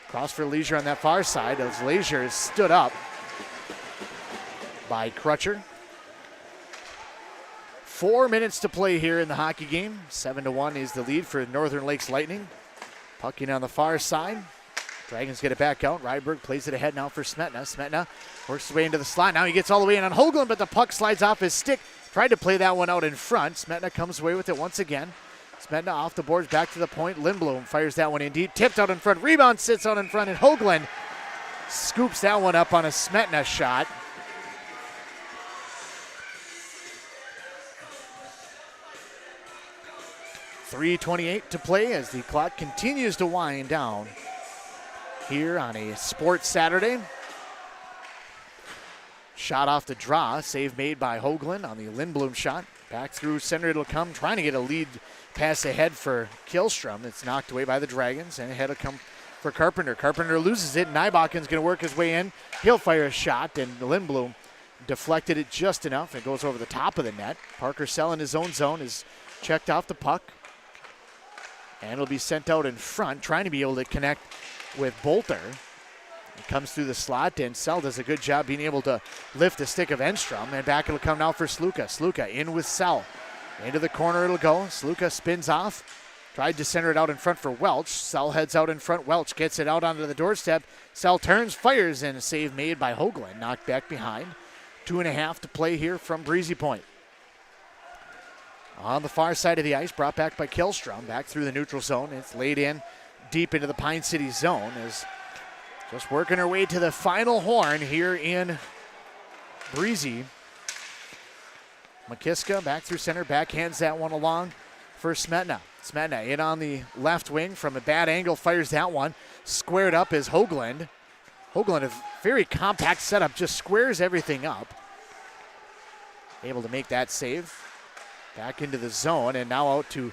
Speaker 4: Cross for Leisure on that far side as Leisure is stood up by Crutcher. 4 minutes to play here in the hockey game. 7-1 is the lead for Northern Lakes Lightning. Puck in on the far side. Dragons get it back out. Rydberg plays it ahead now for Smetna. Smetna works his way into the slot. Now he gets all the way in on Hoagland, but the puck slides off his stick. Tried to play that one out in front. Smetna comes away with it once again. Smetna off the boards, back to the point. Lindblom fires that one in deep. Tipped out in front. Rebound sits out in front, and Hoagland scoops that one up on a Smetna shot. .328 to play as the clock continues to wind down here on a sports Saturday. Shot off the draw. Save made by Hoagland on the Lindblom shot. Back through center it'll come. Trying to get a lead pass ahead for Killstrom. It's knocked away by the Dragons. And ahead will come for Carpenter. Carpenter loses it. Nybocken's going to work his way in. He'll fire a shot. And Lindblom deflected it just enough. It goes over the top of the net. Parker Sell in his own zone is checked off the puck. And it'll be sent out in front. Trying to be able to connect with Bolter. It comes through the slot, and Sell does a good job being able to lift the stick of Enstrom. And back it'll come now for Sluka. Sluka in with Sell. Into the corner it'll go. Sluka spins off. Tried to center it out in front for Welch. Sell heads out in front. Welch gets it out onto the doorstep. Sell turns, fires, and a save made by Hoagland. Knocked back behind. 2.5 to play here from Breezy Point. On the far side of the ice, brought back by Killstrom. Back through the neutral zone. It's laid in deep into the Pine City zone as just working her way to the final horn here in Breezy. McKiska back through center, backhands that one along for Smetna. Smetna in on the left wing from a bad angle, fires that one. Squared up is Hoagland. Hoagland, a very compact setup, just squares everything up. Able to make that save. Back into the zone, and now out to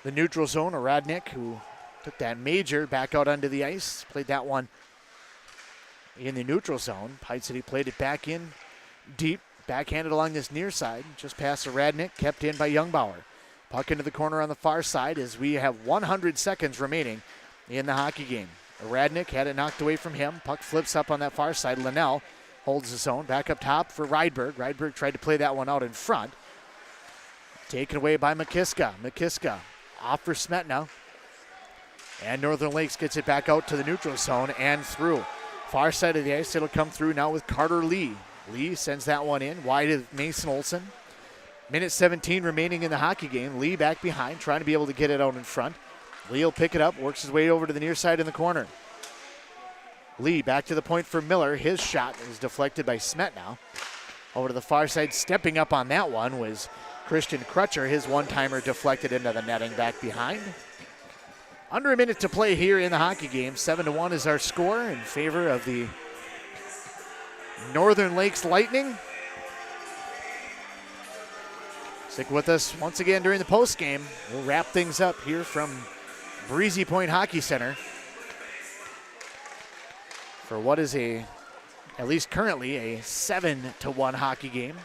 Speaker 4: the neutral zone. Radnick, who took that major back out onto the ice, played that one in the neutral zone. Pine City played it back in deep, backhanded along this near side, just past Radnick, kept in by Youngbauer. Puck into the corner on the far side as we have 100 seconds remaining in the hockey game. Radnick had it knocked away from him. Puck flips up on that far side. Linnell holds his own. Back up top for Rydberg. Rydberg tried to play that one out in front. Taken away by McKiska. McKiska off for Smetna. And Northern Lakes gets it back out to the neutral zone and through. Far side of the ice, it'll come through now with Carter Lee. Lee sends that one in, wide of Mason Olson. Minute 17 remaining in the hockey game. Lee back behind, trying to be able to get it out in front. Lee will pick it up, works his way over to the near side in the corner. Lee back to the point for Miller. His shot is deflected by Smetna. Over to the far side, stepping up on that one was Christian Crutcher. His one-timer deflected into the netting back behind. Under a minute to play here in the hockey game. 7-1 is our score in favor of the Northern Lakes Lightning. Stick with us once again during the postgame. We'll wrap things up here from Breezy Point Hockey Center for what is at least currently, a 7-1 hockey game.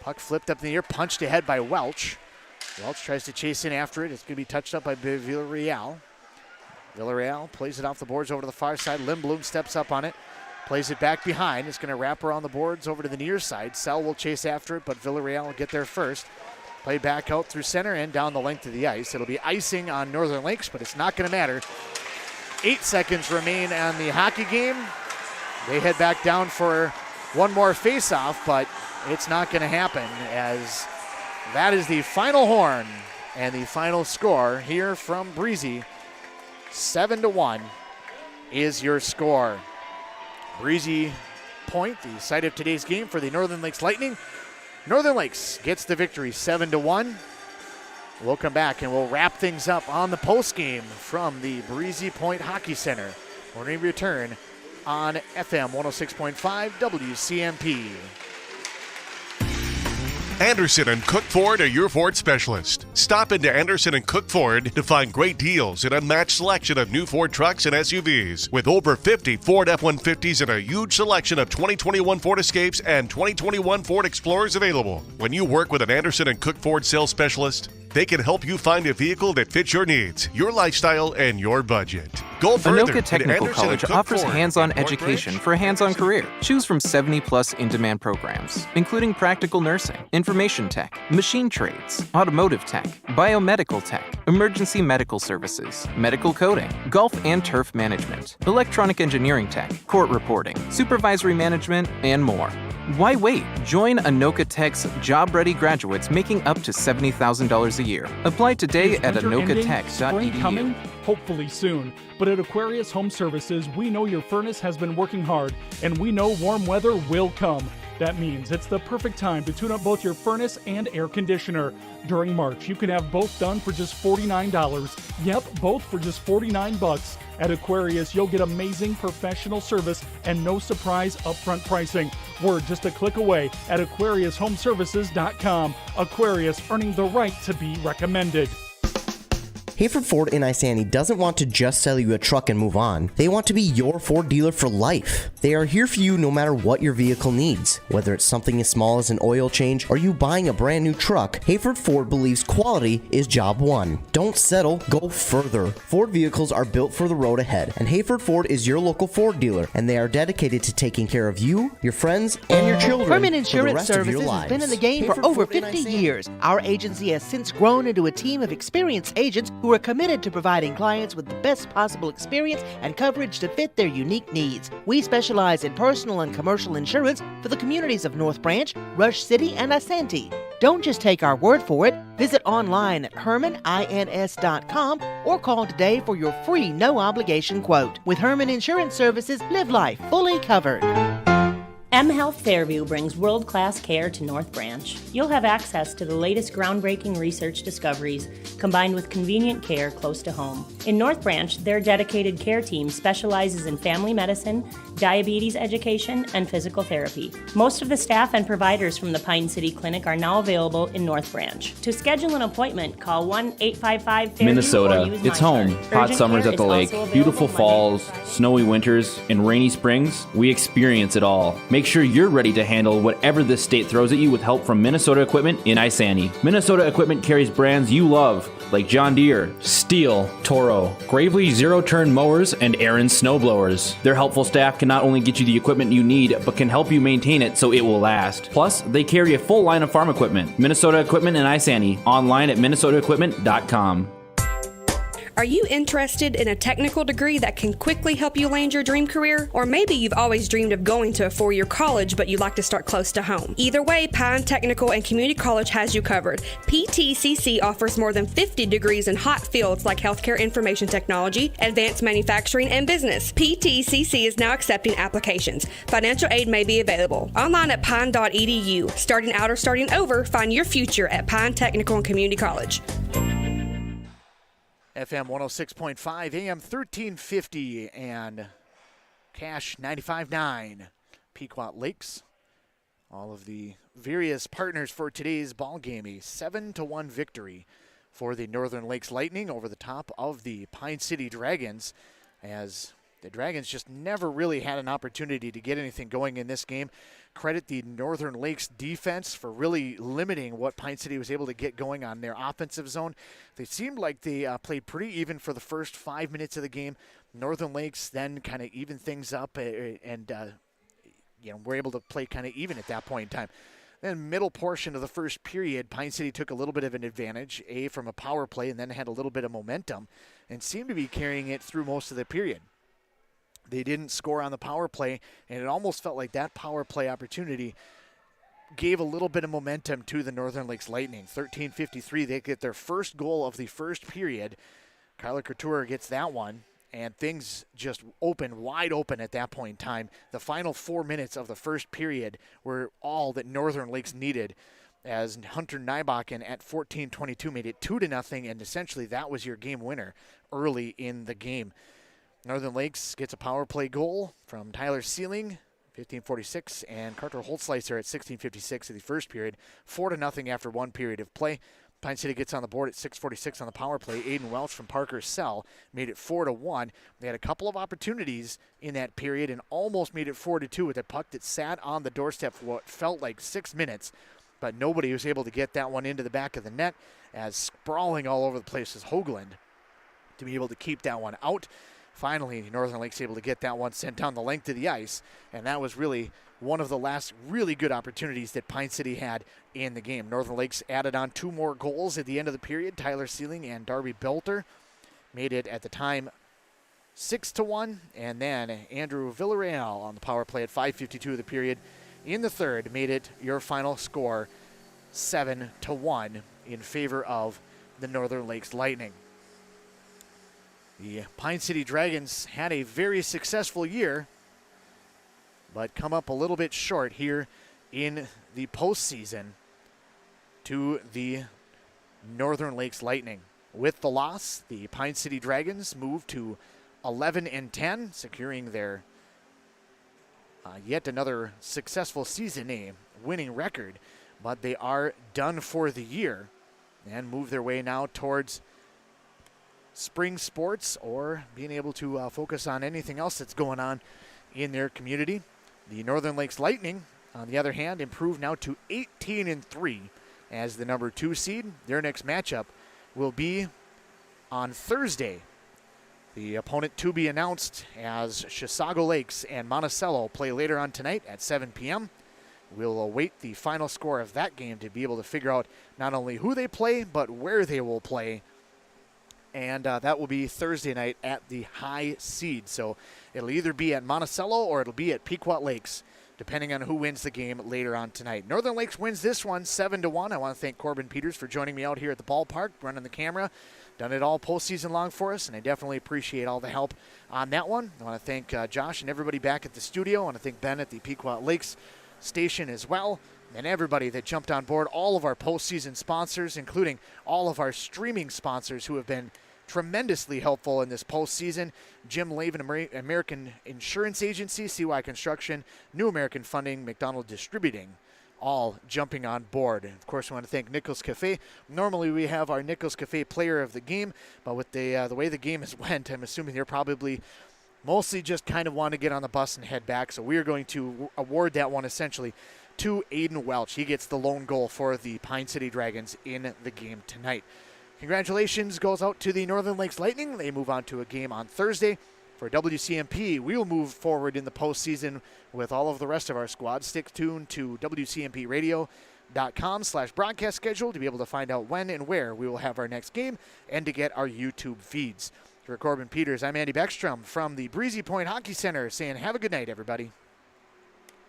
Speaker 4: Puck flipped up in the air, punched ahead by Welch. Welch tries to chase in after it. It's going to be touched up by Villarreal. Villarreal plays it off the boards over to the far side. Lindblom steps up on it, plays it back behind. It's going to wrap around the boards over to the near side. Sell will chase after it, but Villarreal will get there first. Play back out through center and down the length of the ice. It'll be icing on Northern Lakes, but it's not going to matter. 8 seconds remain on the hockey game. They head back down for one more face-off, but it's not going to happen as that is the final horn and the final score here from Breezy. 7-1 is your score. Breezy Point, the site of today's game for the Northern Lakes Lightning. Northern Lakes gets the victory 7-1. We'll come back and we'll wrap things up on the postgame from the Breezy Point Hockey Center when we return on FM 106.5 WCMP.
Speaker 9: Anderson and Cook Ford are your Ford specialist. Stop into Anderson and Cook Ford to find great deals and unmatched selection of new Ford trucks and SUVs. With over 50 Ford F-150s and a huge selection of 2021 Ford Escapes and 2021 Ford Explorers available. When you work with an Anderson and Cook Ford sales specialist, they can help you find a vehicle that fits your needs, your lifestyle, and your budget. Go further.
Speaker 1: Anoka Technical College offers hands-on education for a hands-on career. Choose from 70-plus in-demand programs, including practical nursing, information tech, machine trades, automotive tech, biomedical tech, emergency medical services, medical coding, golf and turf management, electronic engineering tech, court reporting, supervisory management, and more. Why wait? Join Anoka Tech's job-ready graduates making up to $70,000 a year. Apply today at
Speaker 3: Spring
Speaker 1: anokatech.edu.
Speaker 3: coming? Hopefully soon. But at Aquarius Home Services, we know your furnace has been working hard, and we know warm weather will come. That means it's the perfect time to tune up both your furnace and air conditioner. During March, you can have both done for just $49. Yep, both for just $49. At Aquarius, you'll get amazing professional service and no surprise upfront pricing. We're just a click away at AquariusHomeservices.com. Aquarius, earning the right to be recommended.
Speaker 10: Hayford Ford in Isani doesn't want to just sell you a truck and move on. They want to be your Ford dealer for life. They are here for you no matter what your vehicle needs. Whether it's something as small as an oil change or you buying a brand new truck, Hayford Ford believes quality is job one. Don't settle, go further. Ford vehicles are built for the road ahead, and Hayford Ford is your local Ford dealer, and they are dedicated to taking care of you, your friends, and your children
Speaker 11: Herman
Speaker 10: for the
Speaker 11: Insurance
Speaker 10: rest of your
Speaker 11: Services has
Speaker 10: lives.
Speaker 11: been in the game for
Speaker 10: Hayford
Speaker 11: over
Speaker 10: Ford in
Speaker 11: 50
Speaker 10: Isani.
Speaker 11: years. Our agency has since grown into a team of experienced agents who are committed to providing clients with the best possible experience and coverage to fit their unique needs. We specialize in personal and commercial insurance for the communities of North Branch, Rush City, and Isanti. Don't just take our word for it. Visit online at hermanins.com or call today for your free no-obligation quote. With Herman Insurance Services, live life fully covered.
Speaker 12: M Health Fairview brings world-class care to North Branch. You'll have access to the latest groundbreaking research discoveries combined with convenient care close to home. In North Branch, their dedicated care team specializes in family medicine, diabetes education, and physical therapy. Most of the staff and providers from the Pine City Clinic are now available in North Branch. To schedule an appointment, call 1-855-FAIRVIEW
Speaker 17: Minnesota.
Speaker 12: or use
Speaker 17: It's
Speaker 12: My
Speaker 17: home.
Speaker 12: Chart.
Speaker 17: Hot
Speaker 12: Urgent
Speaker 17: summers
Speaker 12: care
Speaker 17: at the
Speaker 12: is
Speaker 17: lake,
Speaker 12: also available
Speaker 17: beautiful
Speaker 12: Monday
Speaker 17: falls,
Speaker 12: through Friday.
Speaker 17: snowy winters, and rainy springs. We experience it all. Make sure you're ready to handle whatever this state throws at you with help from Minnesota Equipment in Isani. Minnesota Equipment carries brands you love, like John Deere, Steel, Toro, Gravely zero-turn mowers, and Aaron snowblowers. Their helpful staff can not only get you the equipment you need, but can help you maintain it so it will last. Plus, they carry a full line of farm equipment. Minnesota Equipment in Isani. Online at minnesotaequipment.com.
Speaker 13: Are you interested in a technical degree that can quickly help you land your dream career? Or maybe you've always dreamed of going to a four-year college, but you'd like to start close to home. Either way, Pine Technical and Community College has you covered. PTCC offers more than 50 degrees in hot fields like healthcare information technology, advanced manufacturing, and business. PTCC is now accepting applications. Financial aid may be available. Online at pine.edu. Starting out or starting over, find your future at Pine Technical and Community College.
Speaker 4: FM 106.5, AM 1350, and Cash 95.9, Pequot Lakes. All of the various partners for today's ball game. A 7-1 victory for the Northern Lakes Lightning over the top of the Pine City Dragons, as the Dragons just never really had an opportunity to get anything going in this game. Credit the Northern Lakes defense for really limiting what Pine City was able to get going on their offensive zone. They seemed like they played pretty even for the first 5 minutes of the game. Northern Lakes then kind of evened things up and were able to play kind of even at that point in time. Then middle portion of the first period, Pine City took a little bit of an advantage, from a power play, and then had a little bit of momentum and seemed to be carrying it through most of the period. They didn't score on the power play, and it almost felt like that power play opportunity gave a little bit of momentum to the Northern Lakes Lightning. 13:53, they get their first goal of the first period. Kyler Couture gets that one, and things just wide open at that point in time. The final 4 minutes of the first period were all that Northern Lakes needed, as Hunter Nybakken at 14:22 made it 2-0, and essentially that was your game winner early in the game. Northern Lakes gets a power play goal from Tyler Sealing. 15:46, and Carter Holtzleiser at 16:56 of the first period. 4-0 after one period of play. Pine City gets on the board at 6:46 on the power play. Aiden Welch from Parker Cell made it 4-1. They had a couple of opportunities in that period and almost made it 4-2 with a puck that sat on the doorstep for what felt like 6 minutes, but nobody was able to get that one into the back of the net, as sprawling all over the place is Hoagland to be able to keep that one out. Finally, Northern Lakes able to get that one sent down the length of the ice, and that was really one of the last really good opportunities that Pine City had in the game. Northern Lakes added on 2 more goals at the end of the period. Tyler Sealing and Darby Belter made it at the time 6-1, and then Andrew Villarreal on the power play at 5:52 of the period in the third made it your final score 7-1 in favor of the Northern Lakes Lightning. The Pine City Dragons had a very successful year, but come up a little bit short here in the postseason to the Northern Lakes Lightning. With the loss, the Pine City Dragons moved to 11-10, securing their yet another successful season, a winning record, but they are done for the year and move their way now towards spring sports or being able to focus on anything else that's going on in their community. The Northern Lakes Lightning, on the other hand, improved now to 18-3 as the number 2 seed. Their next matchup will be on Thursday. The opponent to be announced as Chisago Lakes and Monticello play later on tonight at 7 p.m. We'll await the final score of that game to be able to figure out not only who they play, but where they will play. And that will be Thursday night at the high seed. So it'll either be at Monticello or it'll be at Pequot Lakes, depending on who wins the game later on tonight. Northern Lakes wins this one 7-1. I want to thank Corbin Peters for joining me out here at the ballpark, running the camera. Done it all postseason long for us, and I definitely appreciate all the help on that one. I want to thank Josh and everybody back at the studio. I want to thank Ben at the Pequot Lakes station as well, and everybody that jumped on board, all of our postseason sponsors, including all of our streaming sponsors who have been tremendously helpful in this postseason. Jim Lavin, American Insurance Agency, CY Construction, New American Funding, McDonald Distributing, all jumping on board. And of course, I want to thank Nichols Cafe. Normally we have our Nichols Cafe player of the game, but with the way the game has went, I'm assuming you're probably mostly just kind of want to get on the bus and head back. So we are going to award that one essentially to Aiden Welch. He gets the lone goal for the Pine City Dragons in the game tonight. Congratulations goes out to the Northern Lakes Lightning. They move on to a game on Thursday. For WCMP, we will move forward in the postseason with all of the rest of our squad. Stick tuned to WCMPradio.com/broadcast schedule to be able to find out when and where we will have our next game and to get our YouTube feeds. For Corbin Peters, I'm Andy Beckstrom from the Breezy Point Hockey Center saying have a good night, everybody.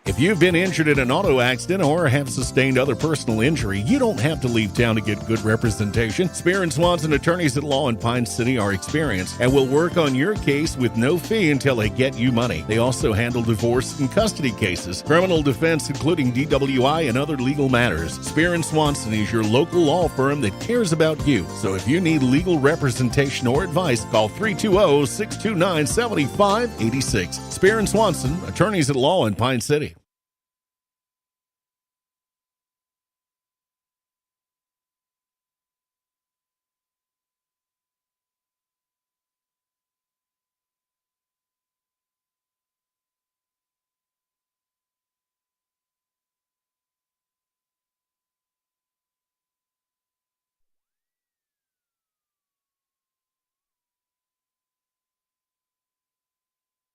Speaker 14: If you've been injured in an auto accident or have sustained other personal injury, you don't have to leave town to get good representation. Spear and Swanson attorneys at law in Pine City are experienced and will work on your case with no fee until they get you money. They also handle divorce and custody cases, criminal defense, including DWI and other legal matters. Spear and Swanson is your local law firm that cares about you. So if you need legal representation or advice, call 320-629-7586. Spear and Swanson, attorneys at law in Pine City.